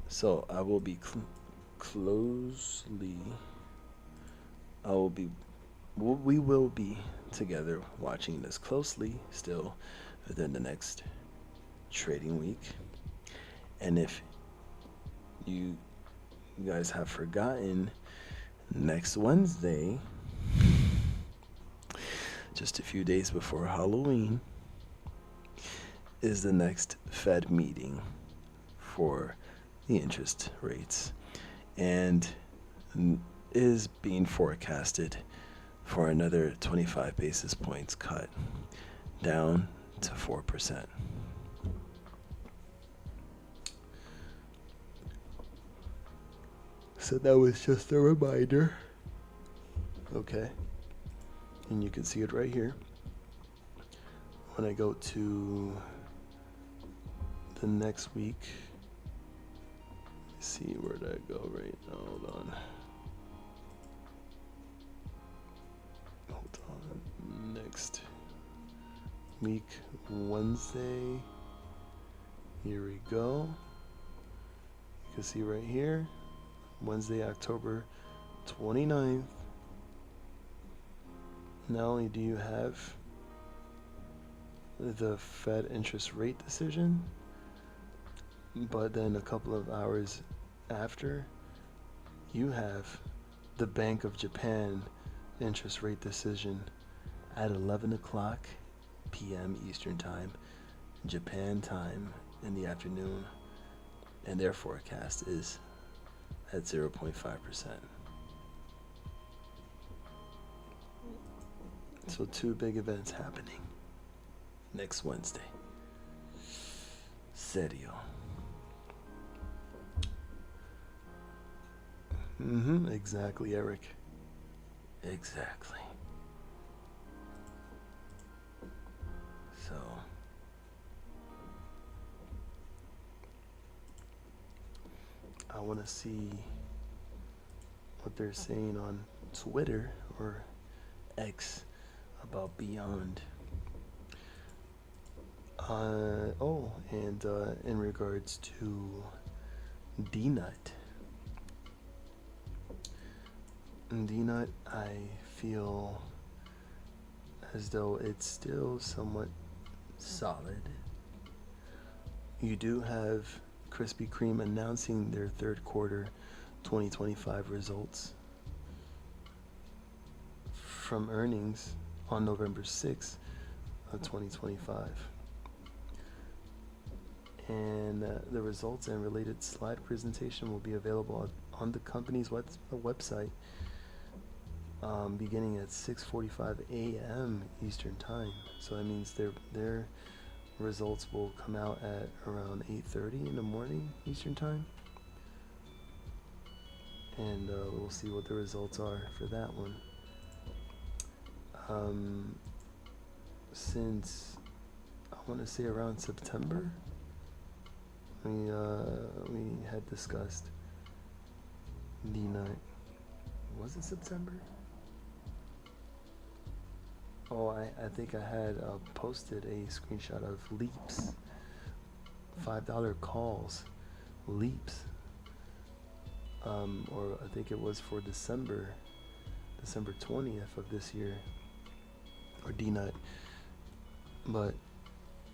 So I will be we will be together watching this closely still within the next trading week. And if you guys have forgotten, next Wednesday, just a few days before Halloween, is the next Fed meeting for the interest rates, and is being forecasted for another 25 basis points cut down to 4%. So that was just a reminder. Okay. And you can see it right here. When I go to the next week, let's see, where did I go right now? Hold on. Next week, Wednesday. Here we go. You can see right here, Wednesday, October 29th. Not only do you have the Fed interest rate decision, but then a couple of hours after, you have the Bank of Japan interest rate decision at 11 o'clock p.m. Eastern Time, Japan time in the afternoon, and their forecast is at 0.5%. So 2 big events happening next Wednesday. Serio. Exactly, Eric. Exactly. So I want to see what they're saying on Twitter or X about Beyond. And in regards to D-Nut. D-Nut, I feel as though it's still somewhat solid. You do have Krispy Kreme announcing their third quarter 2025 results from earnings on November 6th of 2025. And the results and related slide presentation will be available on the company's website beginning at 6:45 a.m. Eastern Time. So that means their results will come out at around 8:30 in the morning Eastern Time. And we'll see what the results are for that one. Since I want to say around September, we had discussed D-Nut. Was it September? Oh, I think I had posted a screenshot of Leaps. $5 calls. Leaps. Or I think it was for December 20th of this year. Or D-Nut. But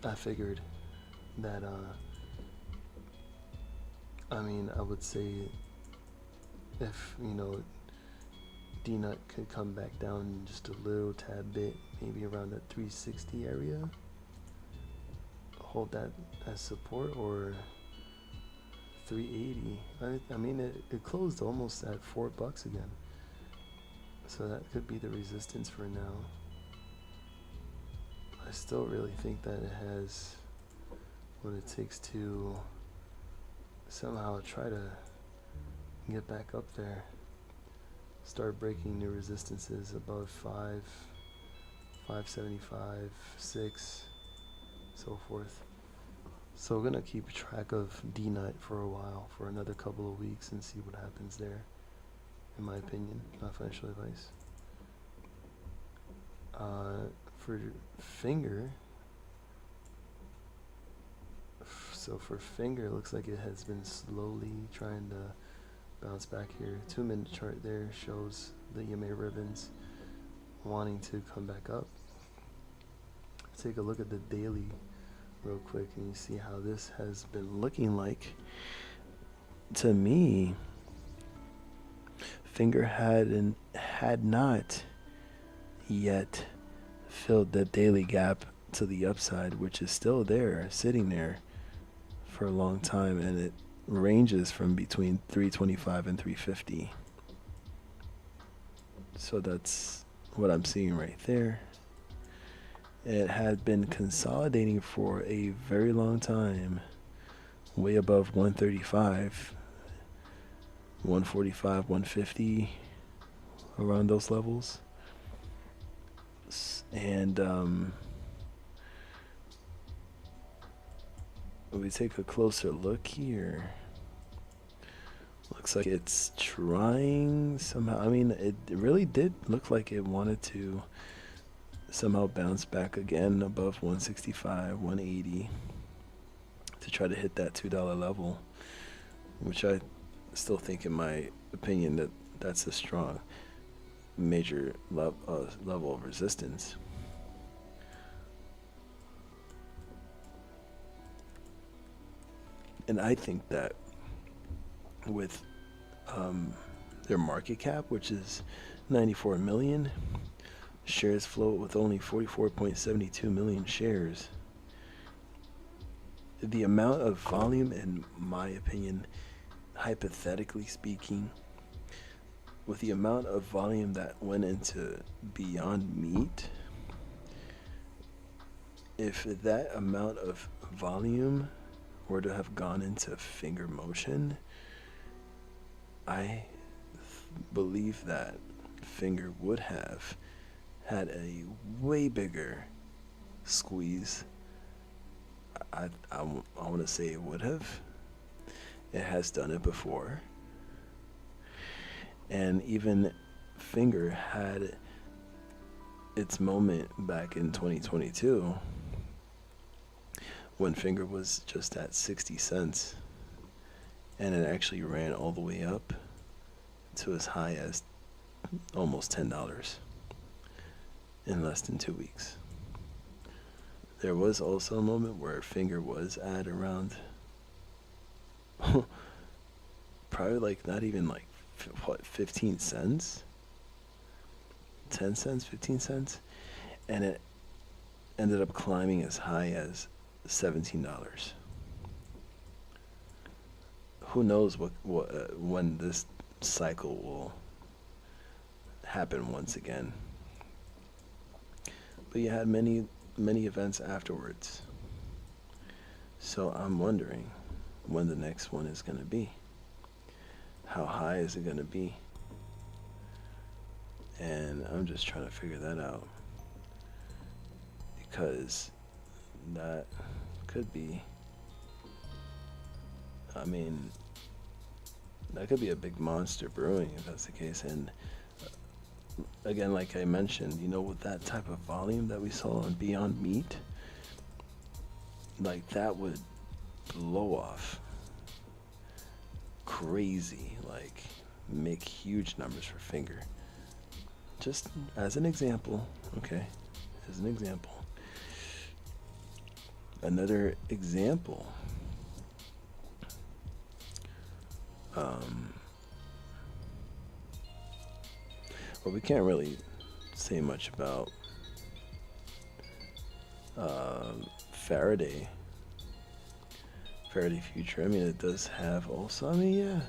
I figured that, I would say if, D-Nut could come back down just a little tad bit, maybe around that 360 area, hold that as support, or 380. It closed almost at $4 again, so that could be the resistance for now. I still really think that it has what it takes to somehow try to get back up there, start breaking new resistances above 575, 6, so forth. So we're gonna keep track of D-Nut for a while, for another couple of weeks, and see what happens there. In my opinion, not financial advice. For Finger, for Finger, it looks like it has been slowly trying to bounce back here. 2-minute chart there shows the EMA ribbons wanting to come back up. Take a look at the daily real quick, and you see how this has been looking like. To me, Finger had not yet filled the daily gap to the upside, which is still there, sitting there for a long time, and it ranges from between 325 and 350. So that's what I'm seeing right there. It had been consolidating for a very long time, way above 135, 145, 150, around those levels. And we take a closer look here. Looks like it's trying somehow. It really did look like it wanted to somehow bounce back again above 165, 180 to try to hit that $2 level, which I still think, in my opinion, that's a strong major level of resistance. And I think that with their market cap, which is 94 million, shares float with only 44.72 million shares. The amount of volume, in my opinion, hypothetically speaking, with the amount of volume that went into Beyond Meat, if that amount of volume were to have gone into finger motion, I believe that finger would have had a way bigger squeeze. I want to say it would have. It has done it before. And even finger had its moment back in 2022 when finger was just at 60 cents, and it actually ran all the way up to as high as almost $10 in less than 2 weeks. There was also a moment where finger was at around probably like not even like 15 cents, 10 cents, 15 cents, and it ended up climbing as high as $17. Who knows what when this cycle will happen once again. But you had many events afterwards. So I'm wondering when the next one is going to be. How high is it going to be? And I'm just trying to figure that out, because that could be, I mean, that could be a big monster brewing if that's the case. And again, like I mentioned, with that type of volume that we saw on Beyond Meat, like that would blow off crazy, like make huge numbers for finger. Just as an example, okay? As an example. Another example. Well, we can't really say much about Faraday future. I mean, it does have also, that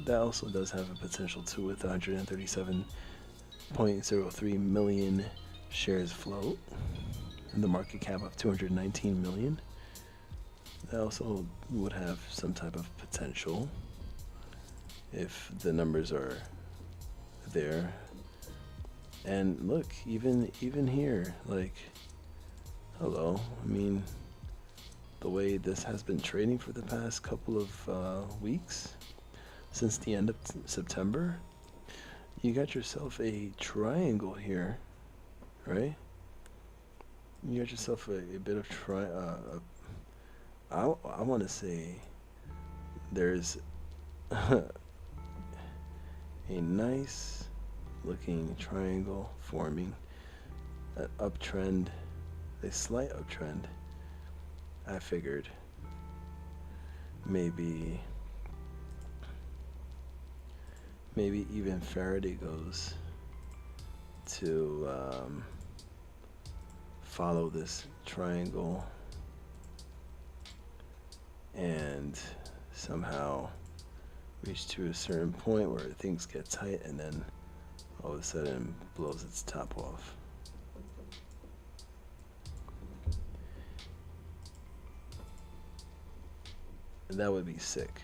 also does have a potential too, with 137.03 million shares float and the market cap of 219 million. That also would have some type of potential if the numbers are there. And look, even here, like, hello, the way this has been trading for the past couple of weeks, since the end of September, you got yourself a triangle here, right? You got yourself a bit of I want to say there's a nice looking triangle forming, an uptrend, a slight uptrend. I figured maybe even Faraday goes to follow this triangle and somehow reach to a certain point where things get tight, and then all of a sudden blows its top off. And that would be sick.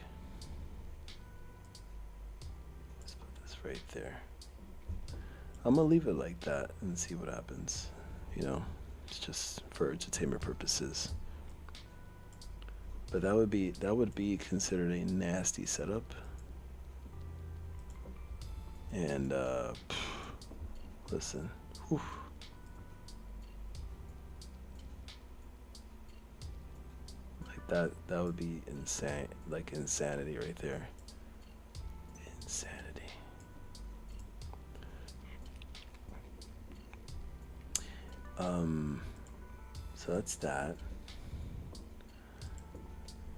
Let's put this right there. I'm gonna leave it like that and see what happens. It's just for entertainment purposes. But that would be considered a nasty setup. And listen, whew. That would be insane, like insanity right there. Insanity. So that's that.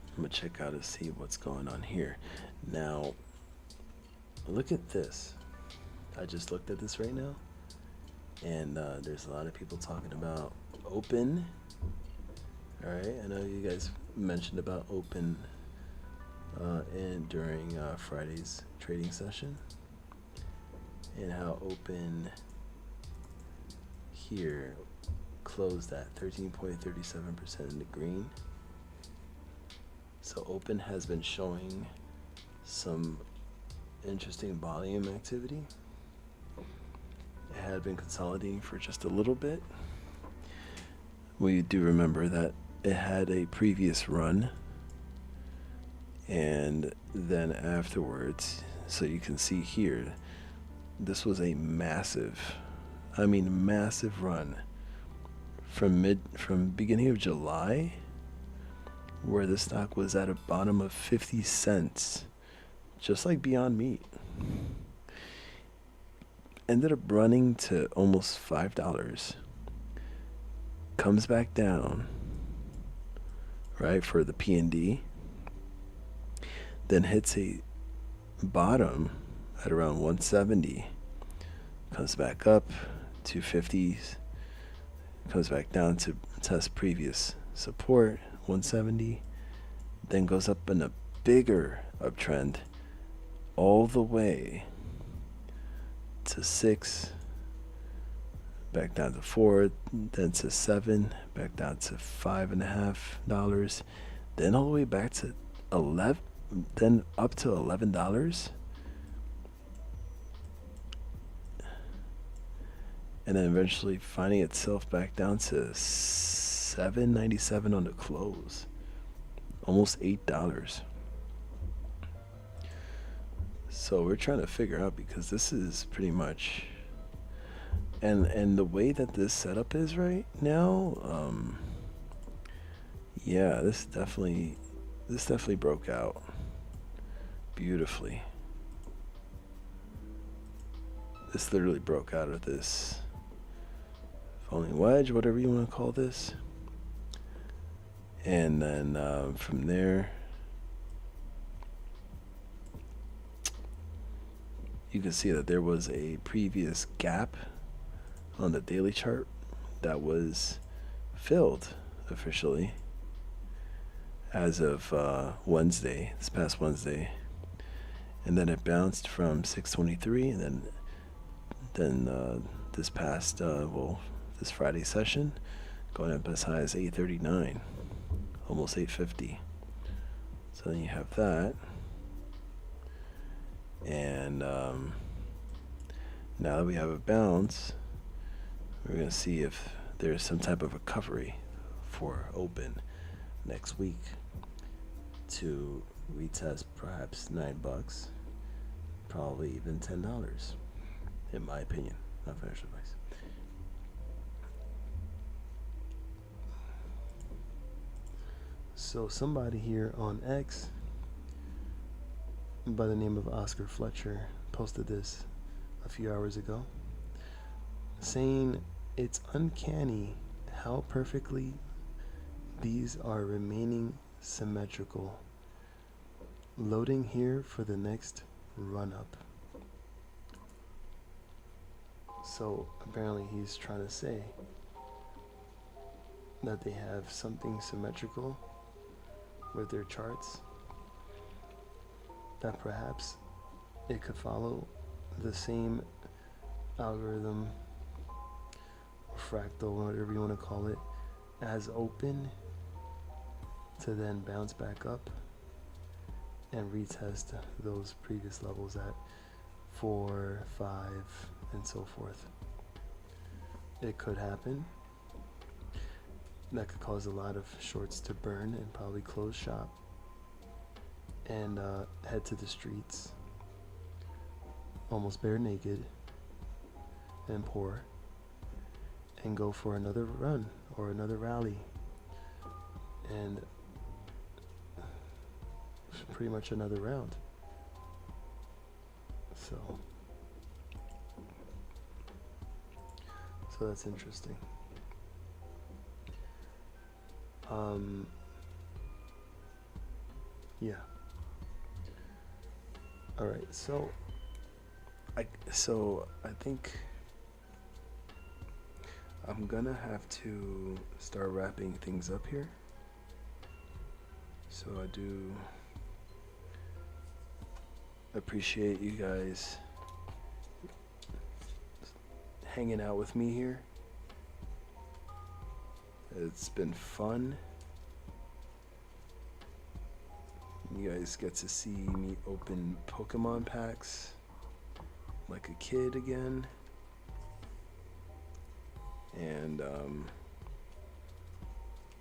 I'm gonna check out and see what's going on here. Now, look at this. I just looked at this right now. And there's a lot of people talking about open. All right, I know you guys mentioned about open and during Friday's trading session, and how open here closed at 13.37% in the green. So open has been showing some interesting volume activity. It had been consolidating for just a little bit. We do remember that it had a previous run, and then afterwards, so you can see here, this was a massive run from beginning of July, where the stock was at a bottom of 50 cents, just like Beyond Meat. Ended up running to almost $5. Comes back down, right, for the P&D. Then hits a bottom at around 170. Comes back up to 50s. Comes back down to test previous support, 170. Then goes up in a bigger uptrend all the way to 6, back down to 4, then to 7, back down to $5.50, then all the way back to 11, then up to $11, and then eventually finding itself back down to $7.97 on the close, almost $8. So we're trying to figure out, because this is pretty much, and the way that this setup is right now, yeah, this definitely broke out beautifully. This literally broke out of this falling wedge, whatever you want to call this, and then from there, you can see that there was a previous gap on the daily chart that was filled officially as of Wednesday, this past Wednesday, and then it bounced from 623, and then this past this Friday session going up as high as 839, almost 850. So then you have that. And now that we have a bounce, we're going to see if there's some type of recovery for open next week to retest perhaps $9, probably even $10, in my opinion, not financial advice. So somebody here on X by the name of Oscar Fletcher posted this a few hours ago, saying it's uncanny how perfectly these are remaining symmetrical. Loading here for the next run up. So apparently he's trying to say that they have something symmetrical with their charts, that perhaps it could follow the same algorithm or fractal, whatever you want to call it, as open, to then bounce back up and retest those previous levels at 4, 5, and so forth. It could happen. That could cause a lot of shorts to burn and probably close shop and head to the streets almost bare naked and poor and go for another run or another rally and pretty much another round. So that's interesting. Yeah. All right. So I think I'm gonna have to start wrapping things up here. So I do appreciate you guys hanging out with me here. It's been fun. You guys get to see me open Pokemon packs like a kid again. And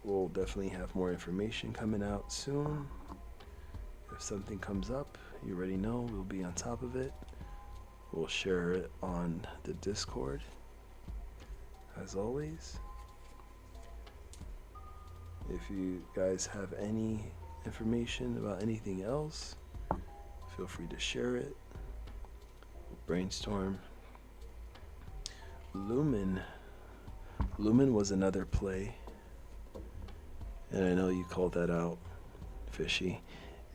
we'll definitely have more information coming out soon. If something comes up, you already know we'll be on top of it. We'll share it on the Discord, as always. If you guys have any information about anything else, feel free to share it. Brainstorm. Lumen was another play, and I know you called that out, Fishy,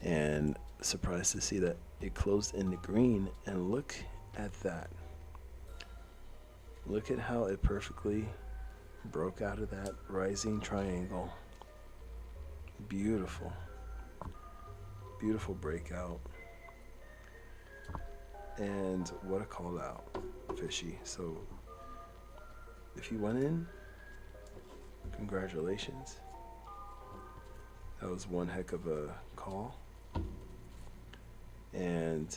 and surprised to see that it closed in the green. And look at that. Look at how it perfectly broke out of that rising triangle. Beautiful. Beautiful breakout. And what a call out, Fishy. So if you went in, congratulations. That was one heck of a call. And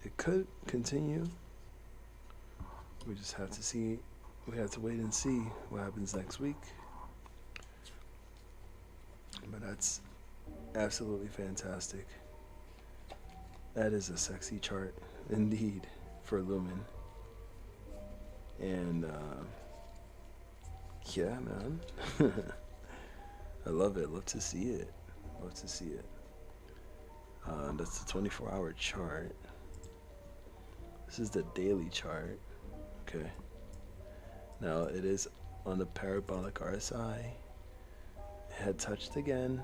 it could continue. We just have to see. We have to wait and see what happens next week. But that's absolutely fantastic. That is a sexy chart indeed for Lumen. And yeah, man. I love it. Love to see it. Love to see it. That's the 24-hour chart. This is the daily chart. Okay. Now it is on the parabolic RSI. It had touched again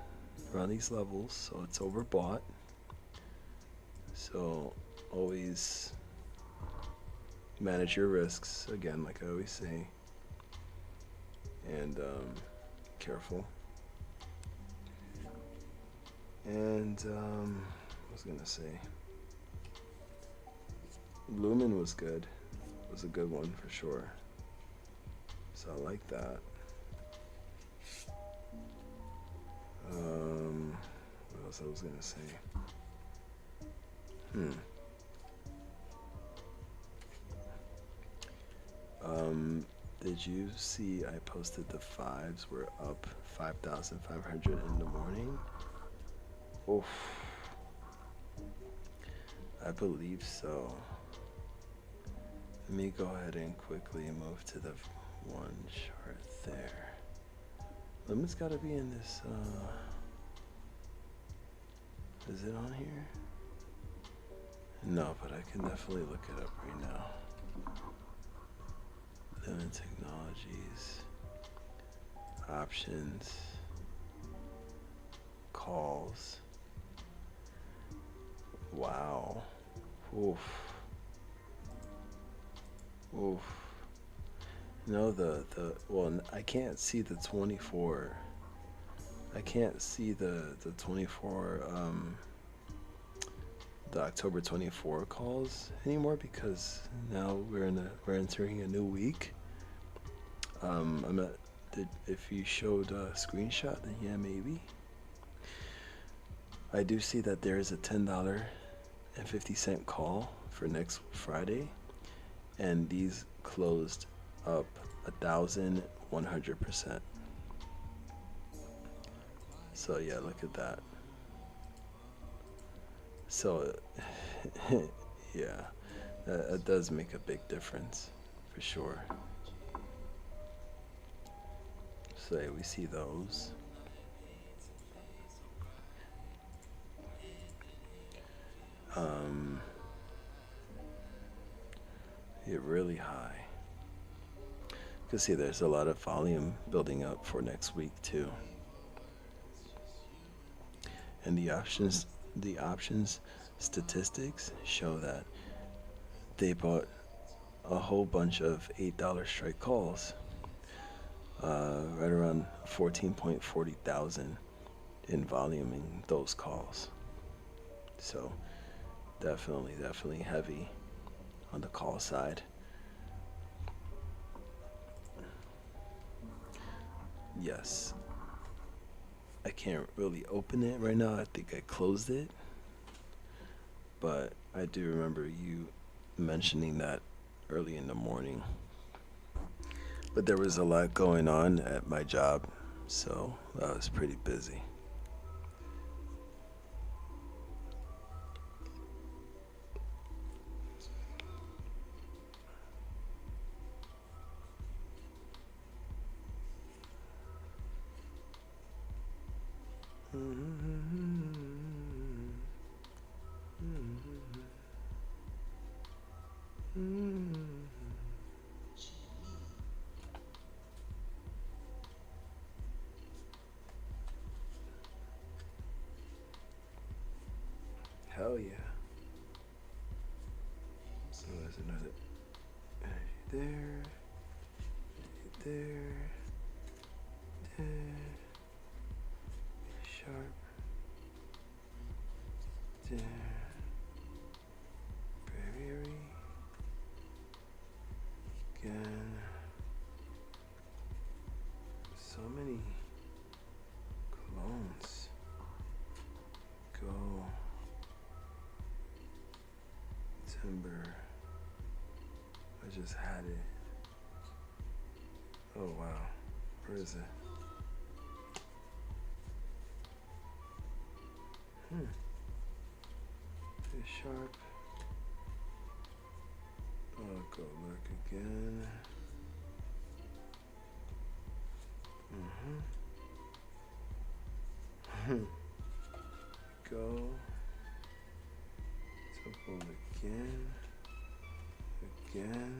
around these levels, so it's overbought. So always manage your risks, again, like I always say, and careful. And I was gonna say, Lumen was good. It was a good one for sure. So I like that. What else I was gonna say? Did you see I posted the fives were up 5,500 in the morning? Oof. I believe so. Let me go ahead and quickly move to the one chart there. Lumen's gotta be in this, is it on here? No, but I can definitely look it up right now. Lumen Technologies, options, calls. Wow. Oof. Oof. No, well, I can't see the 24. I can't see the 24, the October 24 calls anymore, because now we're entering a new week. If you showed a screenshot, then yeah, maybe. I do see that there is a $10.50 call for next Friday, and these closed up 1,100%. So yeah, look at that. So yeah, that does make a big difference for sure. So yeah, we see those. Get really high. You can see there's a lot of volume building up for next week too. And the options statistics show that they bought a whole bunch of $8 strike calls. right around 14.40 thousand in voluming those calls. So definitely heavy on the call side. Yes, I can't really open it right now. I think I closed it, but I do remember you mentioning that early in the morning. But there was a lot going on at my job, so I was pretty busy. Hell yeah. So there's another energy there, there, there, sharp, there, very, again. So many clones. Go. Timber. I just had it. Oh wow. Where is it? It's sharp. I'll go look again. Go. Double again. Again.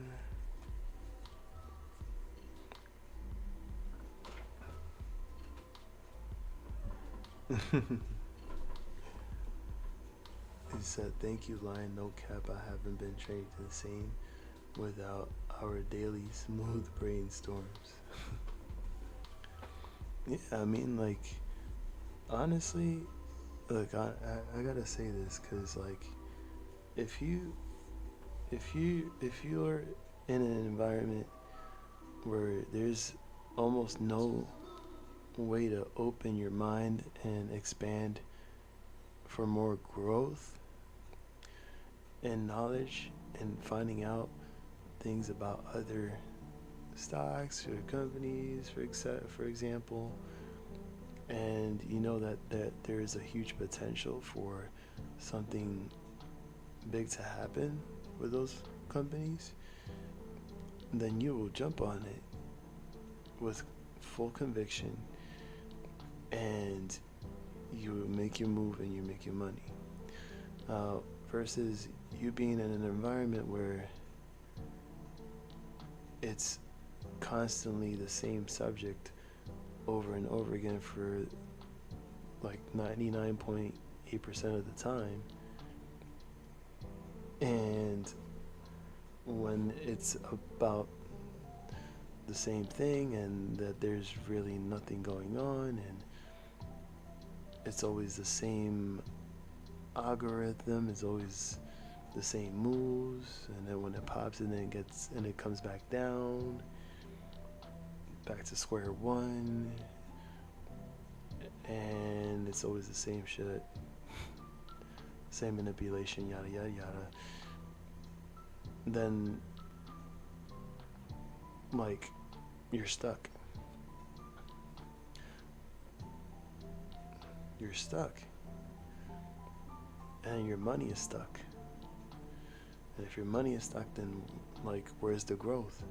He said, "Thank you, Lion. No cap. I haven't been trained to the same without our daily smooth brainstorms." Yeah, I mean, like, honestly, look, I gotta say this, cause like, if you're in an environment where there's almost no way to open your mind and expand for more growth and knowledge and finding out things about other stocks or companies, for example, and you know that there is a huge potential for something big to happen with those companies, then you will jump on it with full conviction, and you make your move and you make your money. Versus you being in an environment where it's constantly the same subject over and over again for like 99.8% of the time, and when it's about the same thing and that there's really nothing going on and it's always the same algorithm, it's always the same moves, and then when it pops and then it comes back down, back to square one, and it's always the same shit, same manipulation, yada yada yada, then like you're stuck. You're stuck. And your money is stuck. And if your money is stuck, then like where's the growth?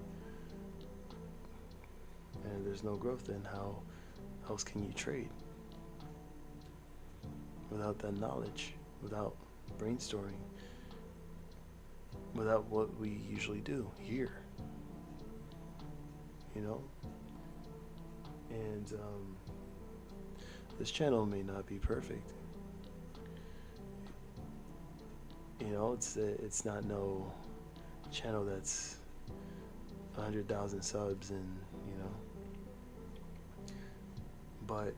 And if there's no growth, then how else can you trade? Without that knowledge, without brainstorming, without what we usually do here. You know? And this channel may not be perfect. You know, it's not no channel that's 100,000 subs and, you know, But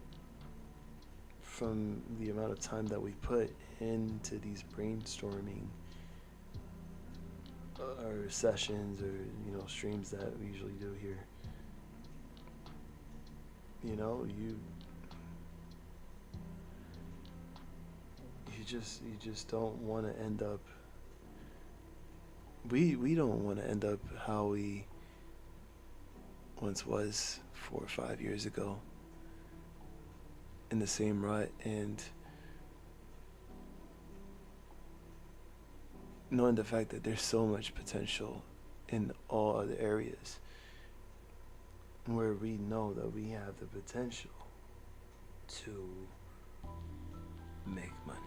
from the amount of time that we put into these brainstorming or sessions or streams that we usually do here, you you just don't want to end up. We don't want to end up how we once was 4 or 5 years ago, in the same rut, and knowing the fact that there's so much potential in all other areas where we know that we have the potential to make money.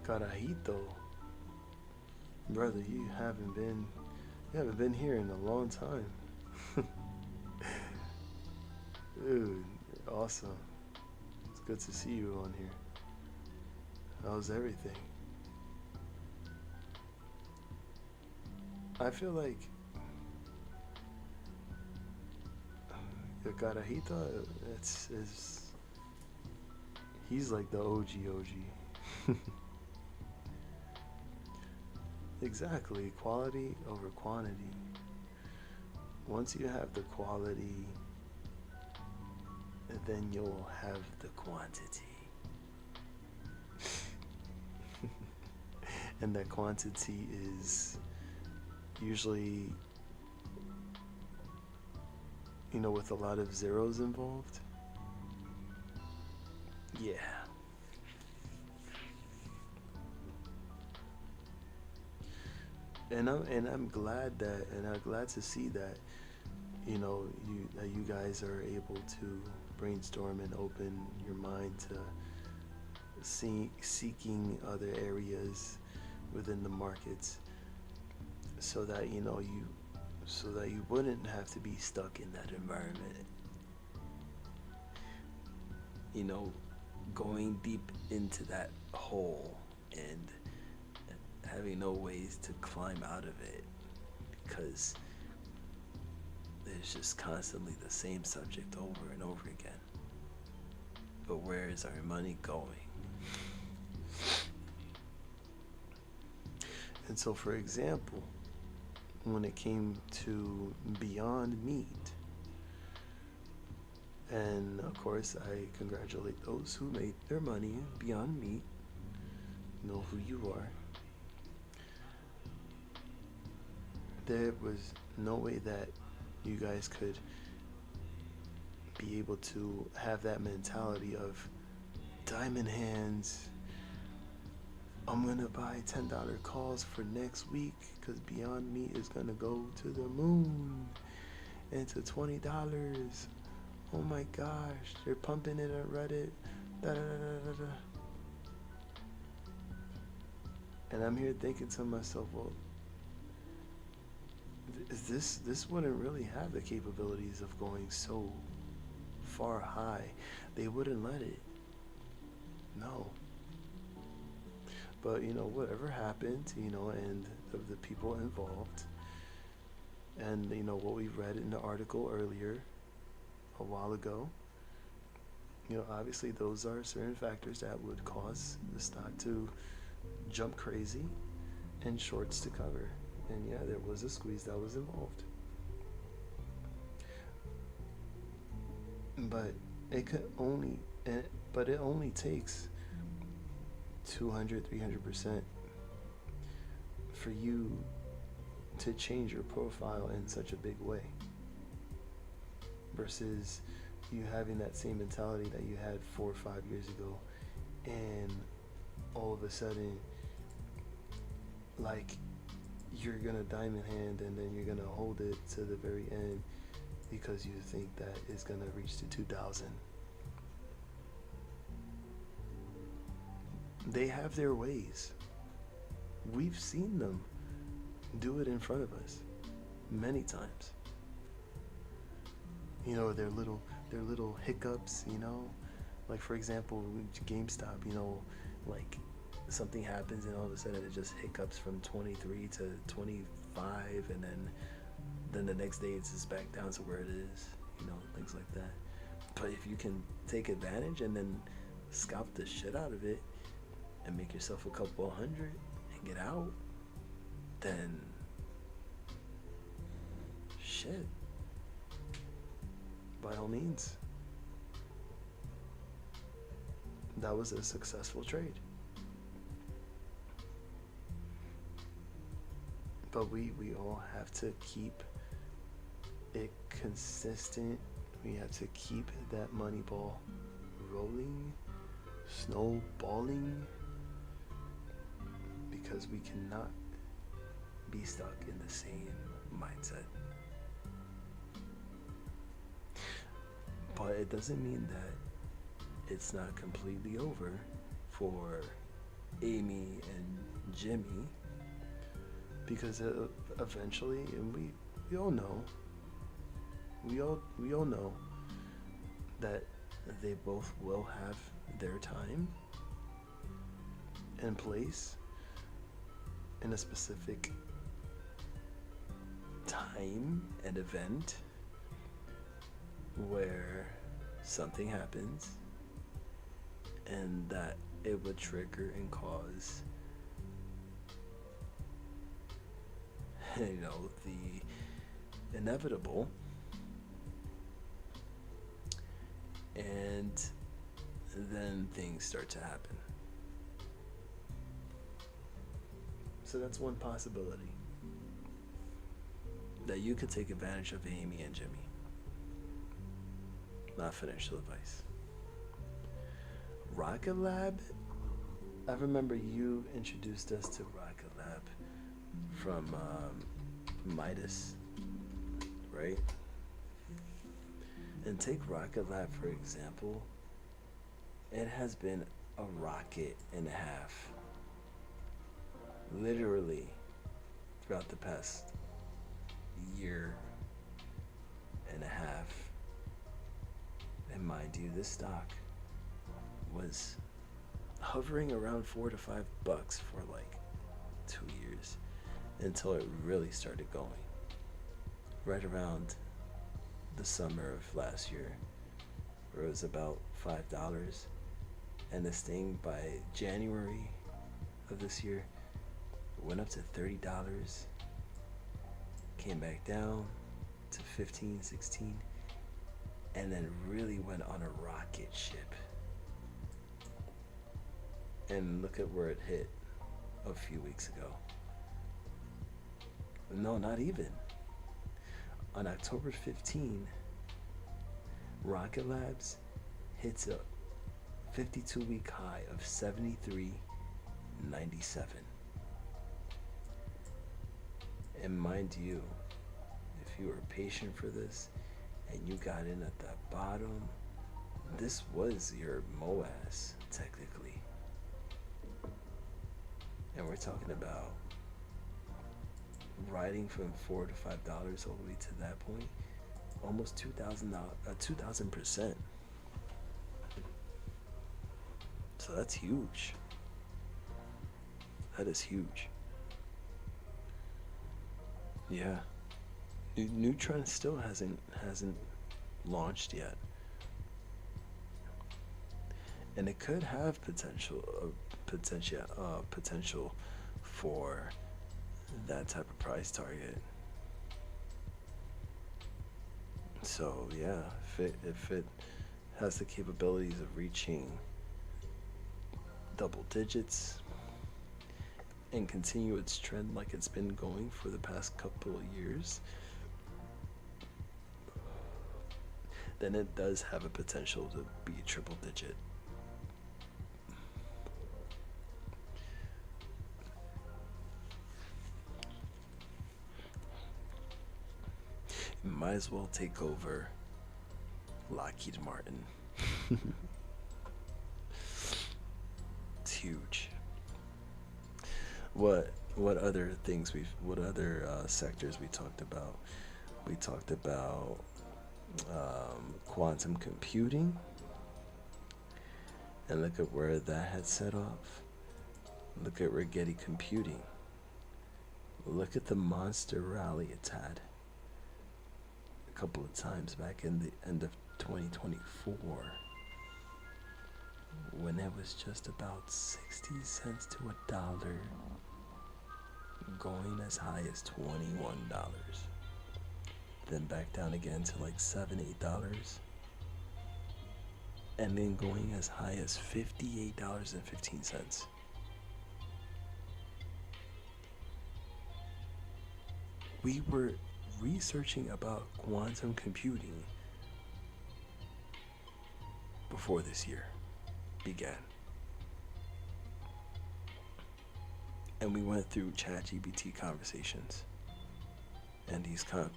Carajito, brother, you haven't been here in a long time. Dude, awesome. It's good to see you on here. How's everything? I feel like the Carajito, he's like the OG. Exactly, quality over quantity. Once you have the quality, then you'll have the quantity. And that quantity is usually, with a lot of zeros involved. Yeah. And I'm glad to see that, you guys are able to brainstorm and open your mind to seeking other areas within the markets, so that you wouldn't have to be stuck in that environment. Going deep into that hole and having no ways to climb out of it, because there's just constantly the same subject over and over again. But where is our money going? And so, for example, when it came to Beyond Meat, and of course I congratulate those who made their money in Beyond Meat, know who you are. There was no way that you guys could be able to have that mentality of diamond hands. I'm gonna buy $10 calls for next week because Beyond Meat is gonna go to the moon and to $20. Oh my gosh, they're pumping it on Reddit. Da, da, da, da, da. And I'm here thinking to myself, well, this wouldn't really have the capabilities of going so far high. They wouldn't let it. No. But whatever happened, and of the people involved, and what we read in the article earlier a while ago, obviously those are certain factors that would cause the stock to jump crazy and shorts to cover. And yeah, there was a squeeze that was involved. But it only takes 200-300% for you to change your profile in such a big way, versus you having that same mentality that you had 4 or 5 years ago, and all of a sudden, like, you're gonna diamond hand and then you're gonna hold it to the very end because you think that it's gonna reach to 2,000. They have their ways. We've seen them do it in front of us many times. Their little hiccups, like, for example, GameStop, like, something happens and all of a sudden it just hiccups from 23 to 25, and then then the next day it's just back down to where it is, things like that. But if you can take advantage and then scalp the shit out of it and make yourself a couple hundred and get out, then shit, by all means, that was a successful trade. But we all have to keep it consistent. We have to keep that money ball rolling, snowballing, because we cannot be stuck in the same mindset. But it doesn't mean that it's not completely over for Amy and Jimmy, because eventually, and we all know, we all know that they both will have their time and place in a specific time and event where something happens and that it would trigger and cause the inevitable, and then things start to happen. So that's one possibility, that you could take advantage of Amy and Jimmy. Not financial advice. Rocket Lab, I remember you introduced us to Rocket Lab from Midas, right? And take Rocket Lab for example. It has been a rocket and a half, literally, throughout the past year and a half. And mind you, this stock was hovering around $4 to $5 for like 2 years, until it really started going right around the summer of last year, where it was about $5, and this thing by January of this year went up to $30, came back down to 15, 16, and then really went on a rocket ship. And look at where it hit a few weeks ago. No, not even. On October 15, Rocket Labs hits a 52-week high of 73.97. And mind you, if you were patient for this and you got in at the bottom, this was your MOAS, technically. And we're talking about riding from $4 to $5 all the way to that point, almost 2,000%. So that's huge. That is huge. Yeah. Neutron still hasn't launched yet, and it could have potential for that type of price target. So yeah, if it has the capabilities of reaching double digits and continue its trend like it's been going for the past couple of years, then it does have a potential to be triple digit. You might as well take over Lockheed Martin. It's huge. What other things what other sectors we talked about? We talked about quantum computing, and look at where that had set off. Look at Rigetti Computing. Look at the monster rally it's had. couple of times back in the end of 2024 when it was just about 60 cents to a dollar, going as high as $21, then back down again to like $7, $8, and then going as high as $58.15. We were researching about quantum computing before this year began. And we went through ChatGPT conversations. And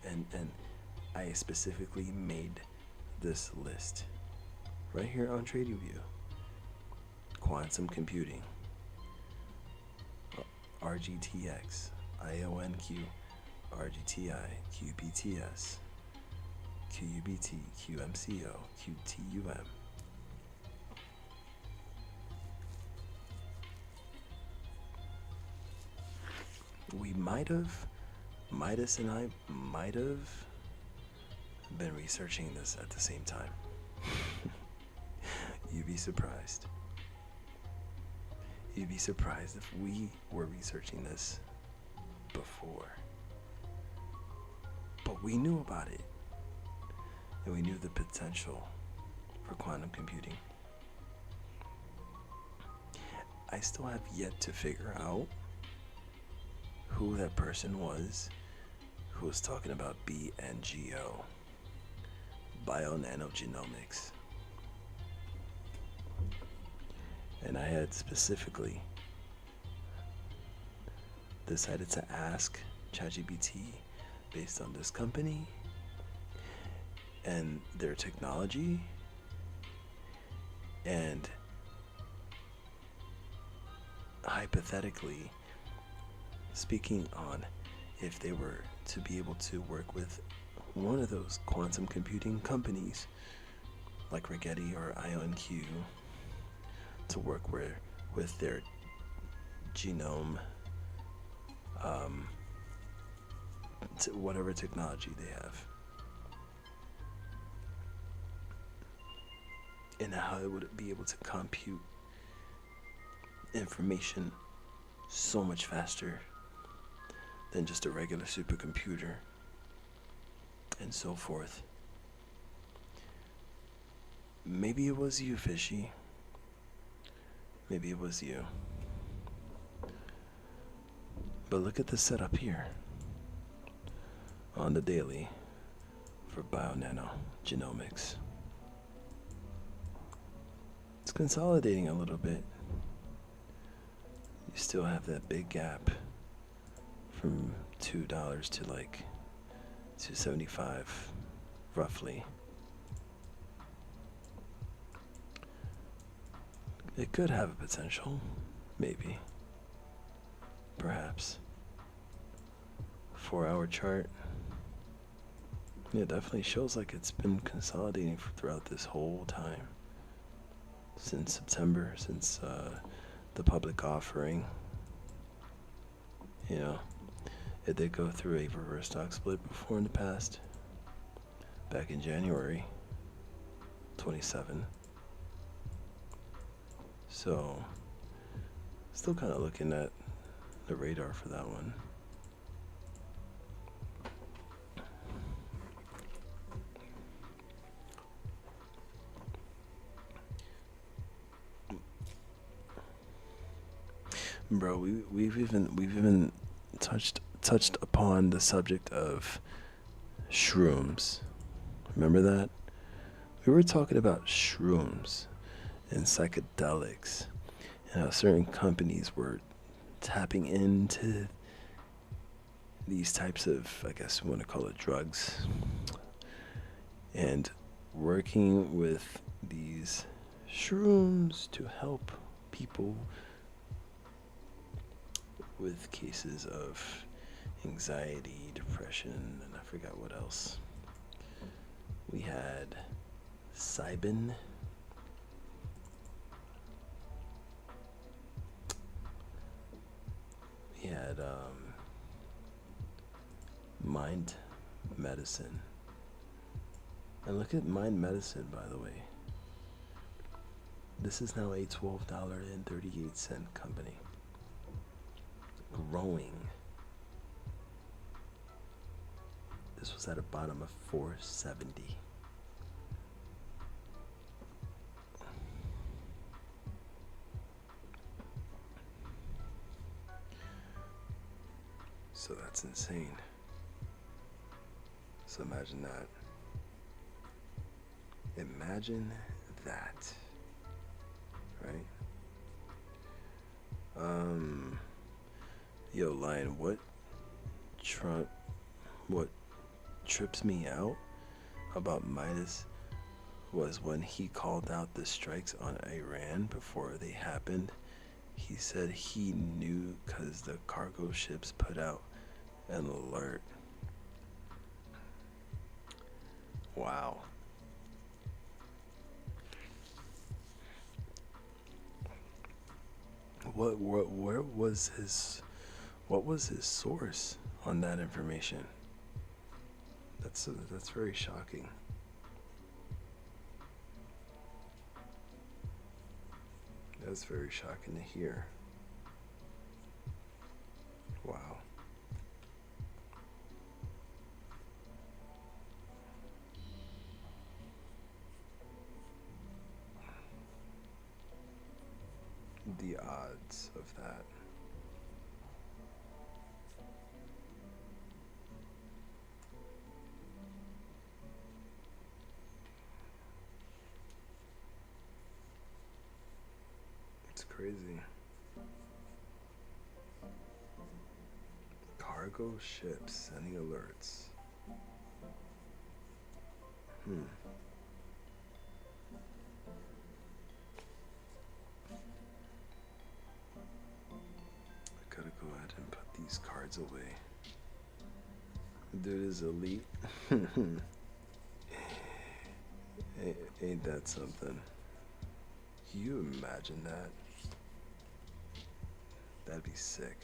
and I specifically made this list right here on TradingView. Quantum computing, RGTX, IONQ, RGTI, QBTS, QUBT, QMCO, QTUM. We Midas and I might have been researching this at the same time. You'd be surprised. You'd be surprised if we were researching this before. But we knew about it, and we knew the potential for quantum computing. I still have yet to figure out who that person was who was talking about BNGO, bio-nanogenomics. And I had specifically decided to ask ChatGPT based on this company and their technology, and hypothetically speaking on if they were to be able to work with one of those quantum computing companies like Rigetti or IonQ to work with their genome, to whatever technology they have, and how it would be able to compute information so much faster than just a regular supercomputer, and so forth. Maybe it was you, Fishy. Maybe it was you. But look at the setup here on the daily for bio-nanogenomics. It's consolidating a little bit. You still have that big gap from $2 to like $2.75 roughly. It could have a potential, maybe, perhaps. 4-hour chart. Yeah, it definitely shows like it's been consolidating throughout this whole time. Since September, since the public offering. You know, it did go through a reverse stock split before in the past, back in January 27. So, still kind of looking at the radar for that one. Bro, we've even touched upon the subject of shrooms. Remember that? We were talking about shrooms and psychedelics, and how certain companies were tapping into these types of, I guess we want to call it drugs, and working with these shrooms to help people with cases of anxiety, depression, and I forgot what else. We had Cybin. We had Mind Medicine. And look at Mind Medicine, by the way. This is now a $12.38 company. Growing. This was at a bottom of 470. So that's insane. So imagine that. Imagine that. Right? Yo, Lion, what trips me out about Midas was when he called out the strikes on Iran before they happened. He said he knew because the cargo ships put out an alert. Wow. What was his source on that information? That's very shocking. That's very shocking to hear. Wow. The odds of that. It's crazy. Cargo ships sending alerts. I gotta go ahead and put these cards away. Dude is elite. Ain't that something? Can you imagine that? That'd be sick.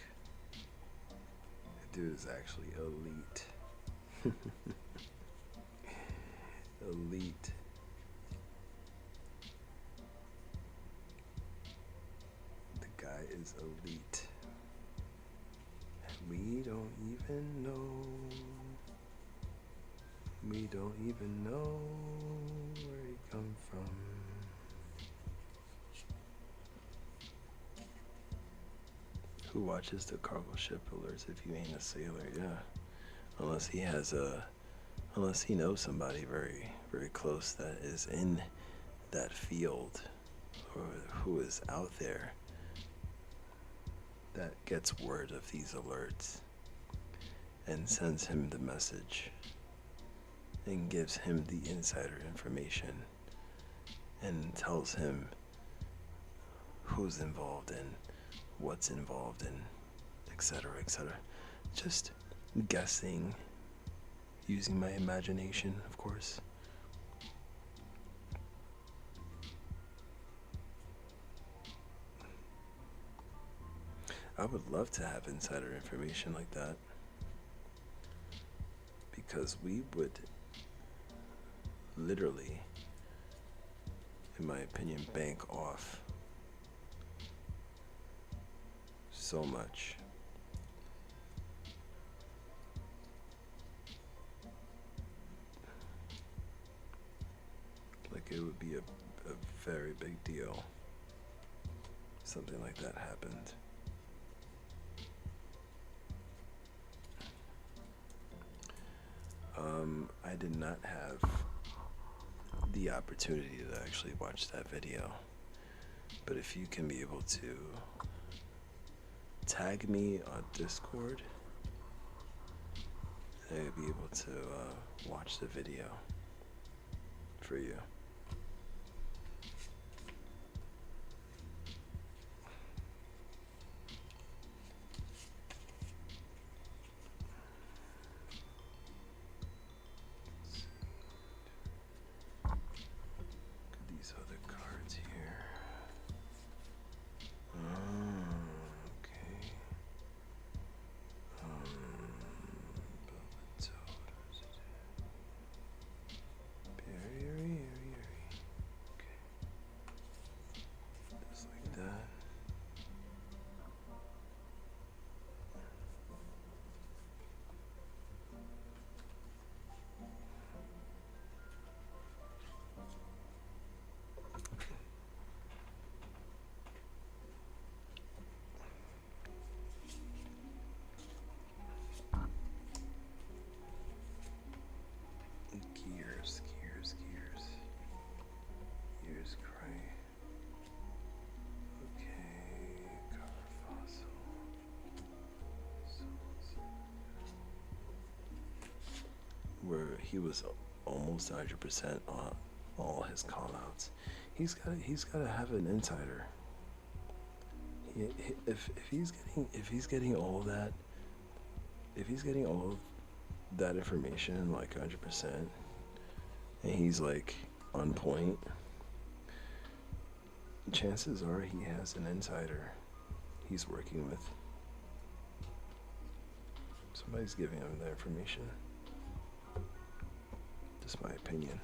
Dude is actually elite. Elite. The guy is elite. And we don't even know. We don't even know where he come from. Who watches the cargo ship alerts if you ain't a sailor? Yeah. Unless he knows somebody very, very close that is in that field or who is out there that gets word of these alerts and sends him the message and gives him the insider information and tells him who's involved and what's involved in, etc., etc. Just guessing, using my imagination, of course. I would love to have insider information like that, because we would literally, in my opinion, bank off so much. Like, it would be a very big deal. Something like that happened. I did not have the opportunity to actually watch that video, but if you can be able to tag me on Discord, I'll be able to watch the video for you. These other cards here. Okay. he was almost 100% on all his call outs. He's got to have an insider. If he's getting all that, if he's getting all that information like 100%, and he's like on point, chances are he has an insider he's working with. Somebody's giving him that information. Just my opinion.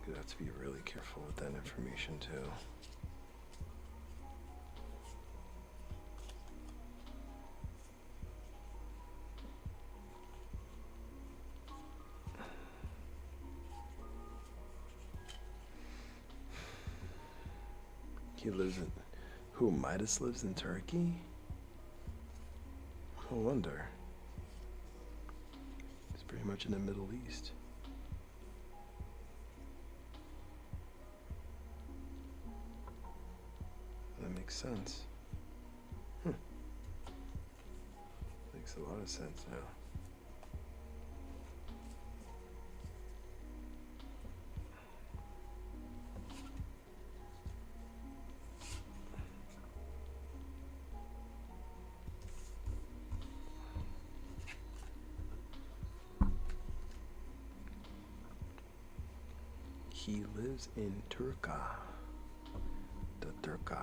You have to be really careful with that information too. He lives in... Who, Midas lives in Turkey? No wonder. It's pretty much in the Middle East. That makes sense. Makes a lot of sense now. He lives in Turkey. The Turkey.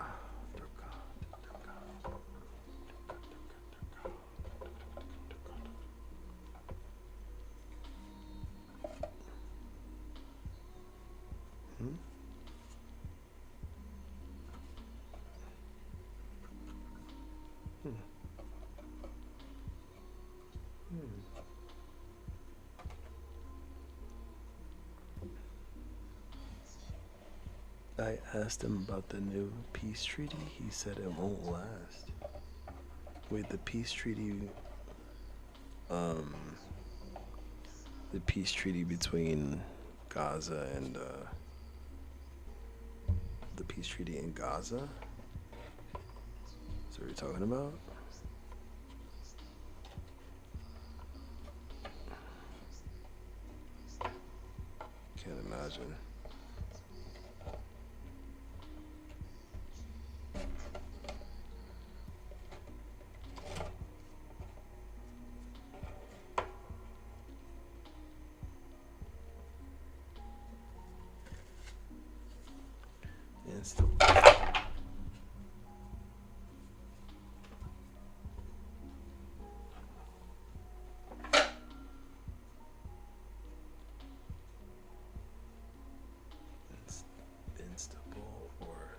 I asked him about the new peace treaty. He said it won't last. Wait, the peace treaty, the peace treaty between Gaza and, the peace treaty in Gaza? That's what you're talking about? Can't imagine. Istanbul or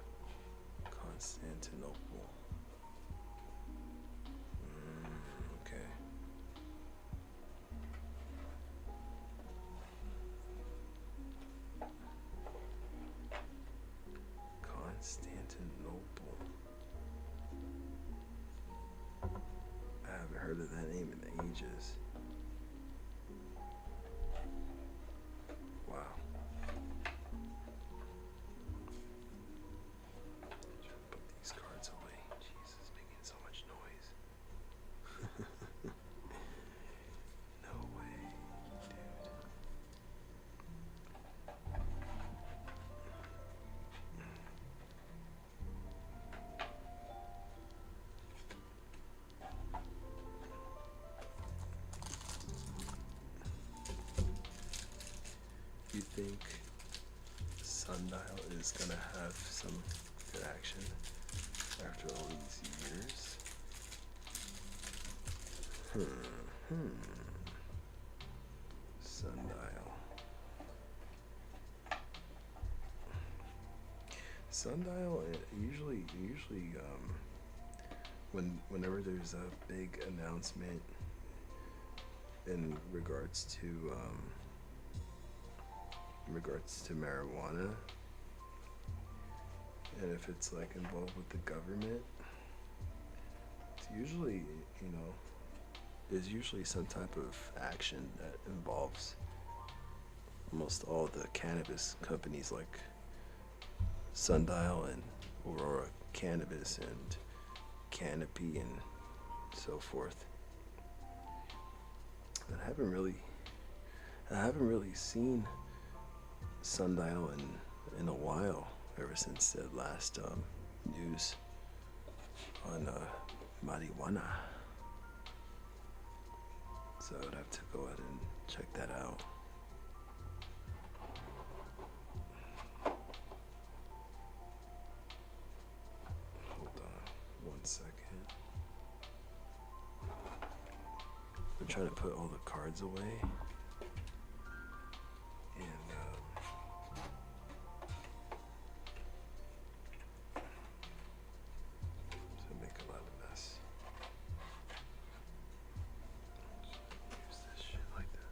Constantinople. Okay. Constantinople. I haven't heard of that name in ages. Wow. Put these cards away. Jesus, making so much noise. No way, dude. You think Sundial is gonna have some good action after all these years? Sundial. Sundial usually whenever there's a big announcement in regards to marijuana, and if it's like involved with the government, it's usually, there's usually some type of action that involves almost all the cannabis companies like Sundial and Aurora Cannabis and Canopy and so forth. But I haven't really seen Sundial in a while, ever since the last news on marijuana. So I would have to go ahead and check that out. Hold on 1 second. I'm trying to put all the cards away. And so make a lot of mess. Use this shit like that.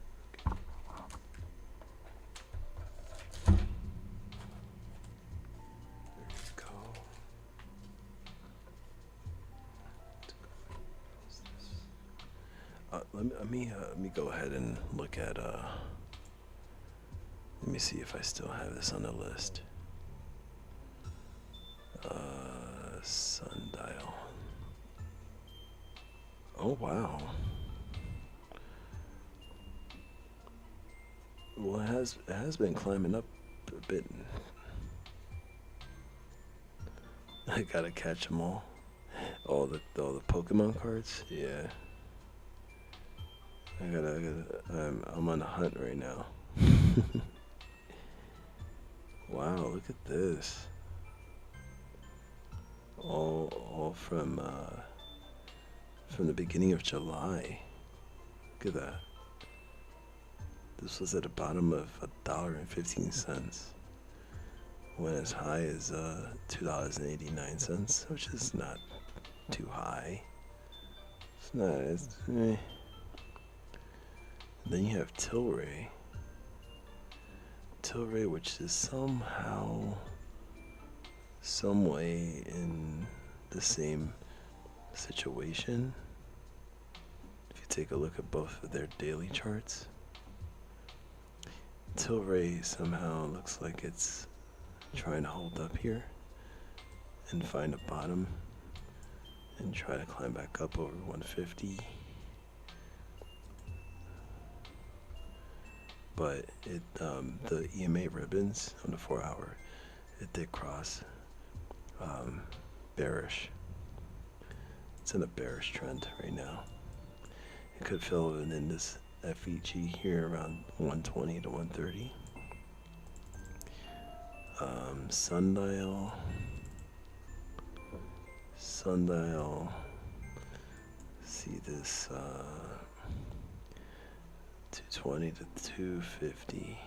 Okay. There we go. Let me go ahead and look at let me see if I still have this on the list. Sundial. Oh wow. Well, it has been climbing up a bit. I gotta catch them all. All the Pokemon cards. Yeah. I'm on a hunt right now. Wow, look at this. All from the beginning of July. Look at that. This was at the bottom of $1.15. Went as high as $2.89, which is not too high. It's not. Then you have Tilray, which is somehow, some way in the same situation. If you take a look at both of their daily charts, Tilray somehow looks like it's trying to hold up here and find a bottom and try to climb back up over 150. But the EMA ribbons on the 4 hour, it did cross bearish. It's in a bearish trend right now. It could fill in this FEG here around 120 to 130. Sundial. See this 220 to 250.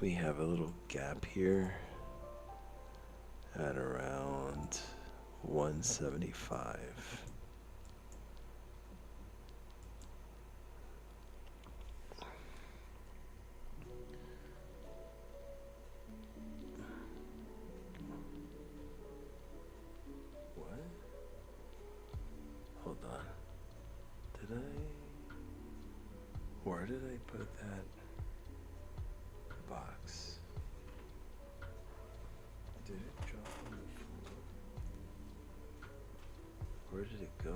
We have a little gap here at around 175. Hold on. Where did I put that box? Did it drop on the floor? Where did it go?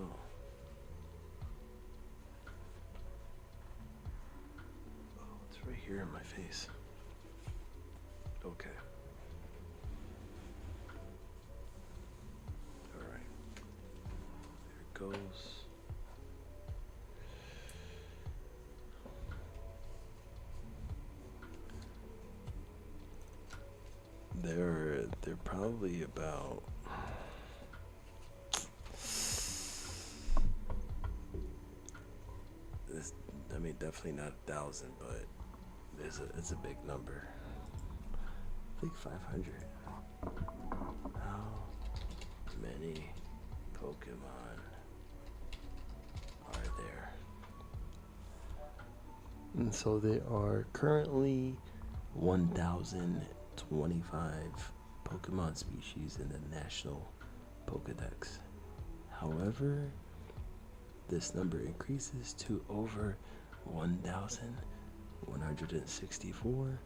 Oh, it's right here in my face. Okay. Alright. There it goes. They're probably about this. I mean, definitely not 1,000, but it's a big number. I think 500. How many Pokemon are there? And so there are currently 1,025 Pokemon species in the National Pokedex. However, this number increases to over 1,164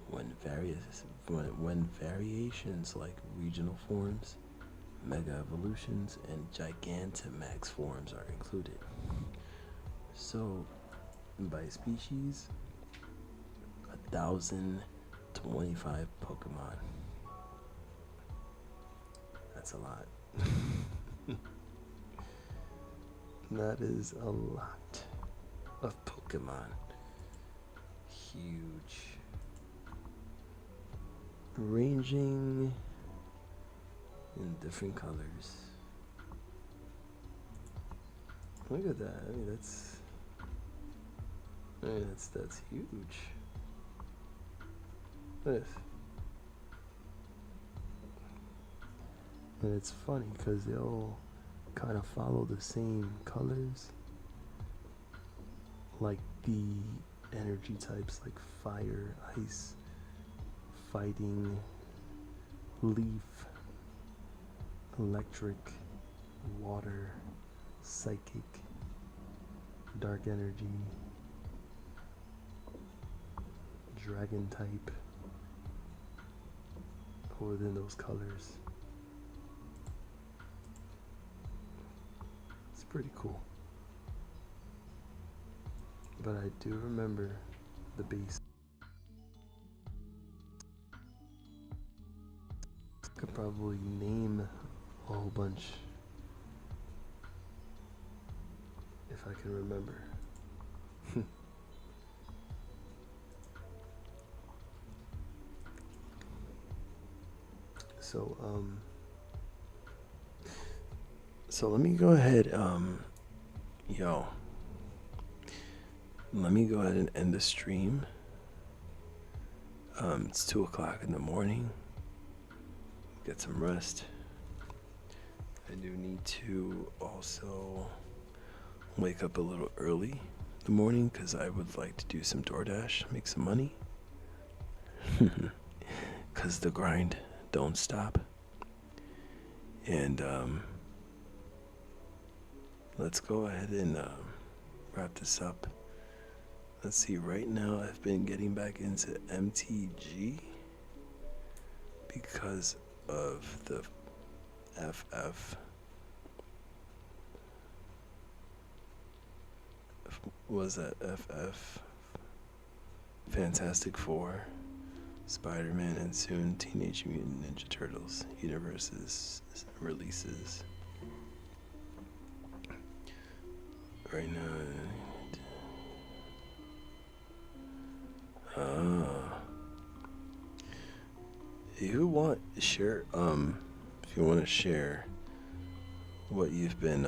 when variations like regional forms, mega evolutions, and gigantamax forms are included. So, by species, 1,025 Pokemon. That's a lot. That is a lot of Pokemon. Huge. Ranging in different colors. Look at that. I mean, that's huge. This. And it's funny because they all kind of follow the same colors, like the energy types like fire, ice, fighting, leaf, electric, water, psychic, dark energy, dragon type, within those colors. It's pretty cool. But I do remember the base. I could probably name a whole bunch if I can remember. So let me go ahead, let me go ahead and end the stream. It's 2 o'clock in the morning. Get some rest. I do need to also wake up a little early in the morning because I would like to do some DoorDash, make some money. Because the grind don't stop. And let's go ahead and wrap this up. Let's see, right now I've been getting back into MTG because of the FF. Was that FF? Fantastic Four, Spider-Man, and soon Teenage Mutant Ninja Turtles universes releases. Right now. You want to share? If you want to share what you've been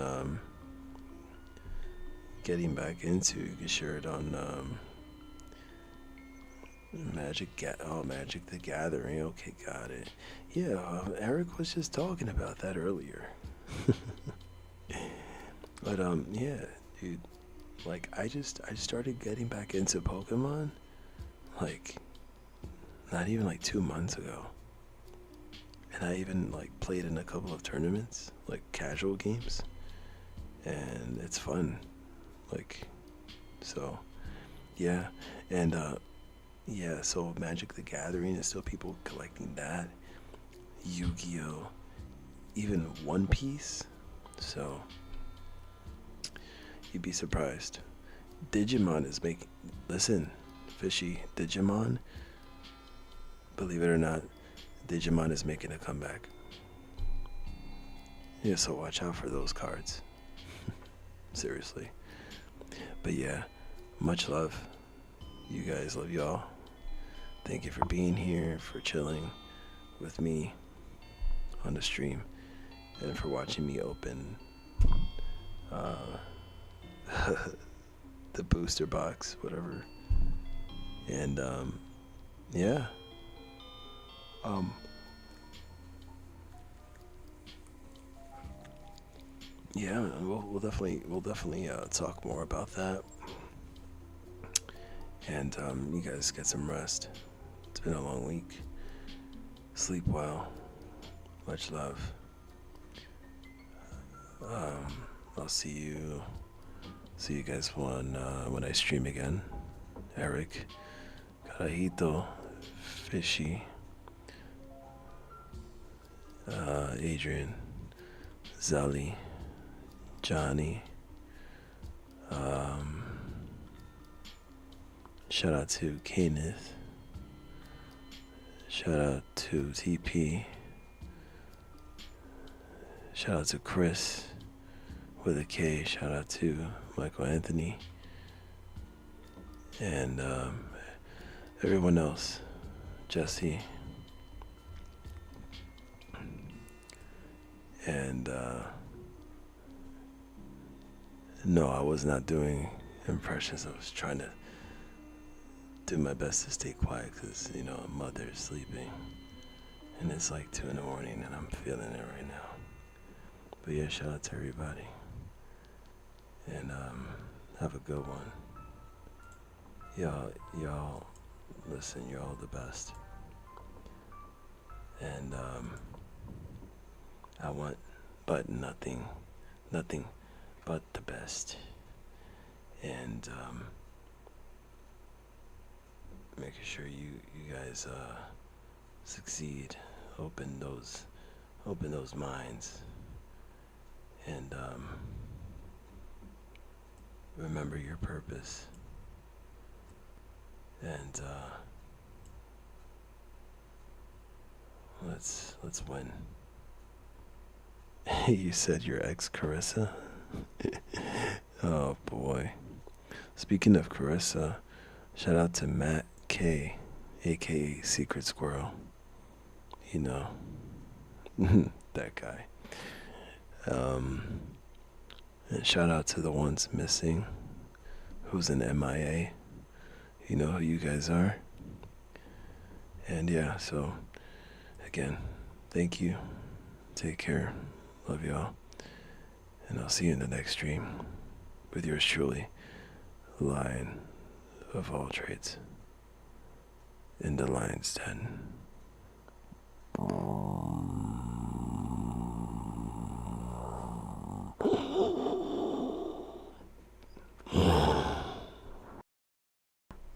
getting back into, you can share it on Magic the Gathering. Okay, got it. Yeah, Eric was just talking about that earlier. But yeah, dude. Like I started getting back into Pokemon, like not even like 2 months ago. And I even like played in a couple of tournaments, like casual games, and it's fun. Like, so, yeah, and yeah. So Magic the Gathering is still people collecting that, Yu-Gi-Oh, even One Piece. So you'd be surprised. Digimon is making. Listen, Fishy, Digimon. Believe it or not, Digimon is making a comeback. Yeah, so watch out for those cards. Seriously. But yeah, much love. You guys, love y'all. Thank you for being here, for chilling with me on the stream, and for watching me open the booster box, whatever. And yeah. Yeah, we'll definitely talk more about that. And you guys get some rest. It's been a long week. Sleep well. Much love. I'll see you guys when I stream again. Eric, Carajito, Fishy, Adrian, Zelly, Johnny. Shout out to Kenneth. Shout out to TP. Shout out to Chris with a K. Shout out to Michael Anthony. And everyone else. Jesse. And no, I was not doing impressions. I was trying to do my best to stay quiet because, mother is sleeping. And it's like 2 in the morning and I'm feeling it right now. But yeah, shout out to everybody. And have a good one. Y'all, listen, you're all the best. And I want but nothing but the best. And making sure you guys succeed. Open those minds. And remember your purpose. And let's win. You said your ex Carissa? Oh boy. Speaking of Carissa, shout out to Matt K, aka Secret Squirrel. That guy. And shout out to the ones missing, who's in MIA. You know who you guys are. And yeah, so again, thank you. Take care. Love y'all. And I'll see you in the next stream with yours truly, Lion of all trades. In the Lion's Den.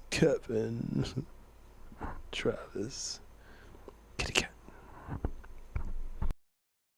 Kevin, Travis.